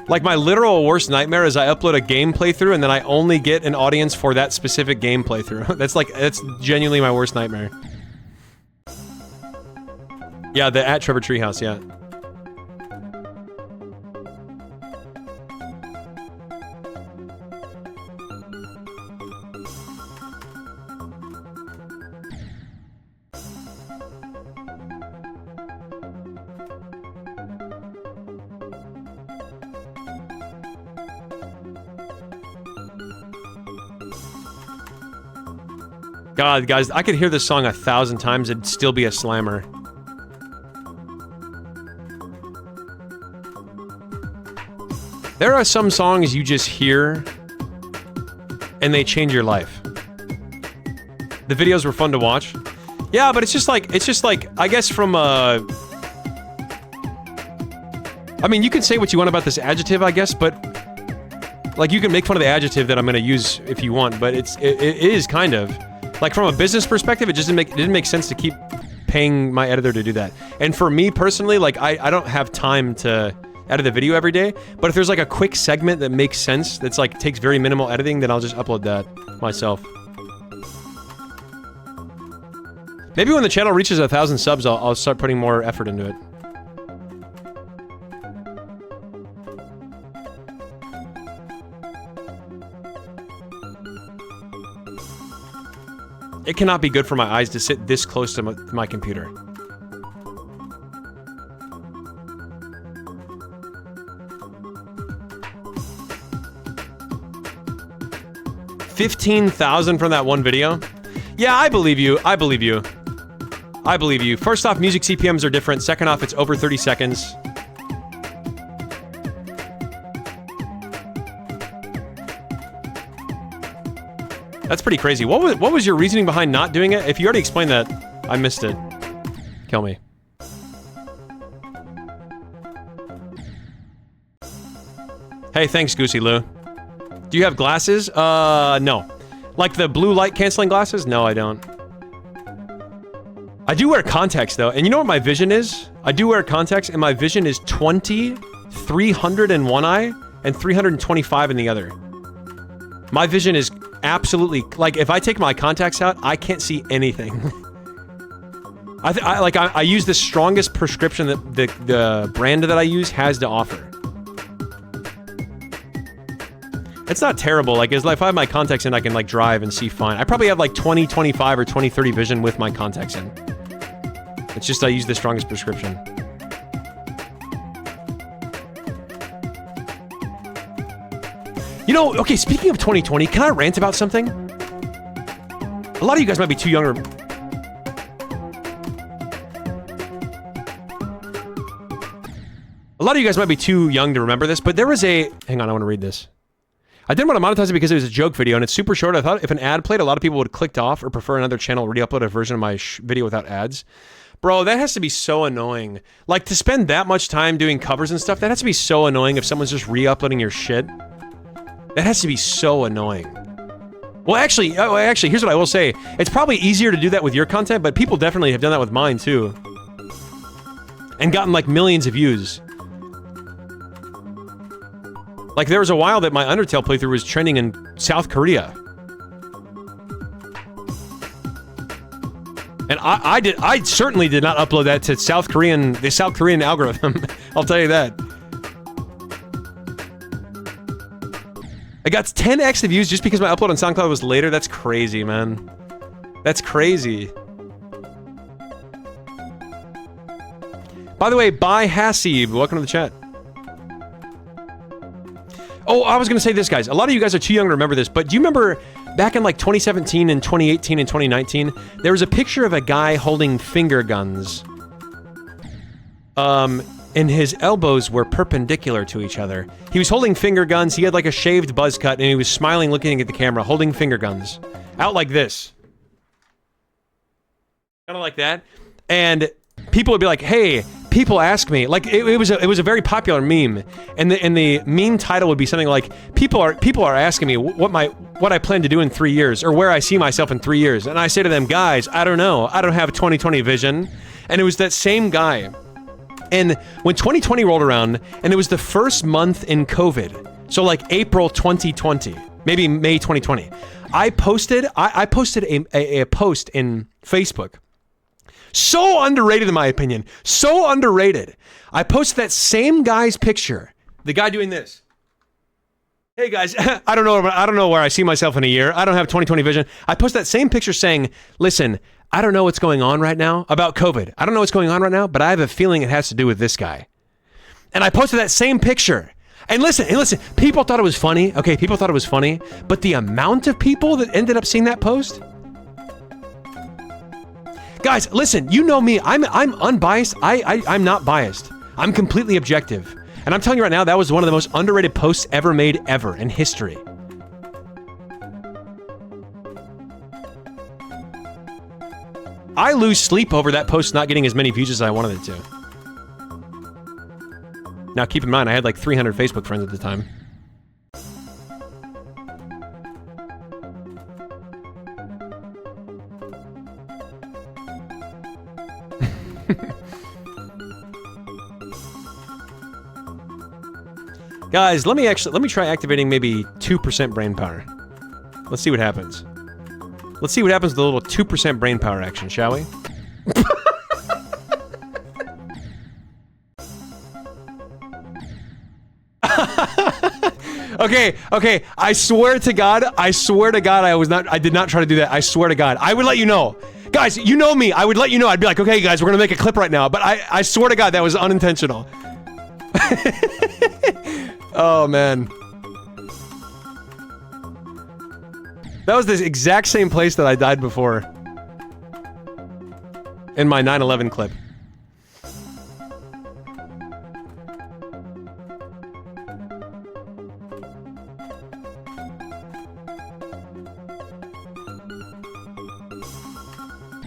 Like my literal worst nightmare is I upload a game playthrough and then I only get an audience for that specific game playthrough. That's genuinely my worst nightmare. Yeah, the @Trevor Treehouse, yeah. God, guys, I could hear this song 1,000 times, it'd still be a slammer. There are some songs you just hear, and they change your life. The videos were fun to watch. Yeah, but it's just like, I guess from I mean, you can say what you want about this adjective, I guess, but like, you can make fun of the adjective that I'm gonna use if you want, but it is kind of. Like, from a business perspective, it didn't make sense to keep paying my editor to do that. And for me personally, like, I don't have time to edit a video every day, but if there's like a quick segment that makes sense, that's like, takes very minimal editing, then I'll just upload that myself. Maybe when the channel reaches 1,000 subs, I'll start putting more effort into it. It cannot be good for my eyes to sit this close to my computer. $15,000 from that one video? Yeah, I believe you. I believe you. I believe you. First off, music CPMs are different. Second off, it's over 30 seconds. That's pretty crazy. What was your reasoning behind not doing it? If you already explained that, I missed it. Kill me. Hey, thanks, Goosey Lou. Do you have glasses? No. Like the blue light canceling glasses? No, I don't. I do wear contacts, though. And you know what my vision is? I do wear contacts, and my vision is 20, 300 in one eye, and 325 in the other. My vision is absolutely, like, if I take my contacts out, I can't see anything. I use the strongest prescription that the brand that I use has to offer. It's not terrible. Like, if I have my contacts in, I can, like, drive and see fine. I probably have, like, 20/25 or 20/30 vision with my contacts in. It's just I use the strongest prescription. You know, okay, speaking of 2020, can I rant about something? A lot of you guys might be too young or... A lot of you guys might be too young to remember this, but there was a... Hang on, I want to read this. I didn't want to monetize it because it was a joke video, and it's super short. I thought if an ad played, a lot of people would have clicked off or prefer another channel re-upload a version of my video without ads. Bro, that has to be so annoying. Like, to spend that much time doing covers and stuff, that has to be so annoying if someone's just re-uploading your shit. That has to be so annoying. Well, actually, here's what I will say. It's probably easier to do that with your content, but people definitely have done that with mine, too. And gotten, like, millions of views. Like, there was a while that my Undertale playthrough was trending in South Korea. And I certainly did not upload that to the South Korean algorithm. I'll tell you that. I got 10x the views just because my upload on SoundCloud was later. That's crazy, man. That's crazy. By the way, bye Hasib. Welcome to the chat. Oh, I was gonna say this, guys. A lot of you guys are too young to remember this, but do you remember back in like 2017 and 2018 and 2019, there was a picture of a guy holding finger guns. And his elbows were perpendicular to each other. He was holding finger guns, he had like a shaved buzz cut, and he was smiling, looking at the camera, holding finger guns. Out like this. Kind of like that. And people would be like, hey, people ask me, like, it was a very popular meme, and the meme title would be something like, people are asking me what I plan to do in 3 years, or where I see myself in 3 years, and I say to them, guys, I don't know, I don't have 2020 vision, and it was that same guy. And when 2020 rolled around, and it was the first month in COVID, so like April 2020, maybe May 2020, I posted a post in Facebook. So underrated in my opinion. So underrated. I posted that same guy's picture. The guy doing this. Hey guys, I don't know where I see myself in a year. I don't have 2020 vision. I posted that same picture saying, listen, I don't know what's going on right now about COVID. I don't know what's going on right now, but I have a feeling it has to do with this guy. And I posted that same picture. And listen, people thought it was funny. Okay, people thought it was funny, but the amount of people that ended up seeing that post. Guys, listen, you know me, I'm unbiased, I'm not biased. I'm completely objective. And I'm telling you right now, that was one of the most underrated posts ever made ever in history. I lose sleep over that post not getting as many views as I wanted it to. Now keep in mind, I had like 300 Facebook friends at the time. Guys, let me try activating maybe 2% brain power. Let's see what happens. Let's see what happens with a little 2% brain power action, shall we? Okay, I swear to God, I did not try to do that. I swear to God. I would let you know. Guys, you know me, I would let you know. I'd be like, okay guys, we're gonna make a clip right now, but I swear to God, that was unintentional. Oh man. That was the exact same place that I died before. In my 9/11 clip.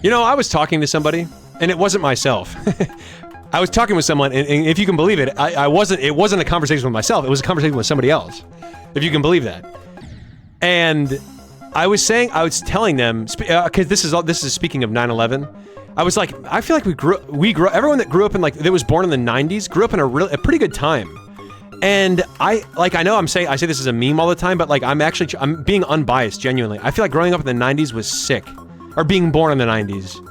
You know, I was talking to somebody, and it wasn't myself. I was talking with someone, and if you can believe it, it wasn't a conversation with myself, it was a conversation with somebody else. If you can believe that. And I was telling them, because this is speaking of 9/11, I was like, I feel like everyone that grew up in that was born in the 90s, grew up in a pretty good time. And I know I say this as a meme all the time, but like, I'm being unbiased, genuinely. I feel like growing up in the 90s was sick. Or being born in the 90s.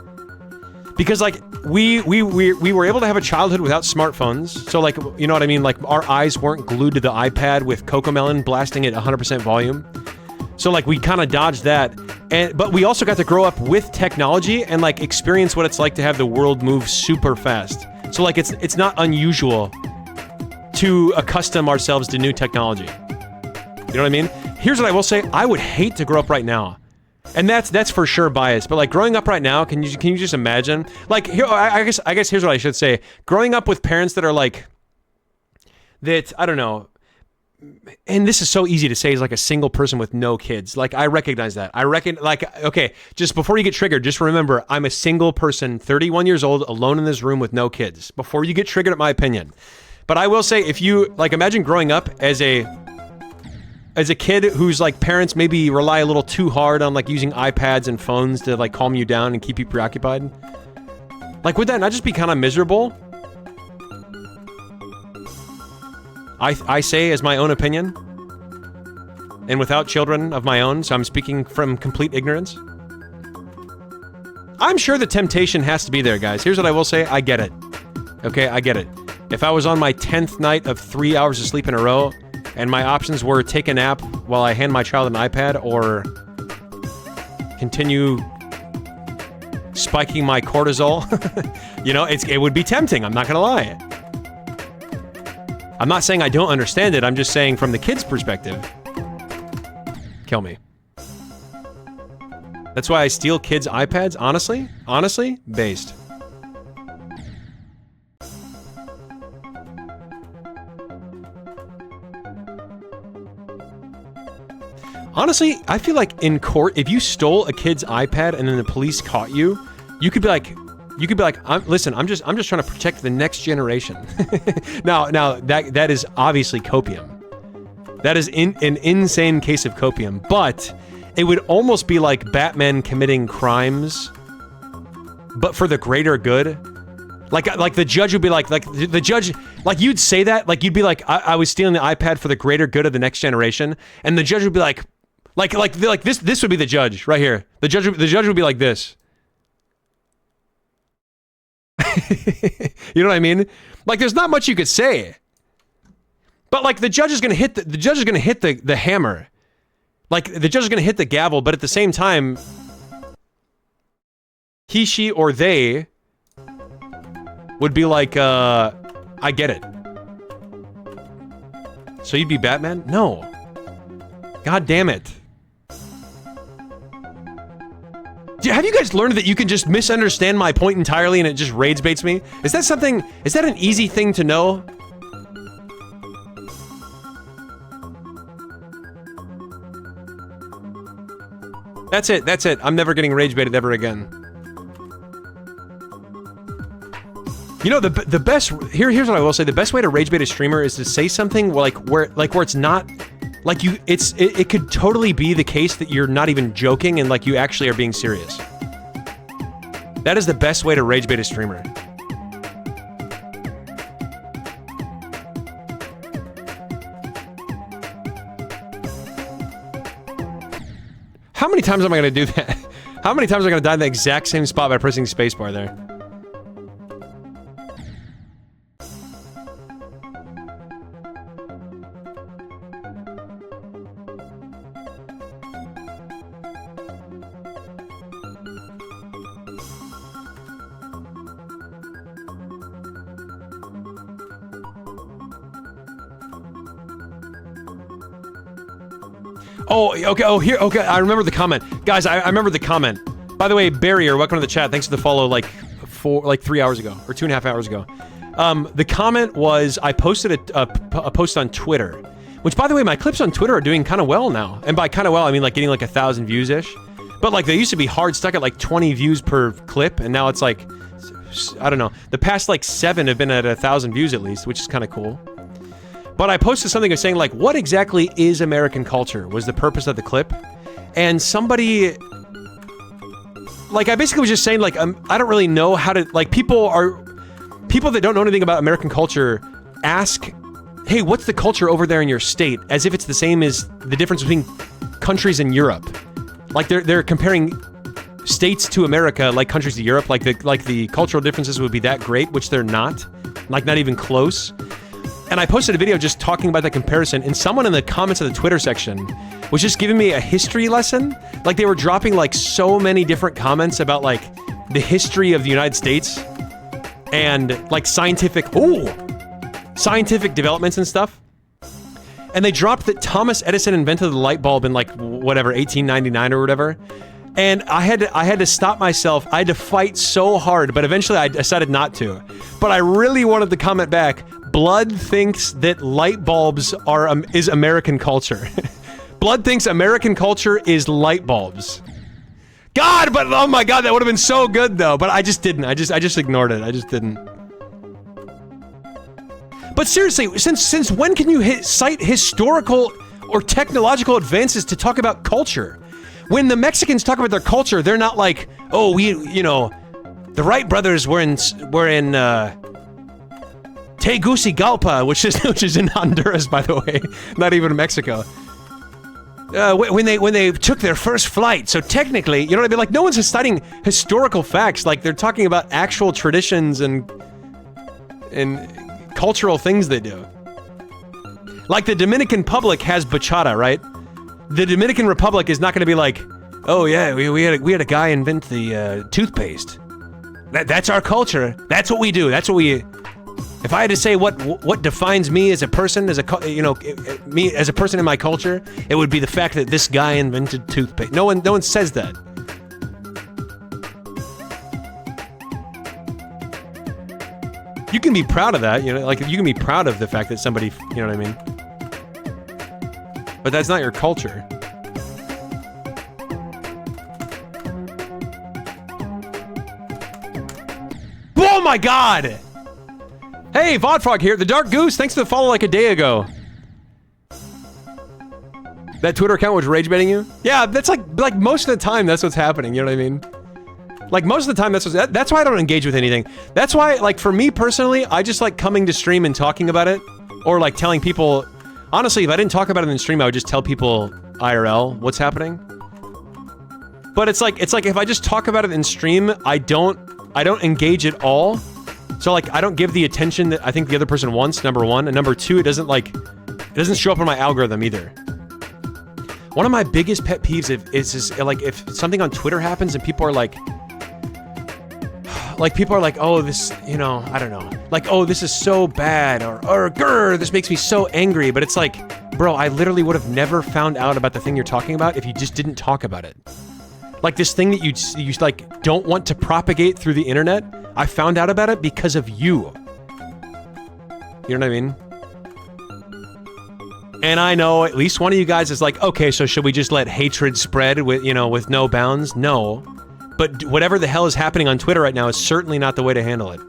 Because like we were able to have a childhood without smartphones. So like, you know what I mean? Like our eyes weren't glued to the iPad with Cocomelon blasting at 100% volume. So like we kind of dodged that. But we also got to grow up with technology and like experience what it's like to have the world move super fast. So like it's not unusual to accustom ourselves to new technology. You know what I mean? Here's what I will say. I would hate to grow up right now. And that's for sure biased. But like growing up right now, can you just imagine? Like here, I guess here's what I should say. Growing up with parents that are like that, I don't know. And this is so easy to say as like a single person with no kids. Like I recognize that. Okay, just before you get triggered, just remember I'm a single person, 31 years old, alone in this room with no kids. Before you get triggered at my opinion. But I will say, if you like imagine growing up as a kid whose like parents maybe rely a little too hard on like using iPads and phones to like calm you down and keep you preoccupied. Like would that not just be kind of miserable? I say as my own opinion. And without children of my own, so I'm speaking from complete ignorance. I'm sure the temptation has to be there, guys. Here's what I will say, I get it. Okay, I get it. If I was on my 10th night of 3 hours of sleep in a row, and my options were take a nap while I hand my child an iPad, or continue spiking my cortisol. You know, it would be tempting, I'm not gonna lie. I'm not saying I don't understand it, I'm just saying from the kid's perspective. Kill me. That's why I steal kids' iPads, honestly, based. Honestly, I feel like in court, if you stole a kid's iPad and then the police caught you, you could be like, listen, I'm just trying to protect the next generation. now that is obviously copium. That is an insane case of copium, but it would almost be like Batman committing crimes, but for the greater good. Like the judge would be like the judge, like you'd say that, like you'd be like, I was stealing the iPad for the greater good of the next generation, and the judge would be like this would be the judge right here. The judge would be like this. You know what I mean? Like there's not much you could say. But like the judge is gonna hit the hammer. Like the judge is gonna hit the gavel, but at the same time, he, she, or they would be like, I get it. So you'd be Batman? No. God damn it. Have you guys learned that you can just misunderstand my point entirely and it just rage baits me? Is that an easy thing to know? That's it. I'm never getting rage baited ever again. You know, the best, here's what I will say, the best way to rage bait a streamer is to say something where it's not, like it could totally be the case that you're not even joking and like you actually are being serious. That is the best way to rage bait a streamer. How many times am I gonna do that? How many times am I gonna die in the exact same spot by pressing spacebar there? Oh, okay, okay, I remember the comment. Guys, I remember the comment. By the way, Barrier, welcome to the chat. Thanks for the follow like 3 hours ago, or 2.5 hours ago. The comment was, I posted a post on Twitter, which by the way, my clips on Twitter are doing kind of well now. And by kind of well, I mean like getting like 1,000 views-ish. But like they used to be hard stuck at like 20 views per clip, and now it's like, I don't know. The past like 7 have been at 1,000 views at least, which is kind of cool. But I posted something saying like, what exactly is American culture was the purpose of the clip. And somebody, like I basically was just saying like, I don't really know how to, like people that don't know anything about American culture ask, hey, what's the culture over there in your state? As if it's the same as the difference between countries in Europe. Like they're comparing states to America like countries to Europe, like the cultural differences would be that great, which they're not, like not even close. And I posted a video just talking about that comparison, and someone in the comments of the Twitter section was just giving me a history lesson. Like they were dropping like so many different comments about like the history of the United States and like scientific developments and stuff. And they dropped that Thomas Edison invented the light bulb in like whatever 1899 or whatever. And I had to stop myself. I had to fight so hard, but eventually I decided not to. But I really wanted to comment back. Blood thinks that light bulbs is American culture. Blood thinks American culture is light bulbs. God, but oh my God, that would have been so good though. But I just didn't. I just ignored it. I just didn't. But seriously, since when can you cite historical or technological advances to talk about culture? When the Mexicans talk about their culture, they're not like, oh, the Wright brothers were in Tegucigalpa, which is in Honduras, by the way, not even Mexico. When they took their first flight, so technically, you know what I mean? Like no one's citing historical facts. Like they're talking about actual traditions and cultural things they do. Like the Dominican Republic has bachata, right? The Dominican Republic is not going to be like, oh yeah, we had a guy invent the toothpaste. That's our culture. That's what we do. That's what we. If I had to say what defines me as a person, me as a person in my culture, it would be the fact that this guy invented toothpaste. No one says that. You can be proud of that, like you can be proud of the fact that somebody, you know what I mean? But that's not your culture. Oh my God! Hey, Vodfrog here. The Dark Goose, thanks for the follow like a day ago. That Twitter account was rage baiting you? Yeah, that's like most of the time that's what's happening, you know what I mean? Like most of the time that's why I don't engage with anything. That's why, like for me personally, I just like coming to stream and talking about it. Or like telling people, honestly, if I didn't talk about it in the stream, I would just tell people IRL what's happening. But it's like if I just talk about it in stream, I don't engage at all. So like I don't give the attention that I think the other person wants, number one, and number two, it doesn't show up on my algorithm either. One of my biggest pet peeves is like if something on Twitter happens and people are like, oh, this, I don't know, like, oh, this is so bad, or grr, this makes me so angry. But it's like, bro, I literally would have never found out about the thing you're talking about if you just didn't talk about it. Like this thing that you like don't want to propagate through the internet, I found out about it because of you. You know what I mean? And I know at least one of you guys is like, okay, so should we just let hatred spread with no bounds? No. But whatever the hell is happening on Twitter right now is certainly not the way to handle it.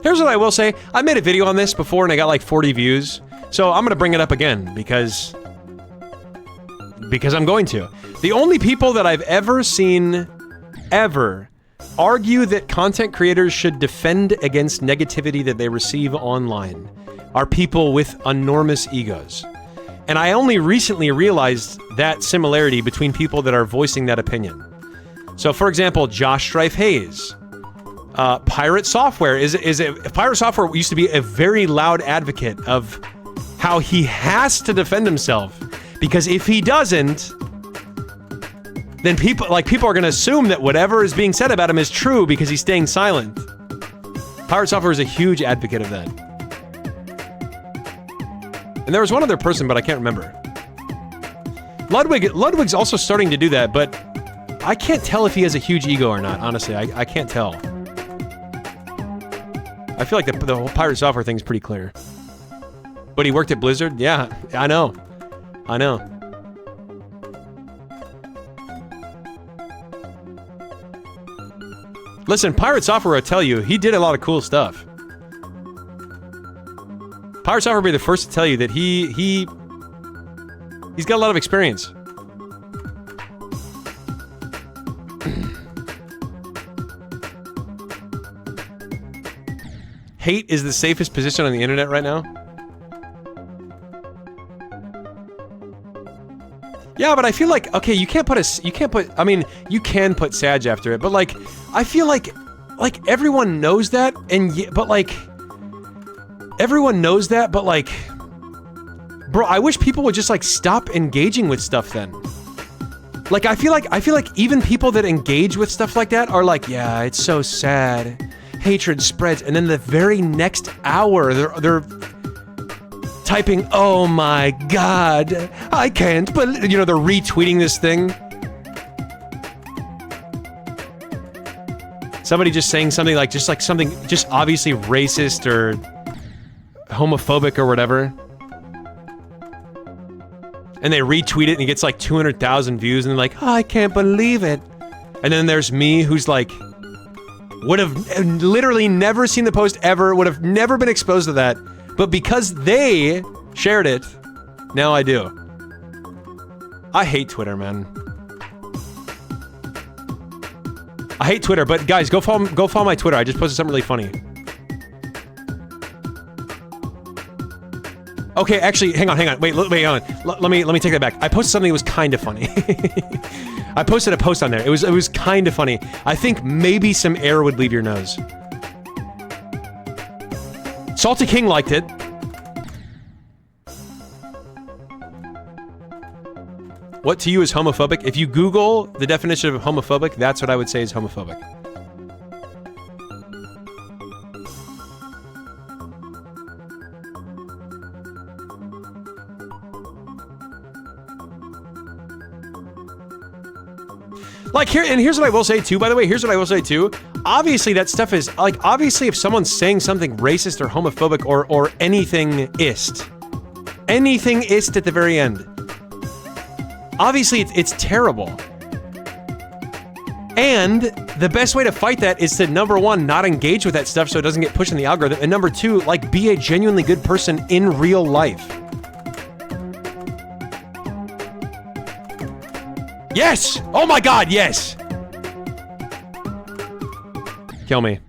Here's what I will say. I made a video on this before and I got like 40 views. So I'm going to bring it up again because I'm going to. The only people that I've ever seen argue that content creators should defend against negativity that they receive online are people with enormous egos. And I only recently realized that similarity between people that are voicing that opinion. So for example, Josh Strife Hayes. Pirate Software Pirate Software used to be a very loud advocate of how he has to defend himself, because if he doesn't, then people are going to assume that whatever is being said about him is true because he's staying silent. Pirate Software is a huge advocate of that. And there was one other person, but I can't remember. Ludwig's also starting to do that, but I can't tell if he has a huge ego or not, honestly. I can't tell. I feel like the whole Pirate Software thing is pretty clear. But he worked at Blizzard? Yeah, I know. Listen, Pirate Software will tell you, he did a lot of cool stuff. Pirate Software will be the first to tell you that he's got a lot of experience. Hate is the safest position on the internet right now. Yeah, but I feel like, okay, you can't put, I mean, you can put Sag after it, but like, I feel like everyone knows that, everyone knows that, but like, bro, I wish people would just like stop engaging with stuff then. Like, I feel like even people that engage with stuff like that are like, yeah, it's so sad. Hatred spreads, and then the very next hour, they're typing, oh my god, I can't believe, you know, they're retweeting this thing. Somebody just saying something like, just obviously racist or homophobic or whatever. And they retweet it and it gets like 200,000 views and they're like, oh, I can't believe it. And then there's me who's like, would have literally never seen the post ever, would have never been exposed to that. But because they shared it, now I do. I hate Twitter, man. I hate Twitter, but guys, go follow my Twitter. I just posted something really funny. Okay, actually, hang on. Wait, hang on. Let me take that back. I posted something that was kind of funny. I posted a post on there. It was kind of funny. I think maybe some air would leave your nose. Salty King liked it. What to you is homophobic? If you Google the definition of homophobic, that's what I would say is homophobic. Like, here's what I will say too, by the way, obviously that stuff is, like, obviously if someone's saying something racist or homophobic or anything ist at the very end, obviously it's terrible. And the best way to fight that is to, number one, not engage with that stuff so it doesn't get pushed in the algorithm, and number two, like, be a genuinely good person in real life. Yes! Oh my god, yes! Kill me.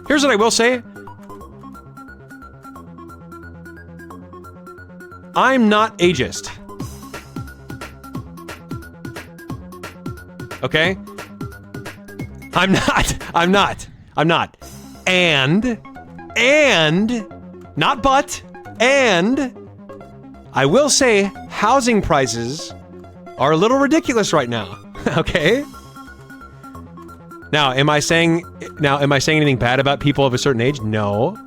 Here's what I will say. I'm not ageist. Okay? I'm not. And, not but, and, I will say, housing prices are a little ridiculous right now. Okay? Now, am I saying anything bad about people of a certain age? No.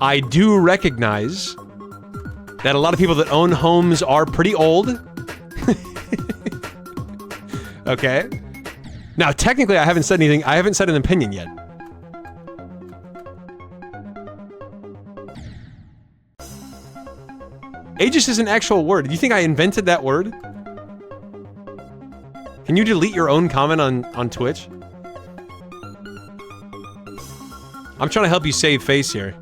I do recognize that a lot of people that own homes are pretty old. Okay. Now, technically, I haven't said anything. I haven't said an opinion yet. Ageist is an actual word. Do you think I invented that word? Can you delete your own comment on Twitch? I'm trying to help you save face here.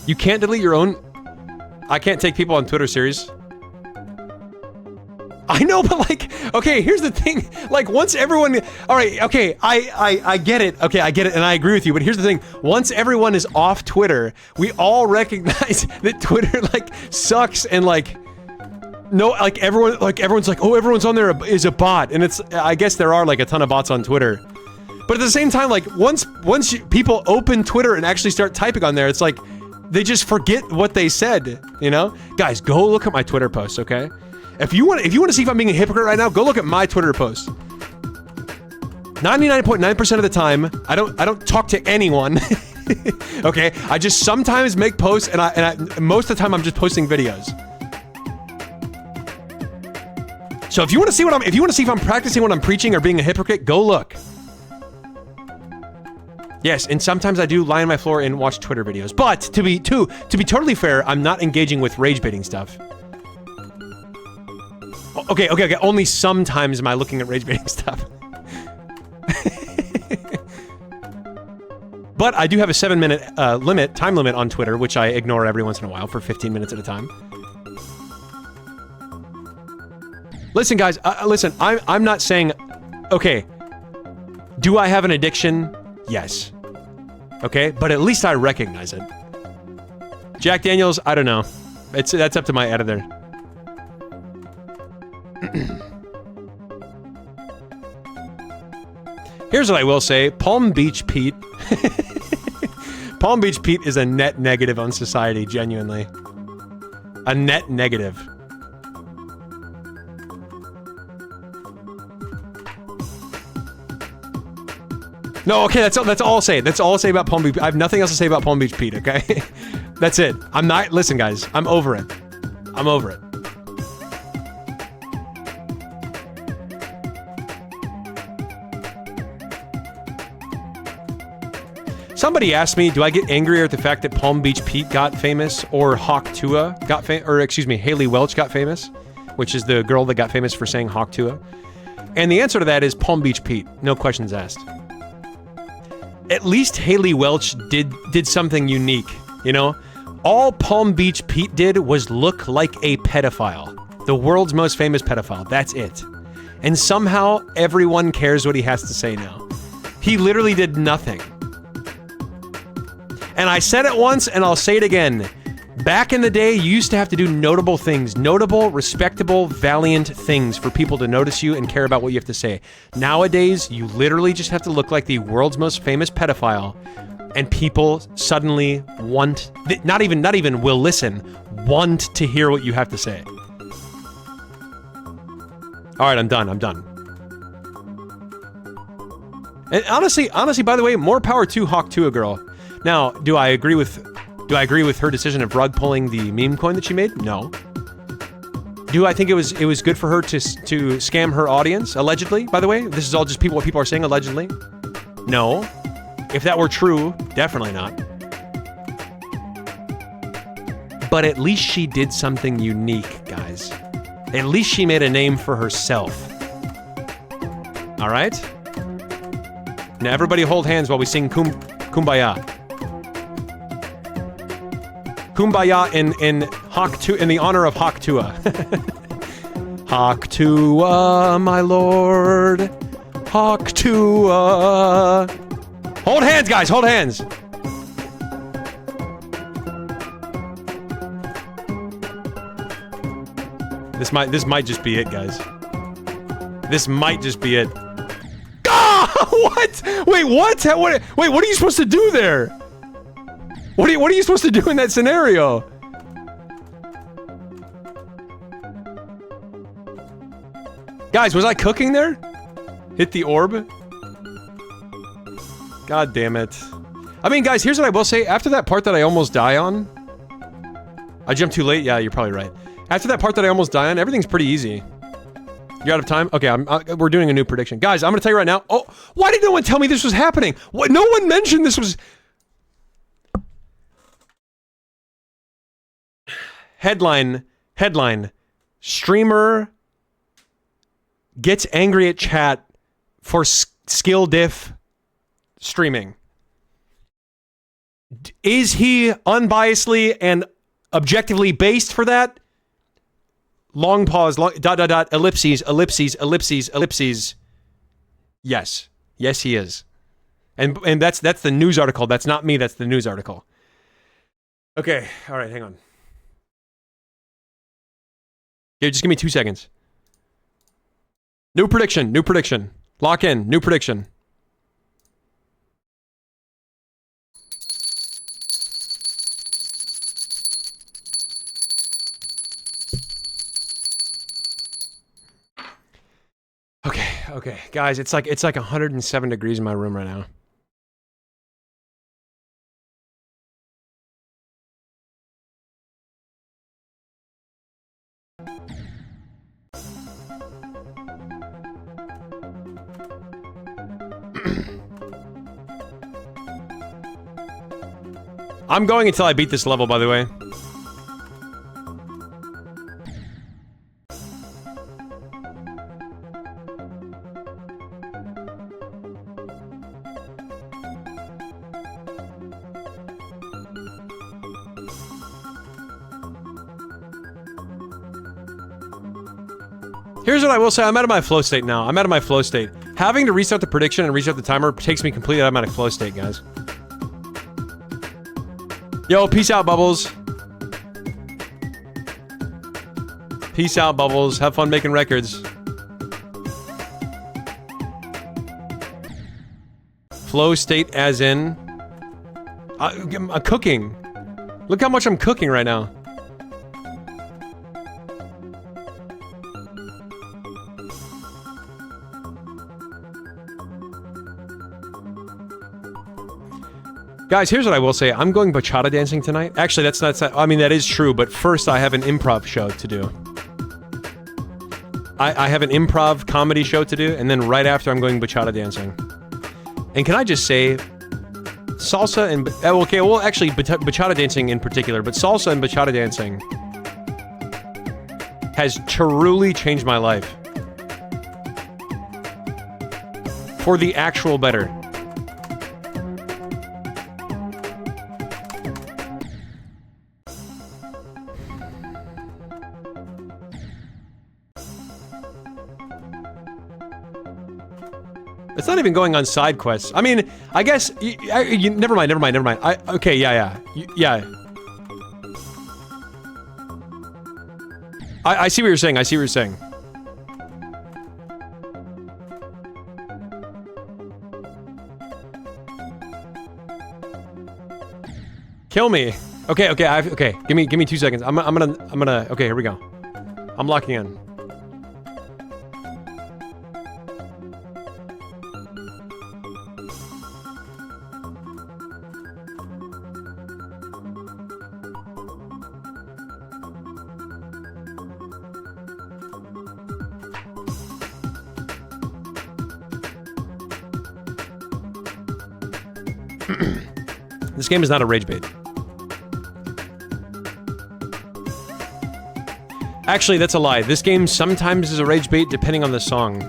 You can't delete your own... I can't take people on Twitter serious. I know, but like... Okay, here's the thing. Like, once everyone... Alright, okay, I get it. Okay, I get it, and I agree with you, but here's the thing. Once everyone is off Twitter, we all recognize that Twitter, like, sucks, and like... No, like, everyone's like, oh, everyone's on there is a bot, and it's... I guess there are, like, a ton of bots on Twitter. But at the same time, like, once people open Twitter and actually start typing on there, it's like... They just forget what they said, you know? Guys, go look at my Twitter posts, okay? If you want to see if I'm being a hypocrite right now, go look at my Twitter posts. 99.9% of the time, I don't talk to anyone. Okay? I just sometimes make posts and I most of the time I'm just posting videos. So if you want to see if I'm practicing what I'm preaching or being a hypocrite, go look. Yes, and sometimes I do lie on my floor and watch Twitter videos. But to be totally fair, I'm not engaging with rage baiting stuff. Okay. Only sometimes am I looking at rage baiting stuff. But I do have a 7-minute time limit on Twitter, which I ignore every once in a while for 15 minutes at a time. Listen, guys. Listen. I'm not saying. Okay. Do I have an addiction? Yes. Okay, but at least I recognize it. Jack Daniels, I don't know. That's up to my editor. Here's what I will say. Palm Beach Pete. Palm Beach Pete is a net negative on society, genuinely. A net negative. No, okay, that's all I'll say. That's all I'll say about Palm Beach. I have nothing else to say about Palm Beach Pete, okay? That's it. I'm not... Listen, guys. I'm over it. I'm over it. Somebody asked me, do I get angrier at the fact that Palm Beach Pete got famous or Hawk Tua got famous, or excuse me, Haley Welch got famous, which is the girl that got famous for saying Hawk Tua? And the answer to that is Palm Beach Pete. No questions asked. At least Haley Welch did something unique, you know? All Palm Beach Pete did was look like a pedophile. The world's most famous pedophile. That's it. And somehow everyone cares what he has to say now. He literally did nothing. And I said it once and I'll say it again. Back in the day, you used to have to do notable things. Notable, respectable, valiant things for people to notice you and care about what you have to say. Nowadays, you literally just have to look like the world's most famous pedophile, and people suddenly want, not even will listen, want to hear what you have to say. Alright, I'm done. And honestly, by the way, more power to Hawk Tua girl. Now, do I agree with her decision of rug pulling the meme coin that she made? No. Do I think it was good for her to scam her audience? Allegedly, by the way? This is all just what people are saying, allegedly? No. If that were true, definitely not. But at least she did something unique, guys. At least she made a name for herself. Alright? Now everybody hold hands while we sing Kumbaya. Kumbaya in the honor of Hawk Tua. Hawk Tua, my lord. Hawk Tua. Hold hands, guys, hold hands. This might just be it, guys. This might just be it. Ah! What? Wait, what? Wait, what are you supposed to do there? What are you supposed to do in that scenario? Guys, was I cooking there? Hit the orb? God damn it. I mean, guys, here's what I will say. After that part that I almost die on... I jumped too late? Yeah, you're probably right. After that part that I almost die on, everything's pretty easy. You out of time? Okay, we're doing a new prediction. Guys, I'm gonna tell you right now. Oh, why did no one tell me this was happening? What? No one mentioned this was... Headline. Streamer gets angry at chat for skill diff streaming. Is he unbiasedly and objectively based for that? Long pause, ellipses. Yes. Yes, he is. And that's the news article. That's not me, that's the news article. Okay, alright, hang on. Here, just give me 2 seconds. New prediction. Lock in, new prediction. Okay, guys, it's like 107 degrees in my room right now. I'm going until I beat this level, by the way. Here's what I will say. I'm out of my flow state now. I'm out of my flow state. Having to restart the prediction and restart the timer takes me completely out of my flow state, guys. Yo, peace out, Bubbles. Peace out, Bubbles. Have fun making records. Flow state as in... I'm cooking. Look how much I'm cooking right now. Guys, here's what I will say. I'm going bachata dancing tonight. Actually, that's not... I mean, that is true, but first I have an improv show to do. I have an improv comedy show to do, and then right after I'm going bachata dancing. And can I just say... Salsa and... Okay, well, actually, bachata dancing in particular, but salsa and bachata dancing has truly changed my life. For the actual better. It's not even going on side quests. I mean, I guess... never mind. Okay, yeah. I see what you're saying. Kill me. Okay. Okay. Give me 2 seconds. I'm gonna. Okay, here we go. I'm locking in. This game is not a rage bait. Actually, that's a lie. This game sometimes is a rage bait depending on the song.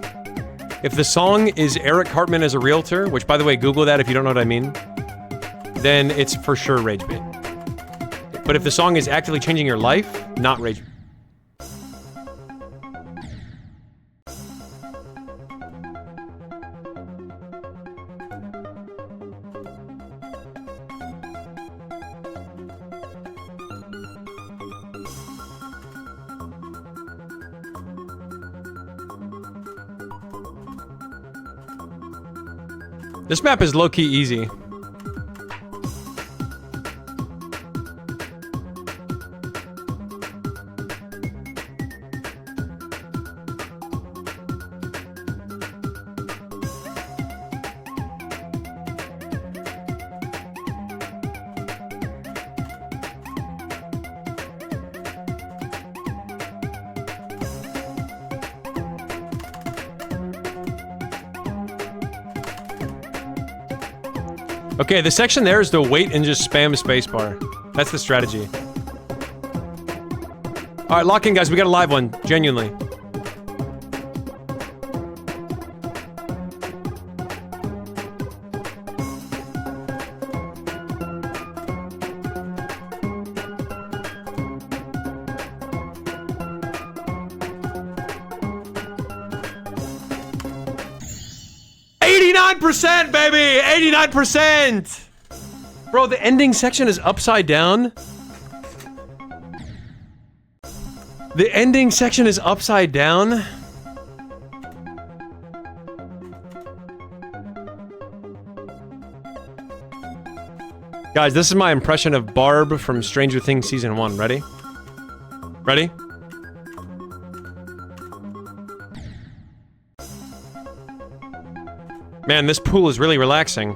If the song is Eric Cartman as a realtor, which by the way, Google that if you don't know what I mean, then it's for sure rage bait. But if the song is actively changing your life, not rage bait. This map is low-key easy. Okay, the section there is to wait and just spam spacebar. That's the strategy. Alright, lock in, guys. We got a live one. Genuinely. %, baby! 89%! Bro, the ending section is upside down. The ending section is upside down. Guys, this is my impression of Barb from Stranger Things Season 1. Ready? Ready? Man, this pool is really relaxing.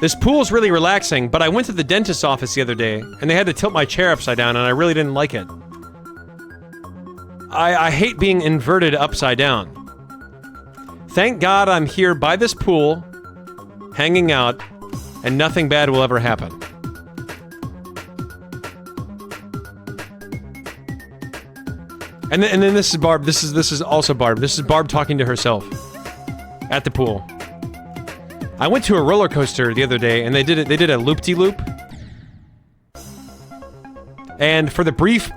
This pool is really relaxing, but I went to the dentist's office the other day, and they had to tilt my chair upside down, and I really didn't like it. I hate being inverted upside down. Thank God I'm here by this pool, hanging out, and nothing bad will ever happen. And then this is Barb. This is also Barb. This is Barb talking to herself at the pool. I went to a roller coaster the other day, and they did a loop-de-loop. And for the brief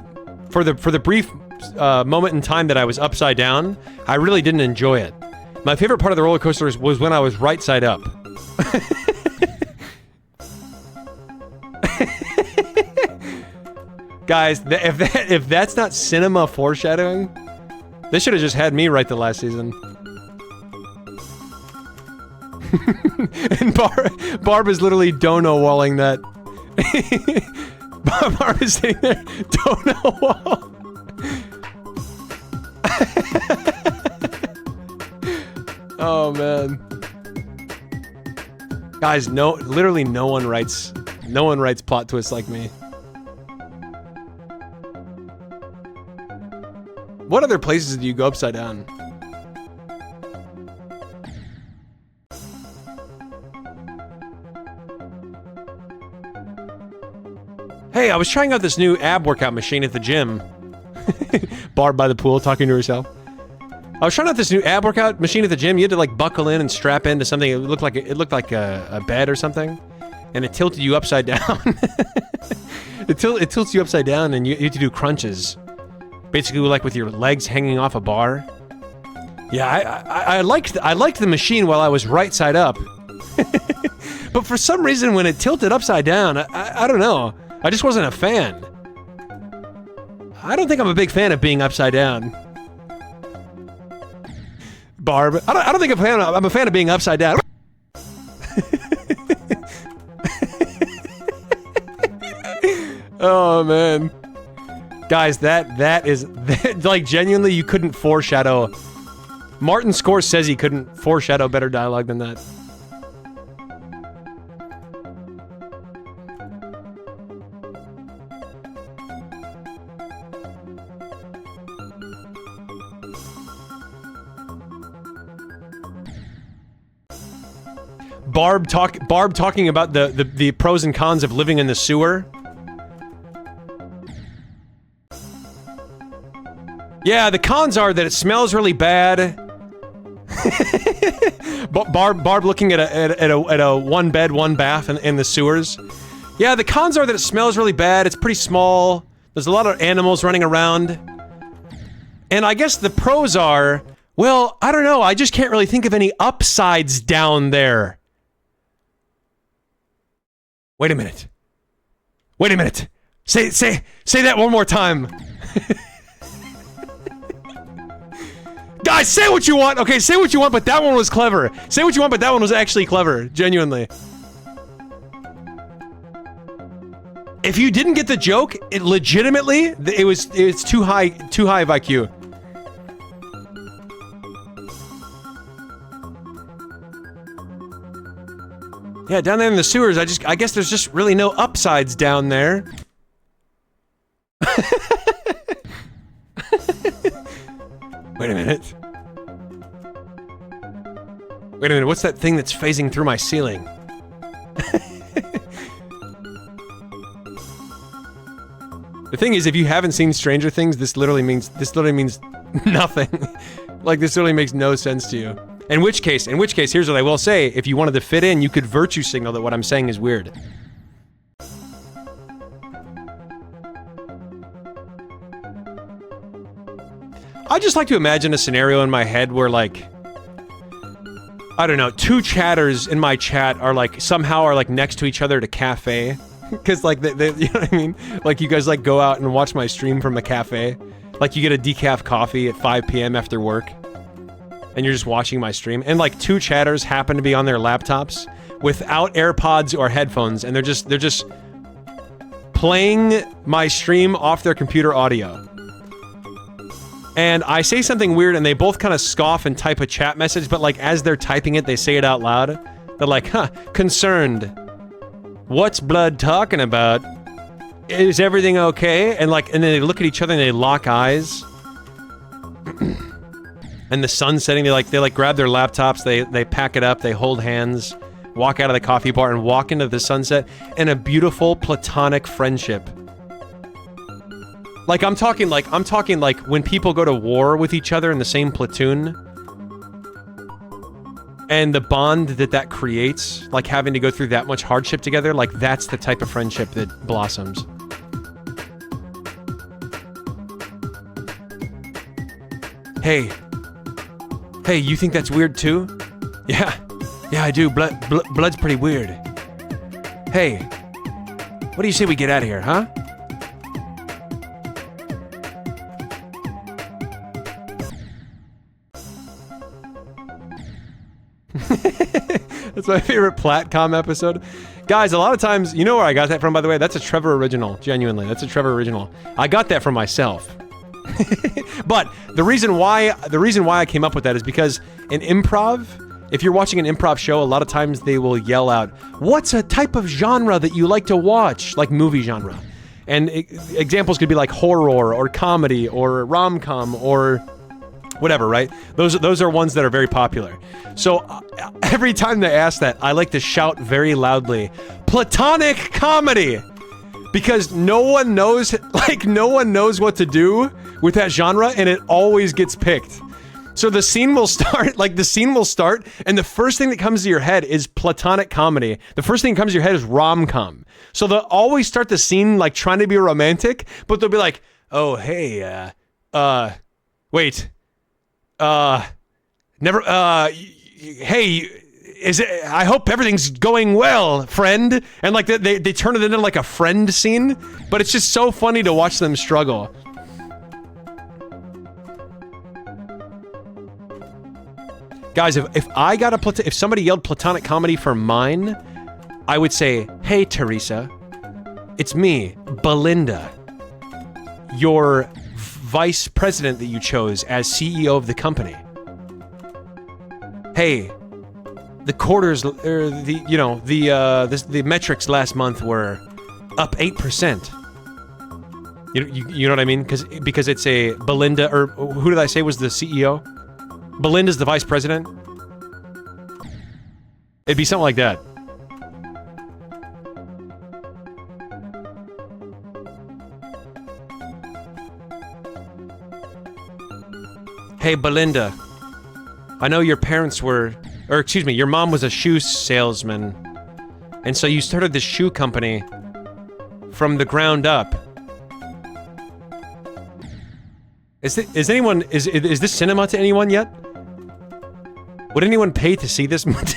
moment in time that I was upside down, I really didn't enjoy it. My favorite part of the roller coaster was when I was right side up. Guys, if that's not cinema foreshadowing, they should have just had me right the last season. And Barb is literally dono-walling that. Barb is sitting there, dono-wall. Oh man, guys, literally no one writes plot twists like me. What other places do you go upside down? Hey, I was trying out this new ab workout machine at the gym. Barb by the pool talking to herself. I was trying out this new ab workout machine at the gym. You had to like buckle in and strap into something. It looked like a bed or something, and it tilted you upside down. It tilts you upside down, and you have to do crunches, basically like with your legs hanging off a bar. Yeah, I liked the machine while I was right side up, but for some reason when it tilted upside down, I don't know. I just wasn't a fan. I don't think I'm a big fan of being upside down. Barb, I don't think I'm a fan of being upside down. Oh man, guys, that is like genuinely you couldn't foreshadow. Martin Scorsese says he couldn't foreshadow better dialogue than that. Barb talking about the pros and cons of living in the sewer. Yeah, the cons are that it smells really bad. Barb looking at a one bed, one bath in the sewers. Yeah, the cons are that it smells really bad. It's pretty small. There's a lot of animals running around. And I guess the pros are, well, I don't know. I just can't really think of any upsides down there. Wait a minute. Wait a minute. Say that one more time. Guys, say what you want. Okay, say what you want, but that one was clever. Say what you want, but that one was actually clever. Genuinely. If you didn't get the joke, it legitimately, it's too high of IQ. Yeah, down there in the sewers, I guess there's just really no upsides down there. Wait a minute. Wait a minute, what's that thing that's phasing through my ceiling? The thing is, if you haven't seen Stranger Things, this literally means nothing. Like, this literally makes no sense to you. In which case, here's what I will say. If you wanted to fit in, you could virtue signal that what I'm saying is weird. I just like to imagine a scenario in my head where, like, I don't know, two chatters in my chat are like, somehow are like next to each other at a cafe. Cause like, they you know what I mean? Like you guys like go out and watch my stream from a cafe. Like you get a decaf coffee at 5 PM after work. And you're just watching my stream. And like two chatters happen to be on their laptops without AirPods or headphones. And they're just playing my stream off their computer audio. And I say something weird and they both kind of scoff and type a chat message, but like as they're typing it, they say it out loud. They're like, huh, concerned. What's Blood talking about? Is everything okay? And like, and then they look at each other and they lock eyes. And the sun's setting, they like grab their laptops, they pack it up, they hold hands, walk out of the coffee bar and walk into the sunset in a beautiful platonic friendship. Like I'm talking like when people go to war with each other in the same platoon. And the bond that creates, like having to go through that much hardship together, like that's the type of friendship that blossoms. Hey. Hey, you think that's weird too? Yeah. Yeah, I do. Blood's pretty weird. Hey. What do you say we get out of here, huh? That's my favorite Platcom episode. Guys, a lot of times, you know where I got that from, by the way? That's a Trevor original, genuinely. That's a Trevor original. I got that from myself. But the reason why I came up with that is because in improv, if you're watching an improv show, a lot of times they will yell out, "What's a type of genre that you like to watch?" Like movie genre. And examples could be like horror or comedy or rom-com or whatever, right? Those are ones that are very popular. So every time they ask that, I like to shout very loudly, "Platonic comedy!" Because no one knows what to do with that genre, and it always gets picked. So the scene will start, and the first thing that comes to your head is platonic comedy. The first thing that comes to your head is rom-com. So they'll always start the scene like trying to be romantic, but they'll be like, "Oh, hey, wait, never, hey, I hope everything's going well, friend." And like they turn it into like a friend scene, but it's just so funny to watch them struggle. Guys, if somebody yelled platonic comedy for mine, I would say, "Hey, Teresa, it's me, Belinda, your vice president that you chose as CEO of the company. Hey, the quarters, or the metrics last month were up 8%. You know what I mean? Because it's a Belinda, or who did I say was the CEO? Belinda's the vice president? It'd be something like that. Hey, Belinda. I know your parents were... Or, excuse me, your mom was a shoe salesman. And so you started this shoe company from the ground up. Is this cinema to anyone yet? Would anyone pay to see this movie?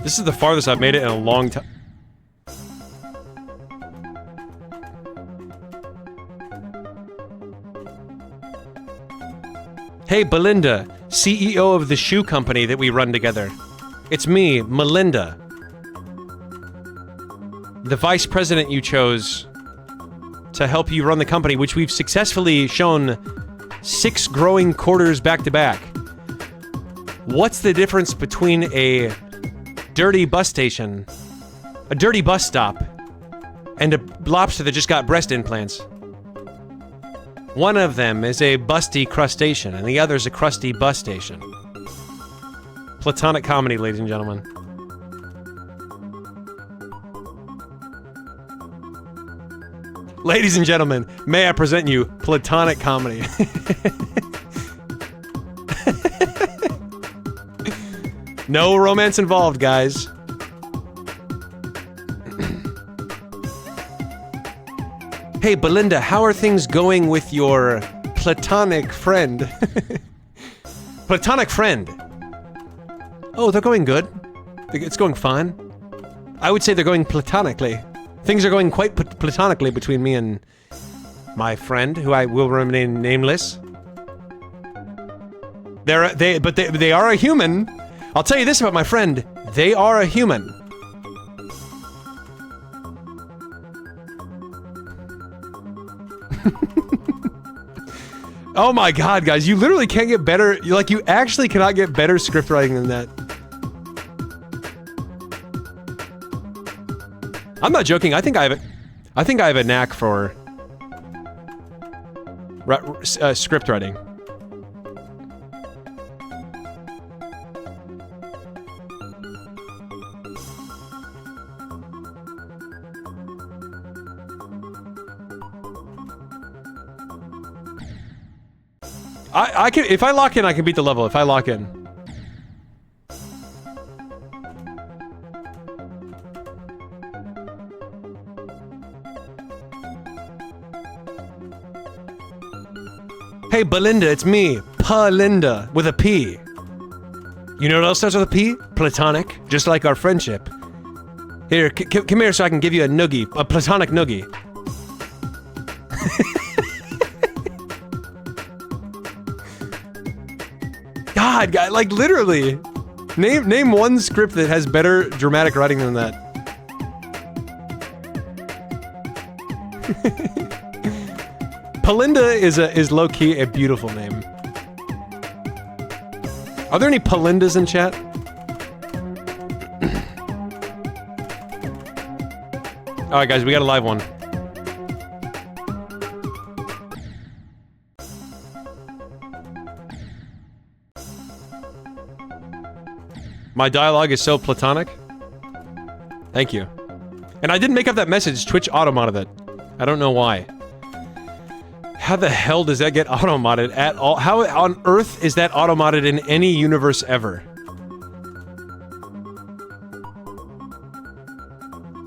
This is the farthest I've made it in a long time. Hey, Belinda, CEO of the shoe company that we run together. It's me, Melinda. The vice president you chose to help you run the company, which we've successfully shown 6 growing quarters back to back. What's the difference between a dirty bus station, a dirty bus stop, and a lobster that just got breast implants? One of them is a busty crustacean, and the other's a crusty bus station. Platonic comedy, ladies and gentlemen. Ladies and gentlemen, may I present you platonic comedy. No romance involved, guys. Hey, Belinda, how are things going with your platonic friend? Platonic friend. Oh, they're going good. It's going fine. I would say they're going platonically. Things are going quite platonically between me and my friend, who I will remain nameless. They are a human. I'll tell you this about my friend. They are a human. Oh my god, guys, you literally can't get better. You actually cannot get better script writing than that. I'm not joking. I think I have a knack for script writing. I can, if I lock in, I can beat the level. If I lock in. Hey, Belinda, it's me, Palinda, with a P. You know what else starts with a P? Platonic, just like our friendship. Here, come here so I can give you a noogie, a platonic noogie. God, guy, like literally, name one script that has better dramatic writing than that. Palinda is low key a beautiful name. Are there any Palindas in chat? All right, guys, we got a live one. My dialogue is so platonic. Thank you. And I didn't make up that message. Twitch auto-modded it. I don't know why. How the hell does that get auto-modded at all? How on earth is that auto-modded in any universe ever?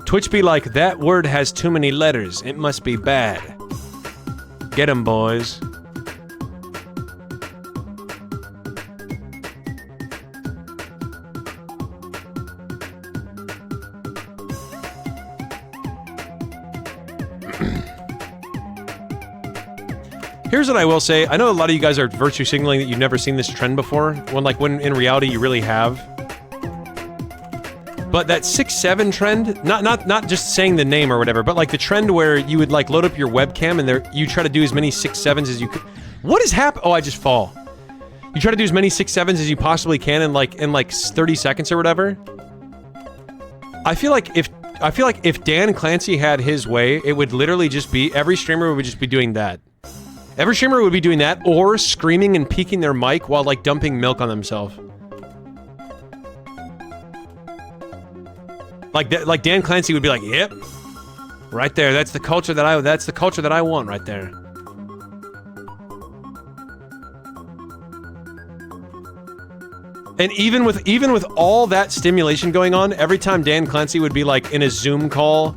Twitch be like, that word has too many letters. It must be bad. Get 'em, boys. Here's what I will say. I know a lot of you guys are virtue signaling that you've never seen this trend before, when in reality you really have. But that 6-7 trend, not just saying the name or whatever, but like the trend where you would like load up your webcam and you try to do as many 6-7s as you could. What is happening? Oh, I just fall. You try to do as many 6-7s as you possibly can in like 30 seconds or whatever. I feel like if Dan Clancy had his way, it would literally just be every streamer would just be doing that. Every streamer would be doing that, or screaming and peeking their mic while, like, dumping milk on themselves. Like Dan Clancy would be like, yep. Right there, that's the culture that I want right there. And even with all that stimulation going on, every time Dan Clancy would be, like, in a Zoom call,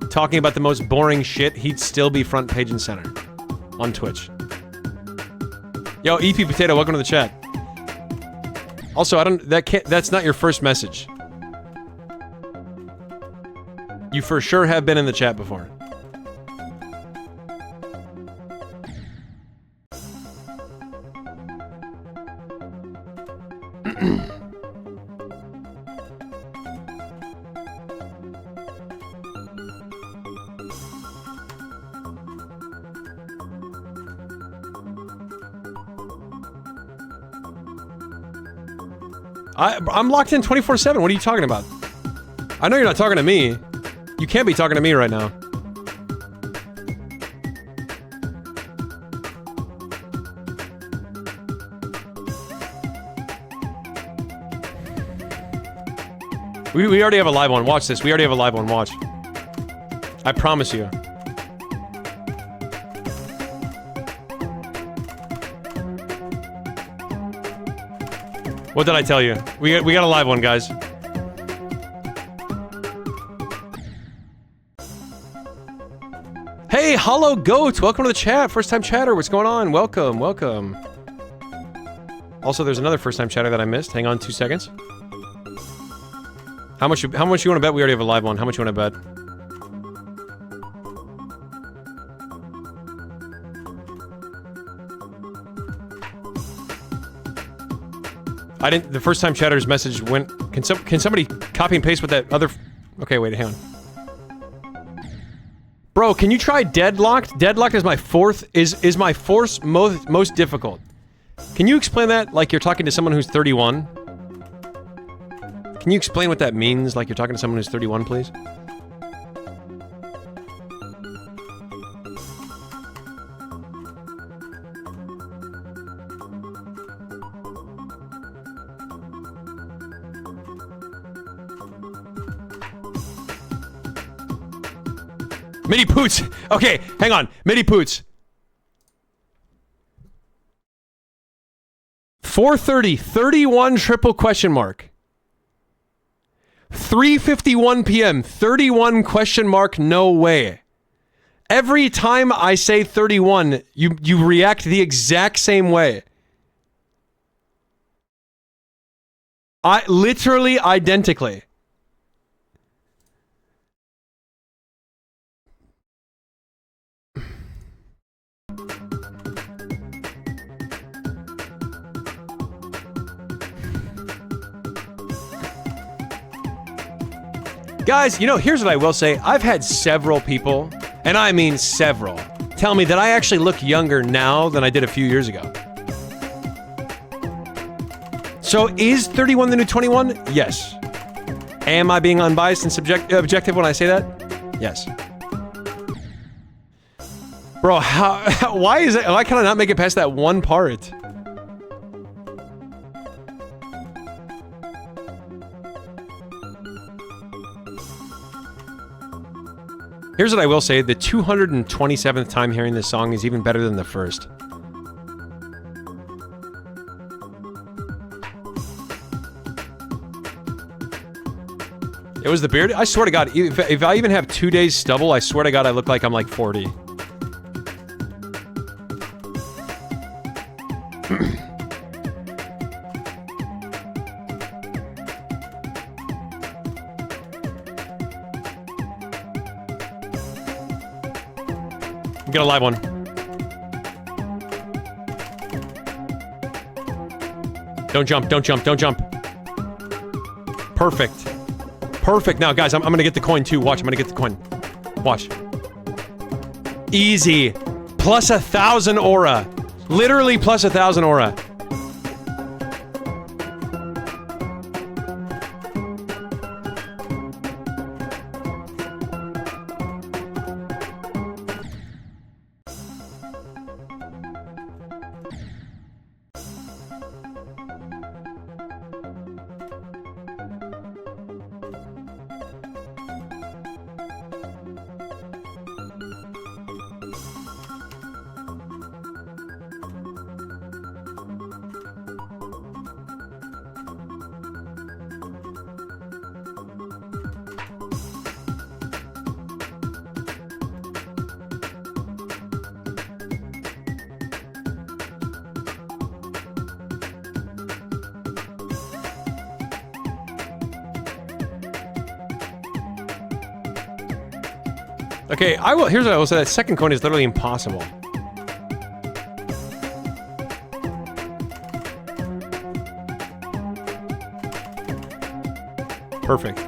talking about the most boring shit, he'd still be front page and center. On Twitch. Yo, EP Potato, welcome to the chat. Also, that's not your first message. You for sure have been in the chat before. I'm locked in 24/7. What are you talking about? I know you're not talking to me. You can't be talking to me right now. We already have a live one. Watch this. We already have a live one. Watch. I promise you. What did I tell you? We got a live one, guys. Hey, Hollow Goat! Welcome to the chat! First time chatter, what's going on? Welcome, welcome. Also, there's another first time chatter that I missed. Hang on 2 seconds. How much you want to bet? We already have a live one. How much you want to bet? The first time chatter's message went... Can somebody copy and paste with that other... Okay, wait, hang on. Bro, can you try Deadlocked? Deadlocked is my fourth most difficult. Can you explain that like you're talking to someone who's 31? Can you explain what that means like you're talking to someone who's 31, please? Mini Poots. Okay, hang on. Mini Poots. 4:30, 31 triple question mark. 3:51 p.m., 31 question mark, no way. Every time I say 31, you react the exact same way. Literally identically. Guys, you know, here's what I will say. I've had several people, and I mean several, tell me that I actually look younger now than I did a few years ago. So is 31 the new 21? Yes. Am I being unbiased and objective when I say that? Yes. Bro, why is it? Why can I not make it past that one part? Here's what I will say, the 227th time hearing this song is even better than the first. It was the beard? I swear to God, if I even have 2 days stubble, I swear to God I look like I'm like 40. Get a live one. Don't jump, don't jump, don't jump. Perfect. Perfect. Now, guys, I'm gonna get the coin too. Watch, I'm gonna get the coin. Watch. Easy. Plus 1,000 aura. Literally plus 1,000 aura. Okay, here's what I will say, that second coin is literally impossible. Perfect.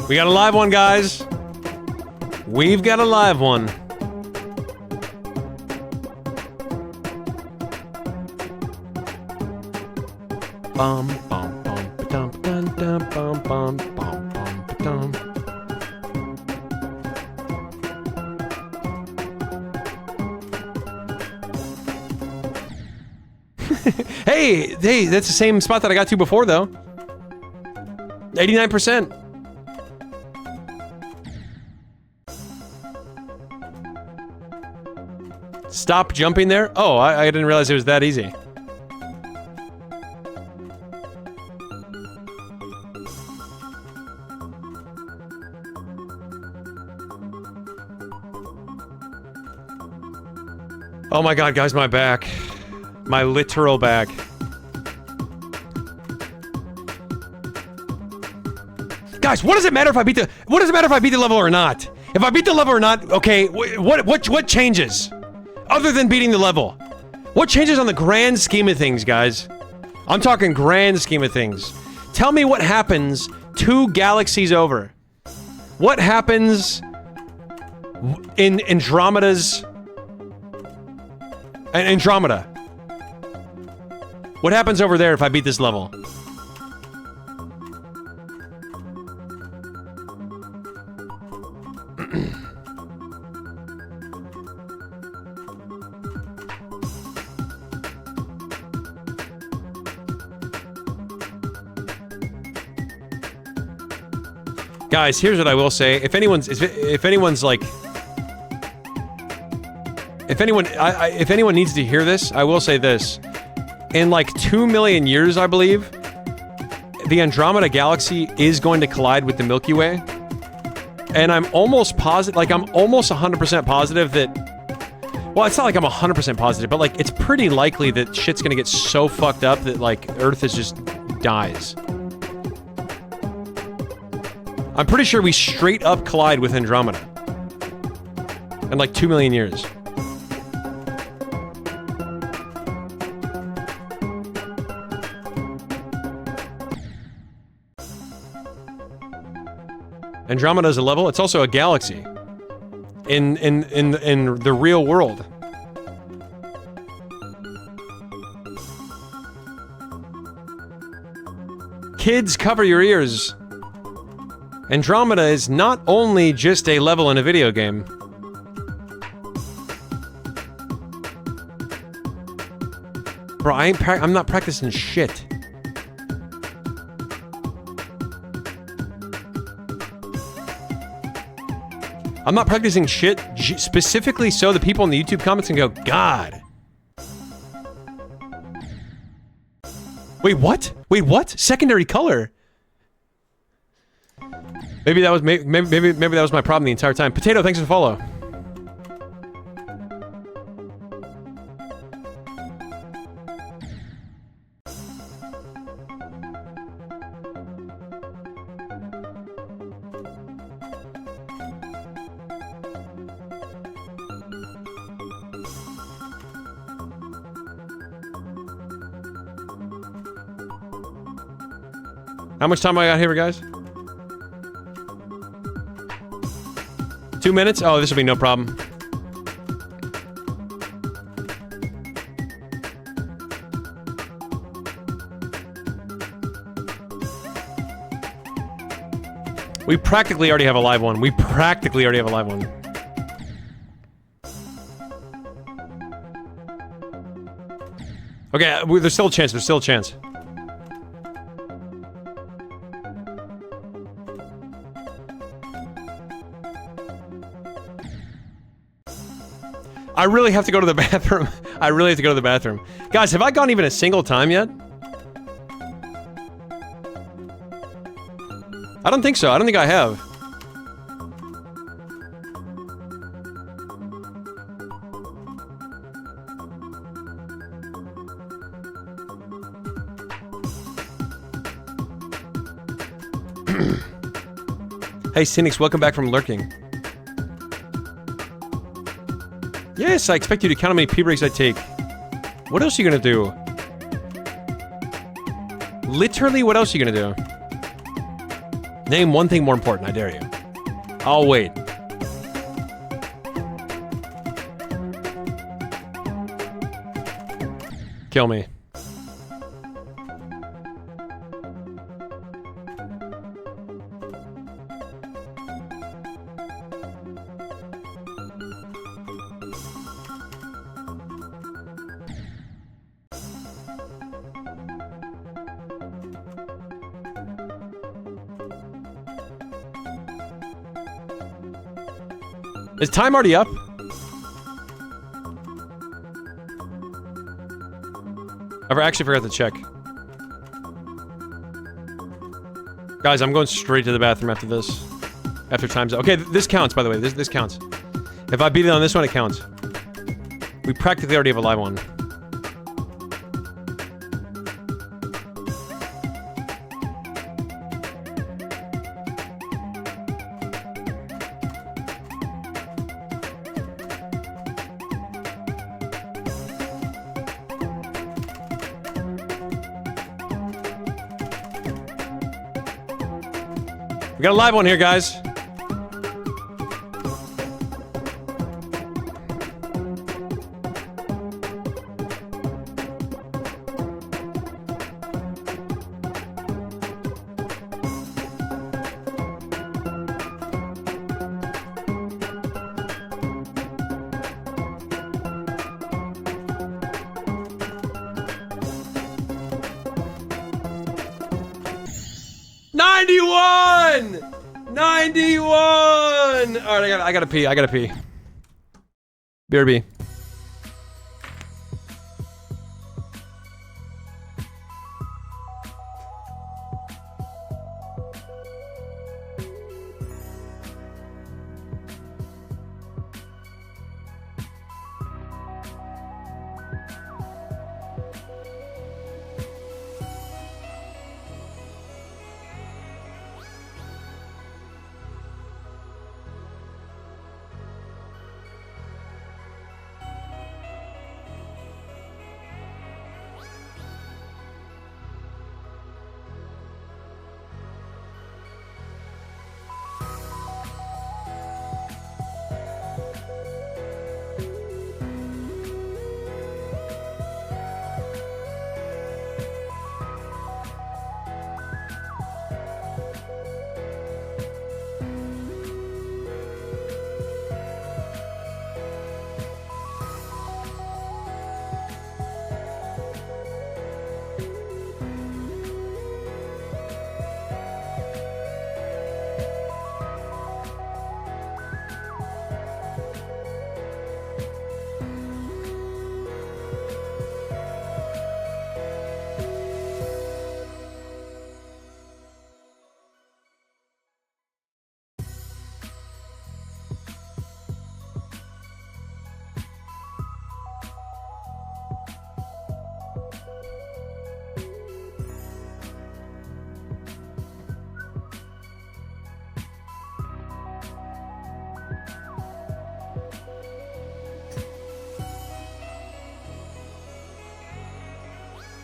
We got a live one, guys. We've got a live one. Bum bum bum ba-dum dum dum bum bum bum bum ba-dum. Hey, that's the same spot that I got to before, though. 89%. Stop jumping there? Oh, I didn't realize it was that easy. Oh my God, guys, my back. My literal back. Guys, what does it matter if I beat the- what does it matter if I beat the level or not? If I beat the level or not, okay, what changes? Other than beating the level. What changes on the grand scheme of things, guys? I'm talking grand scheme of things. Tell me what happens 2 galaxies over. What happens in Andromeda's... Andromeda. What happens over there if I beat this level? Guys, here's what I will say. If anyone's like, if anyone needs to hear this, I will say this. In like 2 million years, I believe, the Andromeda Galaxy is going to collide with the Milky Way. And I'm almost positive, like I'm almost 100% positive that, well, it's not like I'm 100% positive, but like it's pretty likely that shit's gonna get so fucked up that like Earth is just dies. I'm pretty sure we straight up collide with Andromeda. In like 2 million years. Andromeda is a level. It's also a galaxy. In the real world. Kids, cover your ears. Andromeda is not only just a level in a video game. Bro, I'm not practicing shit. I'm not practicing shit specifically so the people in the YouTube comments can go, God. Wait, what? Wait, what? Secondary color? Maybe that was maybe that was my problem the entire time. Potato, thanks for the follow. How much time I got here, guys? 2 minutes? Oh, this will be no problem. We practically already have a live one. We practically already have a live one. Okay, there's still a chance. There's still a chance. I really have to go to the bathroom. I really have to go to the bathroom. Guys, have I gone even a single time yet? I don't think so. I don't think I have. Hey, Cynics, welcome back from lurking. Yes, I expect you to count how many pee breaks I take. What else are you gonna do? Literally, what else are you gonna do? Name one thing more important, I dare you. I'll wait. Kill me. Is time already up? I actually forgot to check. Guys, I'm going straight to the bathroom after this. After time's up. Okay, this counts, by the way. This counts. If I beat it on this one, it counts. We practically already have a live one. We got a live one here, guys. 91! Alright, I gotta pee. I gotta pee. BRB.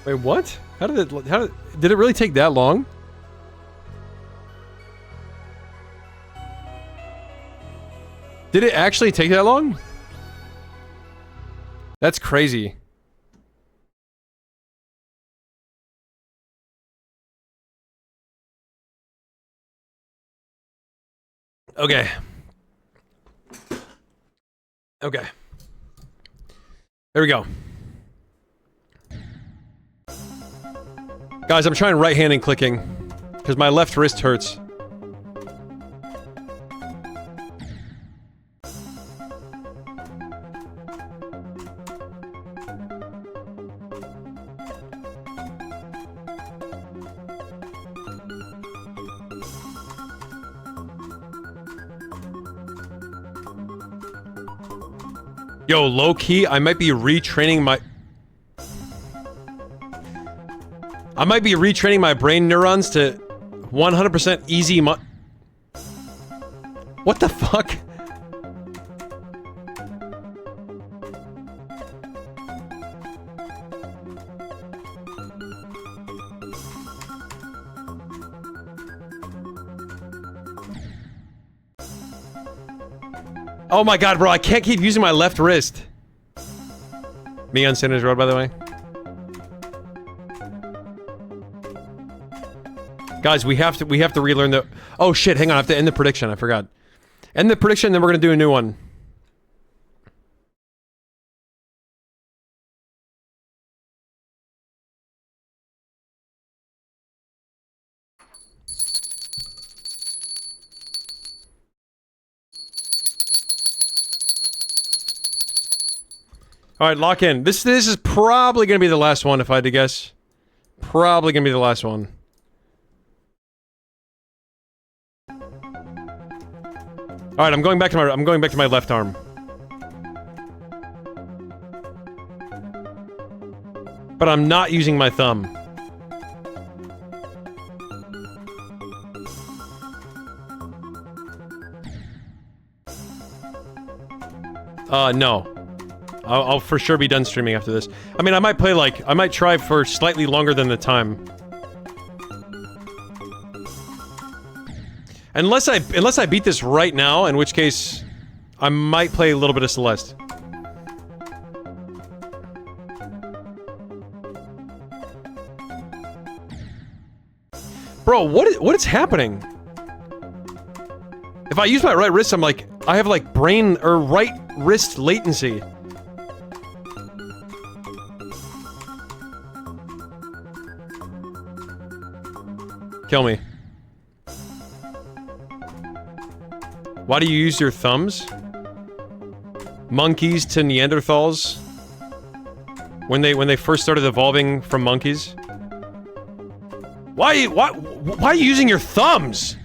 Wait, what? Did it really take that long? Did it actually take that long? That's crazy. Okay. Okay. There we go. Guys, I'm trying right-handed clicking because my left wrist hurts. Yo, low-key, I might be retraining my brain neurons to 100% easy What the fuck? Oh my god, bro, I can't keep using my left wrist. Me on Sinners Road, by the way. Guys, we have to relearn the... Oh shit, hang on, I have to end the prediction, I forgot. End the prediction, then we're gonna do a new one. Alright, lock in. This is probably gonna be the last one, if I had to guess. Probably gonna be the last one. Alright, I'm going back to my left arm. But I'm not using my thumb. No. I'll for sure be done streaming after this. I mean, I might try for slightly longer than the time. Unless I beat this right now, in which case I might play a little bit of Celeste. Bro, what is happening? If I use my right wrist, I have like brain or right wrist latency. Kill me. Why do you use your thumbs? Monkeys to Neanderthals? When they first started evolving from monkeys? Why are you using your thumbs?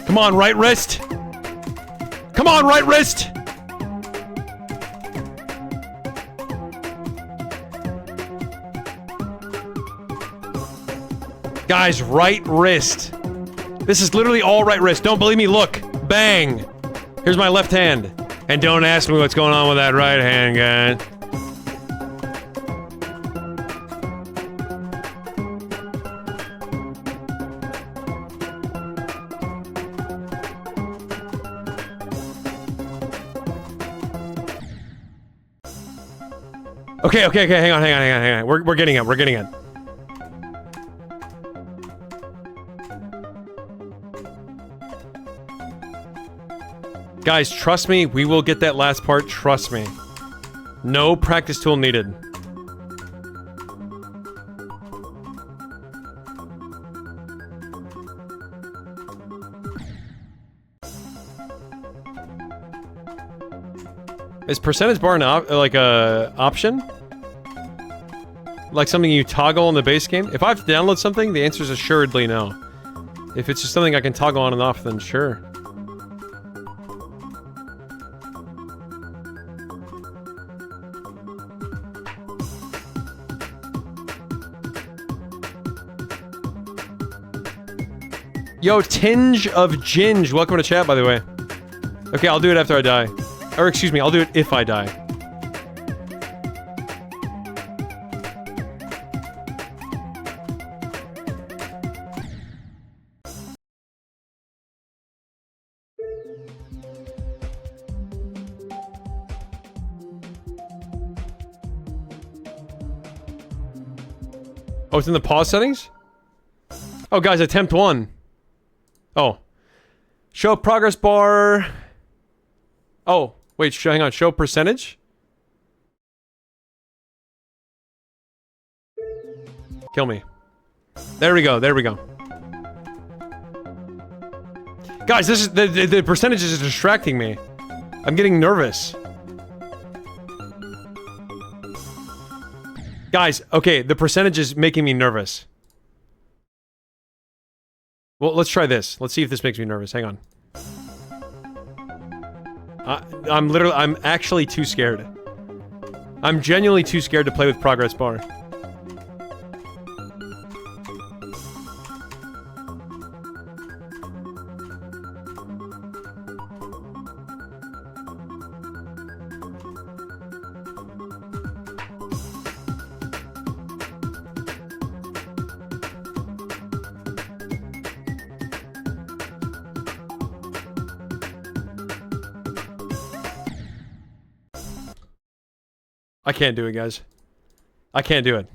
Come on, right wrist! Come on, right wrist! Guys, right wrist. This is literally all right wrist. Don't believe me? Look. Bang! Here's my left hand. And don't ask me what's going on with that right hand, guys. Okay, hang on. We're getting it. Guys, trust me, we will get that last part, trust me. No practice tool needed. Is percentage bar like a option? Like something you toggle in the base game? If I have to download something, the answer is assuredly no. If it's just something I can toggle on and off, then sure. Yo, Tinge of Ginge, welcome to chat, by the way. Okay, I'll do it after I die. Or excuse me, I'll do it if I die. Oh, it's in the pause settings? Oh, guys, attempt 1. Oh. Show progress bar. Oh, wait, hang on. Show percentage? Kill me. There we go. Guys, this is the percentage is distracting me. I'm getting nervous. Guys, okay, the percentage is making me nervous. Well, let's try this. Let's see if this makes me nervous. Hang on. I'm actually too scared. I'm genuinely too scared to play with progress bar. I can't do it, guys. I can't do it.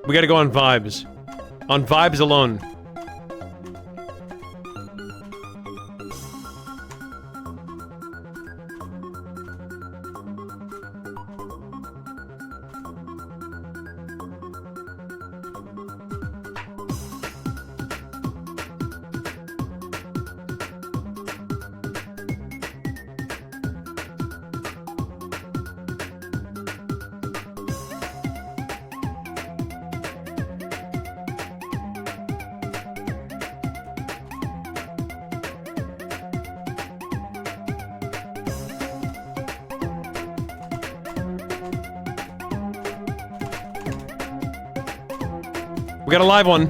We gotta go on vibes. On vibes alone. We got a live one.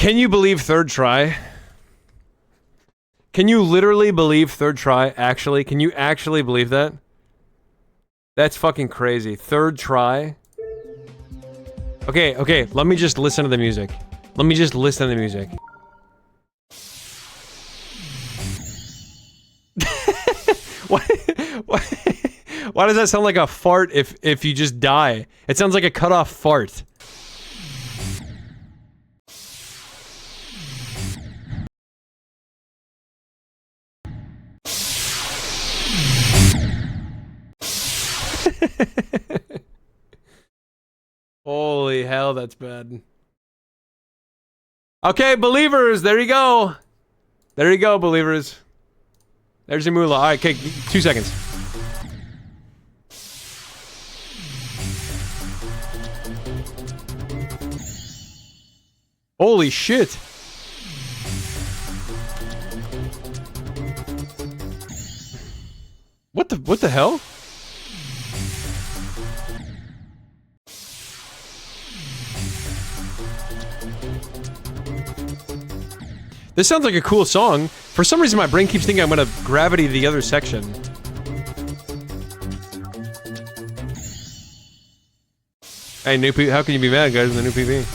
Can you believe third try? Can you literally believe third try? Actually, can you actually believe that? That's fucking crazy. Third try? Okay, okay, let me just listen to the music. Let me just listen to the music. Why does that sound like a fart if you just die? It sounds like a cut off fart. Holy hell, that's bad. Okay, believers, there you go. There you go, believers. There's your moolah. Alright, okay, 2 seconds. Holy shit. What the hell? This sounds like a cool song. For some reason, my brain keeps thinking I'm gonna gravity the other section. Hey, new PV, how can you be mad, guys, with the new PV?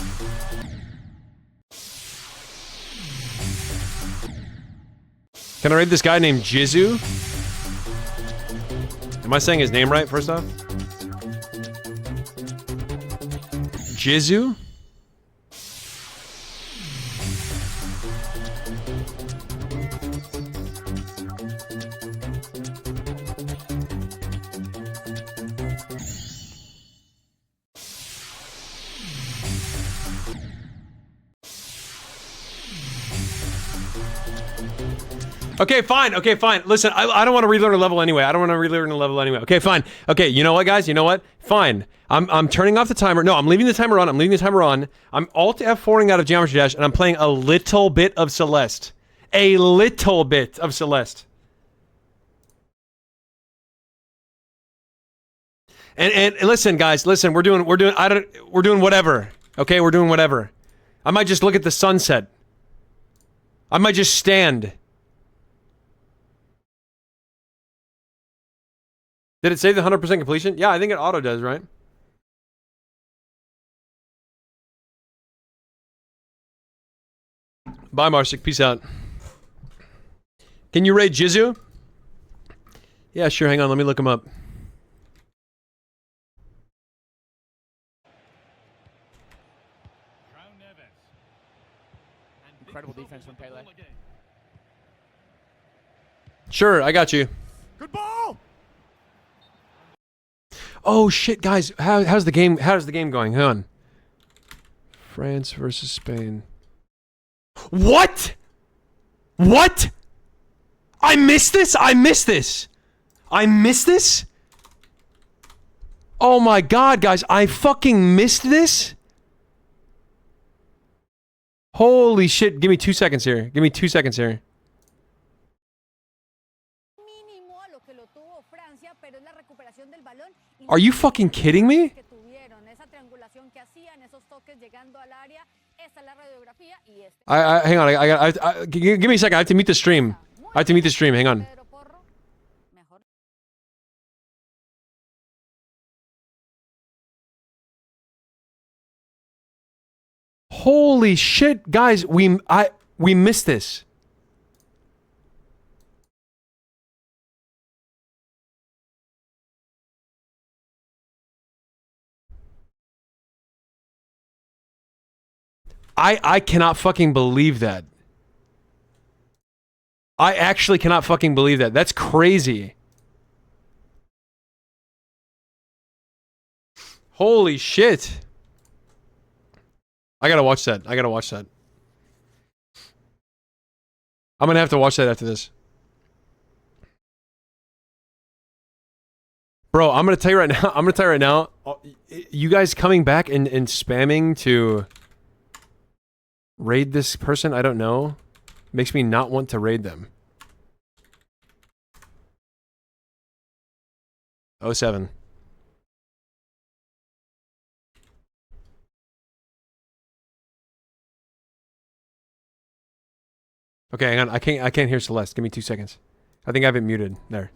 Can I read this guy named Jizu? Am I saying his name right, first off? Jizu? Okay, fine. Okay, fine. Listen, I don't want to relearn a level anyway. I don't want to relearn a level anyway. Okay, fine. Okay, you know what, guys? You know what? Fine. I'm turning off the timer. No, I'm leaving the timer on. I'm leaving the timer on. I'm Alt F4ing out of Geometry Dash, and I'm playing a little bit of Celeste. A little bit of Celeste. And listen, guys. Listen, we're doing whatever. Okay, we're doing whatever. I might just look at the sunset. I might just stand. Did it say the 100% completion? Yeah, I think it auto does, right? Bye, Marsic. Peace out. Can you raid Jizu? Yeah, sure. Hang on. Let me look him up. Incredible defense from Pele. Sure, I got you. Good ball! Oh shit, guys! How's the game? How's the game going? Hang on. France versus Spain. What? What? I missed this. I missed this. I missed this. Oh my god, guys! I fucking missed this. Holy shit! Give me 2 seconds here. Give me 2 seconds here. Are you fucking kidding me? Hang on. I give me a second. I have to mute the stream. I have to mute the stream. Hang on. Holy shit, guys! We missed this. I cannot fucking believe that. I actually cannot fucking believe that. That's crazy. Holy shit. I gotta watch that. I gotta watch that. I'm gonna have to watch that after this. Bro, I'm gonna tell you right now. I'm gonna tell you right now. You guys coming back and spamming to raid this person I don't know makes me not want to raid them. 07. Okay, hang on. I can't hear Celeste. Give me 2 seconds. I think I have it muted. There.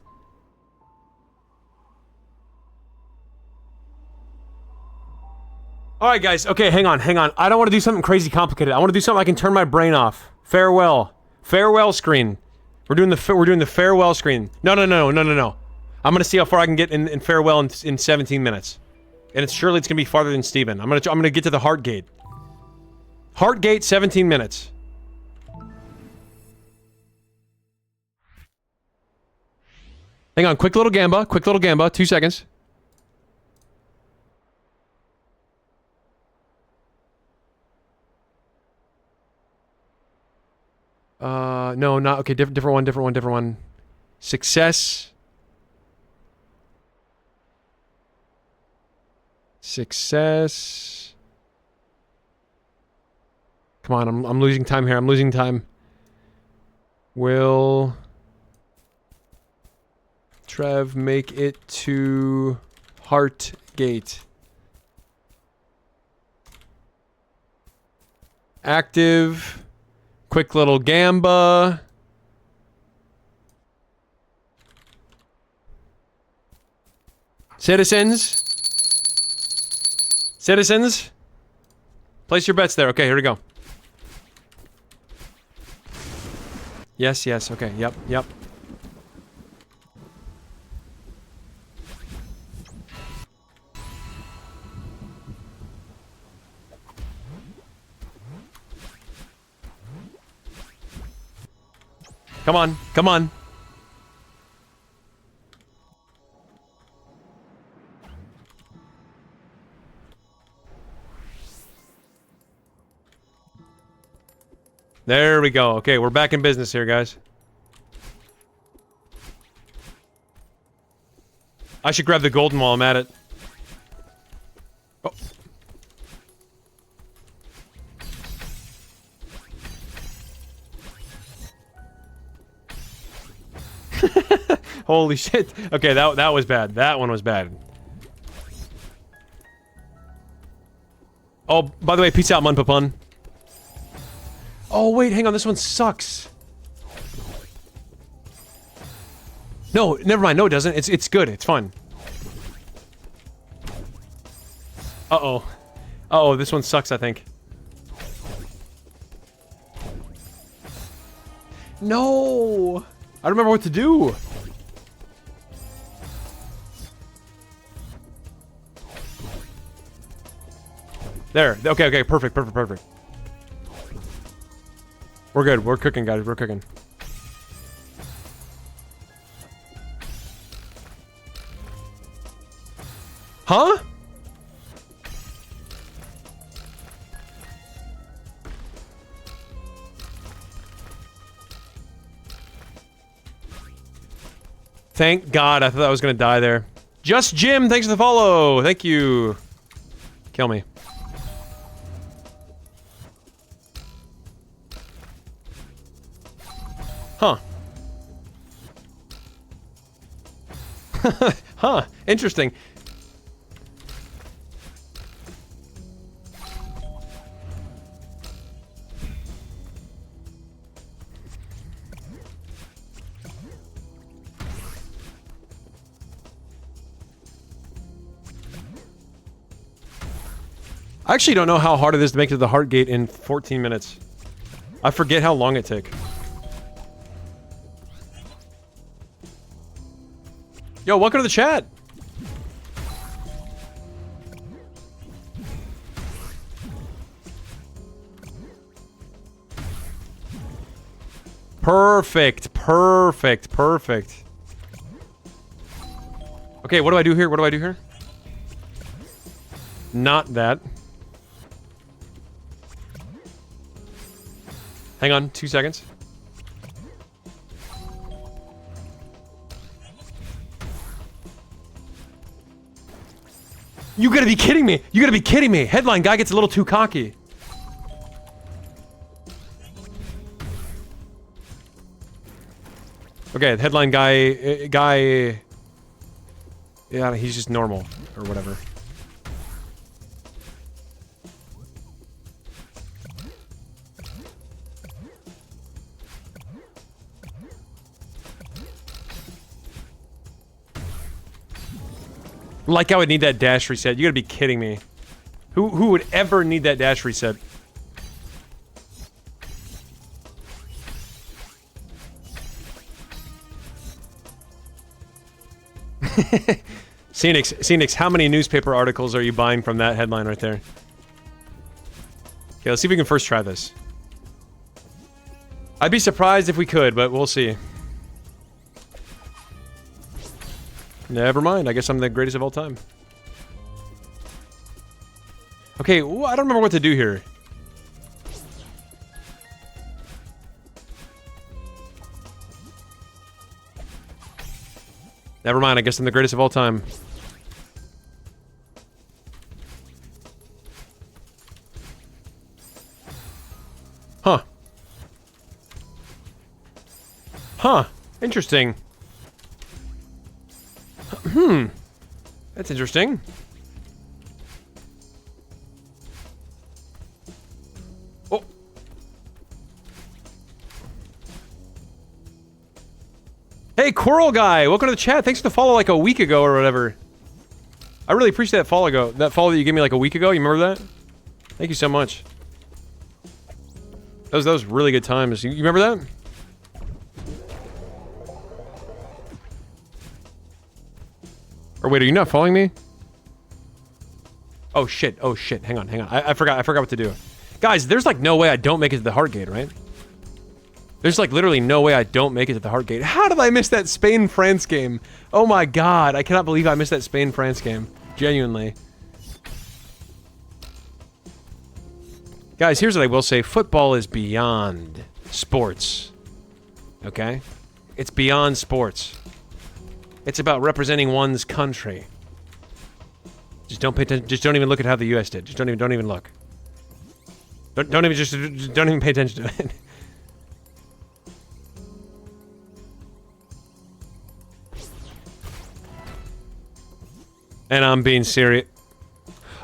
All right, guys. Okay, hang on. I don't want to do something crazy complicated. I want to do something I can turn my brain off. Farewell. Farewell screen. We're doing the farewell screen. No. I'm gonna see how far I can get in farewell in 17 minutes, and surely it's gonna be farther than Steven. I'm gonna get to the heart gate. Heart gate, 17 minutes. Hang on, quick little gamba. 2 seconds. No, not okay. Different one. Success. Come on, I'm losing time here. Will Trev make it to Heart Gate? Active. Quick little gamba. Citizens, place your bets there. Okay, here we go. Yes, okay, yep. Come on. There we go. Okay, we're back in business here, guys. I should grab the golden while I'm at it. Oh. Holy shit. Okay, that was bad. That one was bad. Oh, by the way, peace out, Munpapun. Oh, wait, hang on. This one sucks. No, never mind. No, it doesn't. It's good. It's fun. Uh-oh. Uh-oh, this one sucks, I think. No! I don't remember what to do. There. Okay, perfect. We're good. We're cooking, guys. We're cooking. Huh? Thank God. I thought I was gonna die there. Just Jim, thanks for the follow. Thank you. Kill me. Huh. Huh. Interesting. I actually don't know how hard it is to make it to the heart gate in 14 minutes. I forget how long it took. Yo, welcome to the chat. Perfect. Okay, what do I do here? Not that. Hang on, 2 seconds. You gotta be kidding me! Headline guy gets a little too cocky. Okay, the headline guy... Yeah, he's just normal, or whatever. Like I would need that dash reset. You gotta be kidding me. Who would ever need that dash reset? Scenics, how many newspaper articles are you buying from that headline right there? Okay, let's see if we can first try this. I'd be surprised if we could, but we'll see. Never mind, I guess I'm the greatest of all time. Okay, I don't remember what to do here. Never mind, I guess I'm the greatest of all time. Huh. Huh. Interesting. That's interesting. Oh. Hey, Coral Guy! Welcome to the chat. Thanks for the follow like a week ago or whatever. I really appreciate that follow that follow that you gave me like a week ago. You remember that? Thank you so much. That was really good times. You remember that? Or wait, are you not following me? Oh shit, oh shit. Hang on. I forgot what to do. Guys, there's like no way I don't make it to the heart gate, right? There's like literally no way I don't make it to the heart gate. How did I miss that Spain-France game? Oh my god, I cannot believe I missed that Spain-France game. Genuinely. Guys, here's what I will say. Football is beyond sports. Okay? It's beyond sports. It's about representing one's country. Just don't pay attention. Just don't even look at how the U.S. did. Just don't even look. Don't even pay attention to it. And I'm being serious.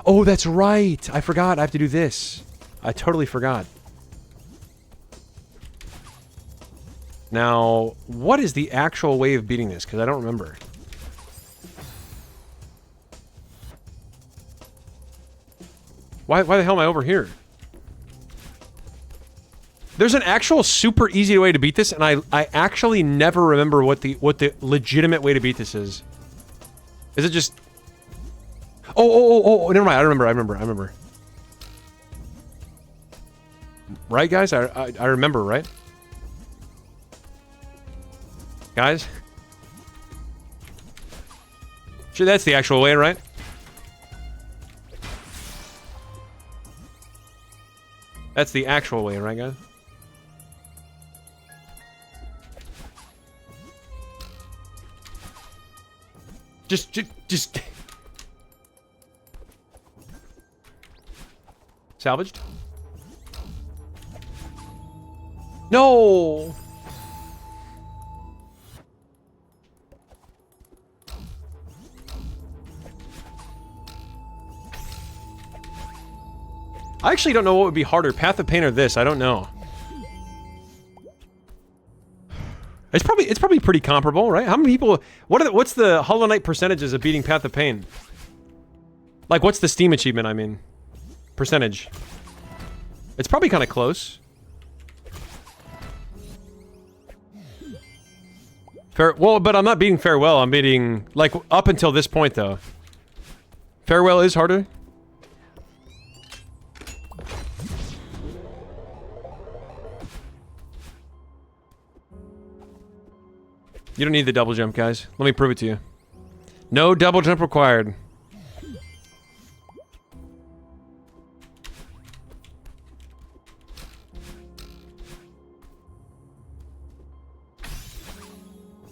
Oh, that's right. I forgot. I have to do this. I totally forgot. Now, what is the actual way of beating this? Because I don't remember. Why the hell am I over here? There's an actual super easy way to beat this, and I actually never remember what the legitimate way to beat this is. Is it just... Oh, never mind. I remember. Right, guys? I remember, right? Guys? Sure, that's the actual way, right? That's the actual way, right, guys? Just... Salvaged? No! I actually don't know what would be harder, Path of Pain or this. I don't know. It's probably pretty comparable, right? How many people? What's the Hollow Knight percentages of beating Path of Pain? Like, what's the Steam achievement? I mean, percentage. It's probably kind of close. Well, but I'm not beating Farewell. I'm beating like up until this point, though. Farewell is harder. You don't need the double jump, guys. Let me prove it to you. No double jump required.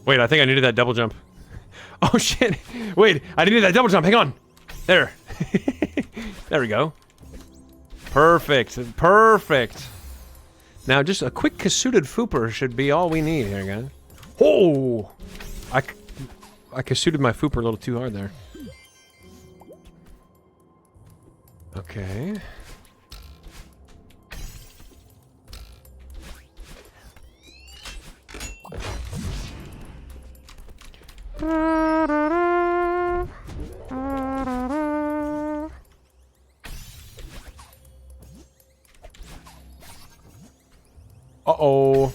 Wait, I think I needed that double jump. Oh shit! Wait, I needed that double jump. Hang on. There. There we go. Perfect. Perfect. Now, just a quick Kasuted Fooper should be all we need here, guys. Oh! I Kasuted my Fooper a little too hard there. Okay. Uh-oh.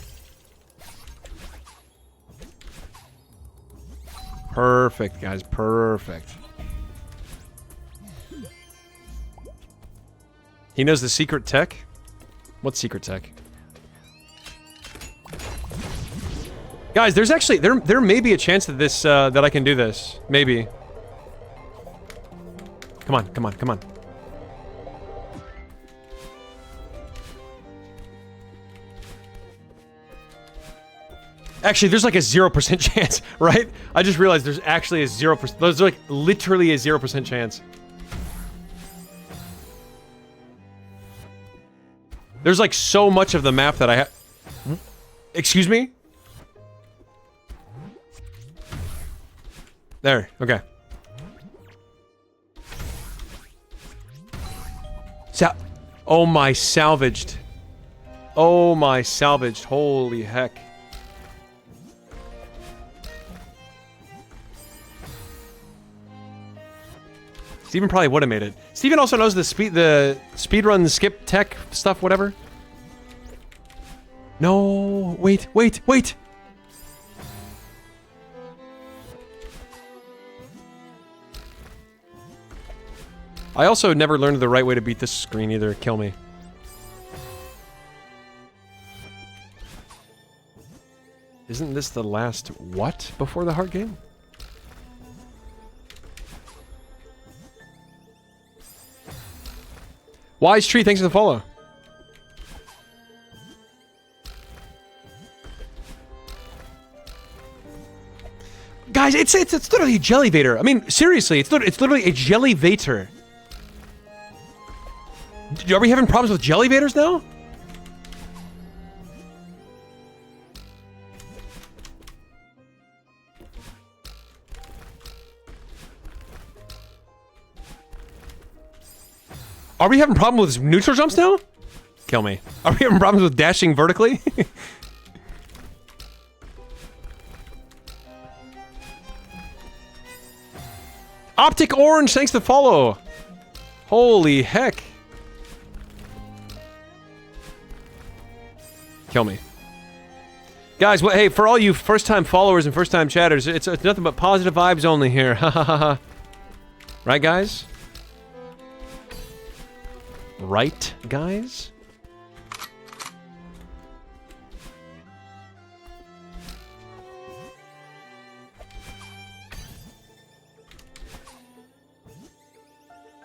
Perfect, guys. Perfect. He knows the secret tech? What secret tech? Guys, there's actually... There may be a chance that this, that I can do this. Maybe. Come on, come on, come on. Actually, there's like a 0% chance, right? I just realized there's actually a 0%. There's like literally a 0% chance. There's like so much of the map that I have. Excuse me? There, okay. Oh my salvaged. Oh my salvaged. Holy heck. Steven probably would have made it. Steven also knows the speedrun skip tech stuff, whatever. No, wait, wait, wait. I also never learned the right way to beat this screen either. Kill me. Isn't this the last what before the heart game? Wise Tree, thanks for the follow. Guys, it's literally a jellyvator. I mean, seriously, it's literally a jellyvator. Are we having problems with jellyvators now? Are we having problems with neutral jumps now? Kill me. Are we having problems with dashing vertically? Optic Orange, thanks to follow. Holy heck. Kill me. Guys, well, hey, for all you first-time followers and first-time chatters, it's nothing but positive vibes only here. Ha ha ha ha. Right, guys? Right, guys?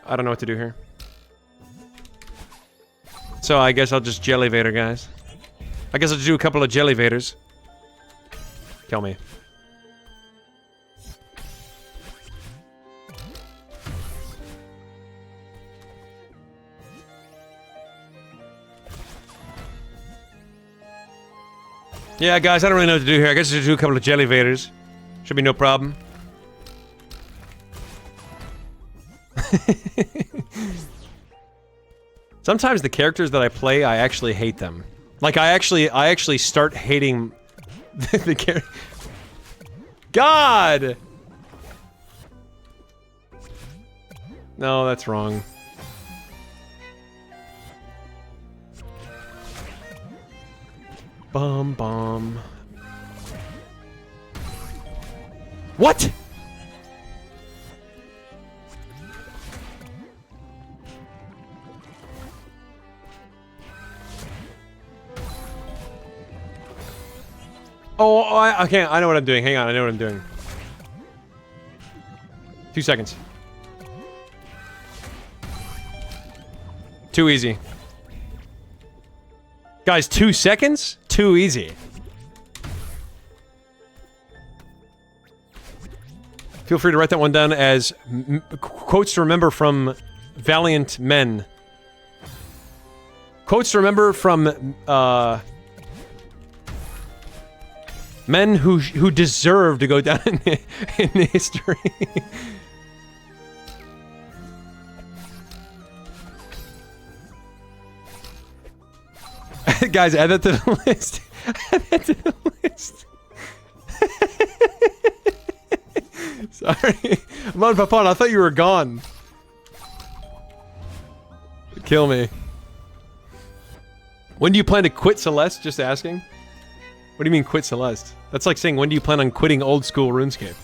I don't know what to do here. So I guess I'll just jellyvator, guys. I guess I'll just do a couple of jellyvators. Kill me. Yeah, guys, I don't really know what to do here. I guess I'll just do a couple of jellyvators. Should be no problem. Sometimes the characters that I play, I actually hate them. Like, I actually start hating the character. God! No, that's wrong. Bomb. What? Oh, okay, I know what I'm doing. Hang on, I know what I'm doing. 2 seconds. Too easy. Guys, 2 seconds? Too easy. Feel free to write that one down as quotes to remember from valiant men. Quotes to remember from, men who deserve to go down in history. Guys, add that to the list. Add that to the list. Sorry. Mon Papon, I thought you were gone. Kill me. When do you plan to quit Celeste? Just asking. What do you mean quit Celeste? That's like saying, when do you plan on quitting old school RuneScape?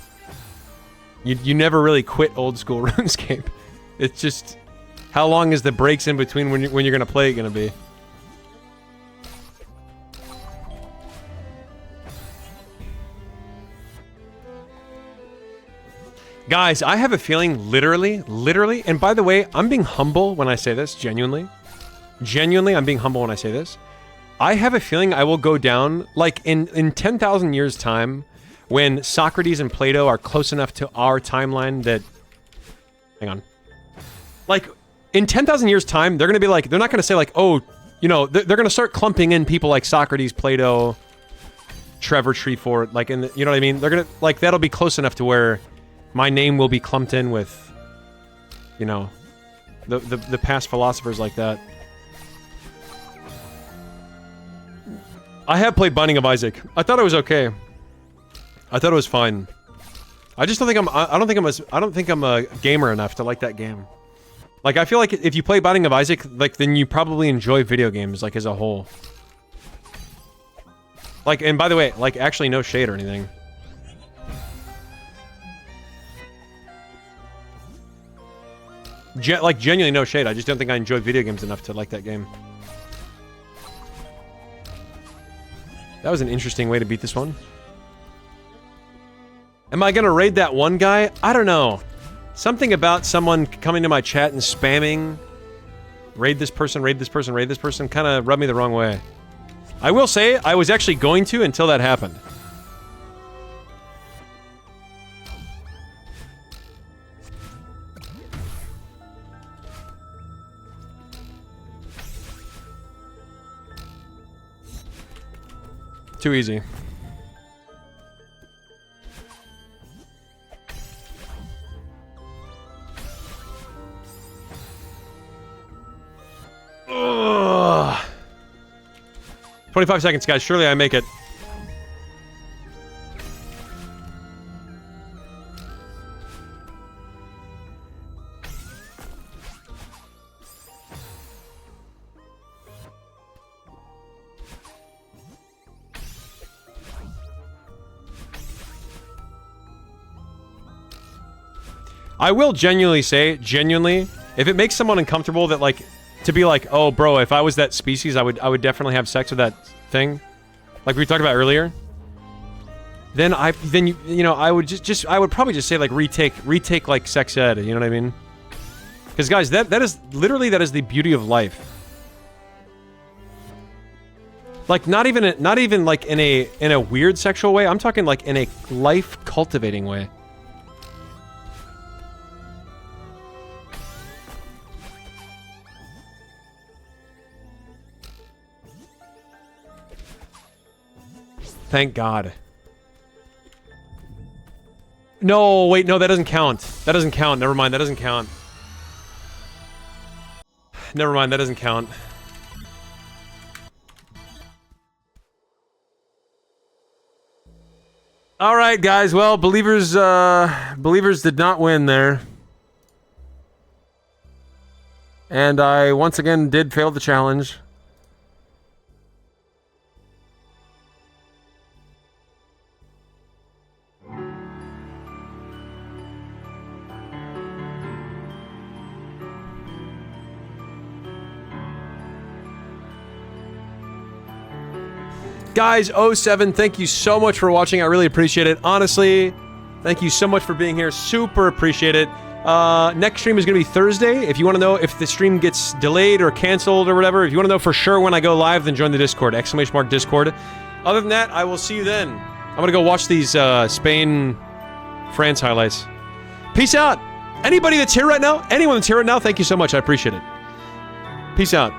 You never really quit old school RuneScape. It's just, how long is the breaks in between when you're gonna play it gonna be? Guys, I have a feeling, literally, and by the way, I'm being humble when I say this, genuinely. Genuinely, I'm being humble when I say this. I have a feeling I will go down, like, in 10,000 years' time, when Socrates and Plato are close enough to our timeline that... Hang on. Like, in 10,000 years' time, they're gonna be like, they're not gonna say like, oh, you know, they're gonna start clumping in people like Socrates, Plato, Trevor Treefort, like, in the, you know what I mean? They're gonna, like, that'll be close enough to where my name will be clumped in with, you know, the past philosophers like that. I have played Binding of Isaac. I thought it was okay. I thought it was fine. I just don't think I don't think I'm a gamer enough to like that game. Like, I feel like if you play Binding of Isaac, like, then you probably enjoy video games, like, as a whole. Like, and by the way, like, actually no shade or anything. Like, genuinely no shade. I just don't think I enjoy video games enough to like that game. That was an interesting way to beat this one. Am I gonna raid that one guy? I don't know. Something about someone coming to my chat and spamming raid this person, raid this person, raid this person kind of rubbed me the wrong way. I will say, I was actually going to until that happened. Too easy. Ugh. 25 seconds, guys. Surely I make it. I will genuinely say, if it makes someone uncomfortable that, like, to be like, oh, bro, if I was that species, I would definitely have sex with that thing, like we talked about earlier. Then you know, I would I would probably just say, like, retake like sex ed. You know what I mean? Because guys, that is literally, that is the beauty of life. Like, not even like in a weird sexual way. I'm talking like in a life cultivating way. Thank God. No, wait, no, that doesn't count. That doesn't count. Never mind, that doesn't count. Never mind, that doesn't count. Alright, guys, well, Believers did not win there. And I, once again, did fail the challenge. Guys, 07, thank you so much for watching. I really appreciate it. Honestly, thank you so much for being here. Super appreciate it. Next stream is going to be Thursday. If you want to know if the stream gets delayed or canceled or whatever, if you want to know for sure when I go live, then join the Discord. ! Discord. Other than that, I will see you then. I'm going to go watch these Spain-France highlights. Peace out. Anybody that's here right now, anyone that's here right now, thank you so much. I appreciate it. Peace out.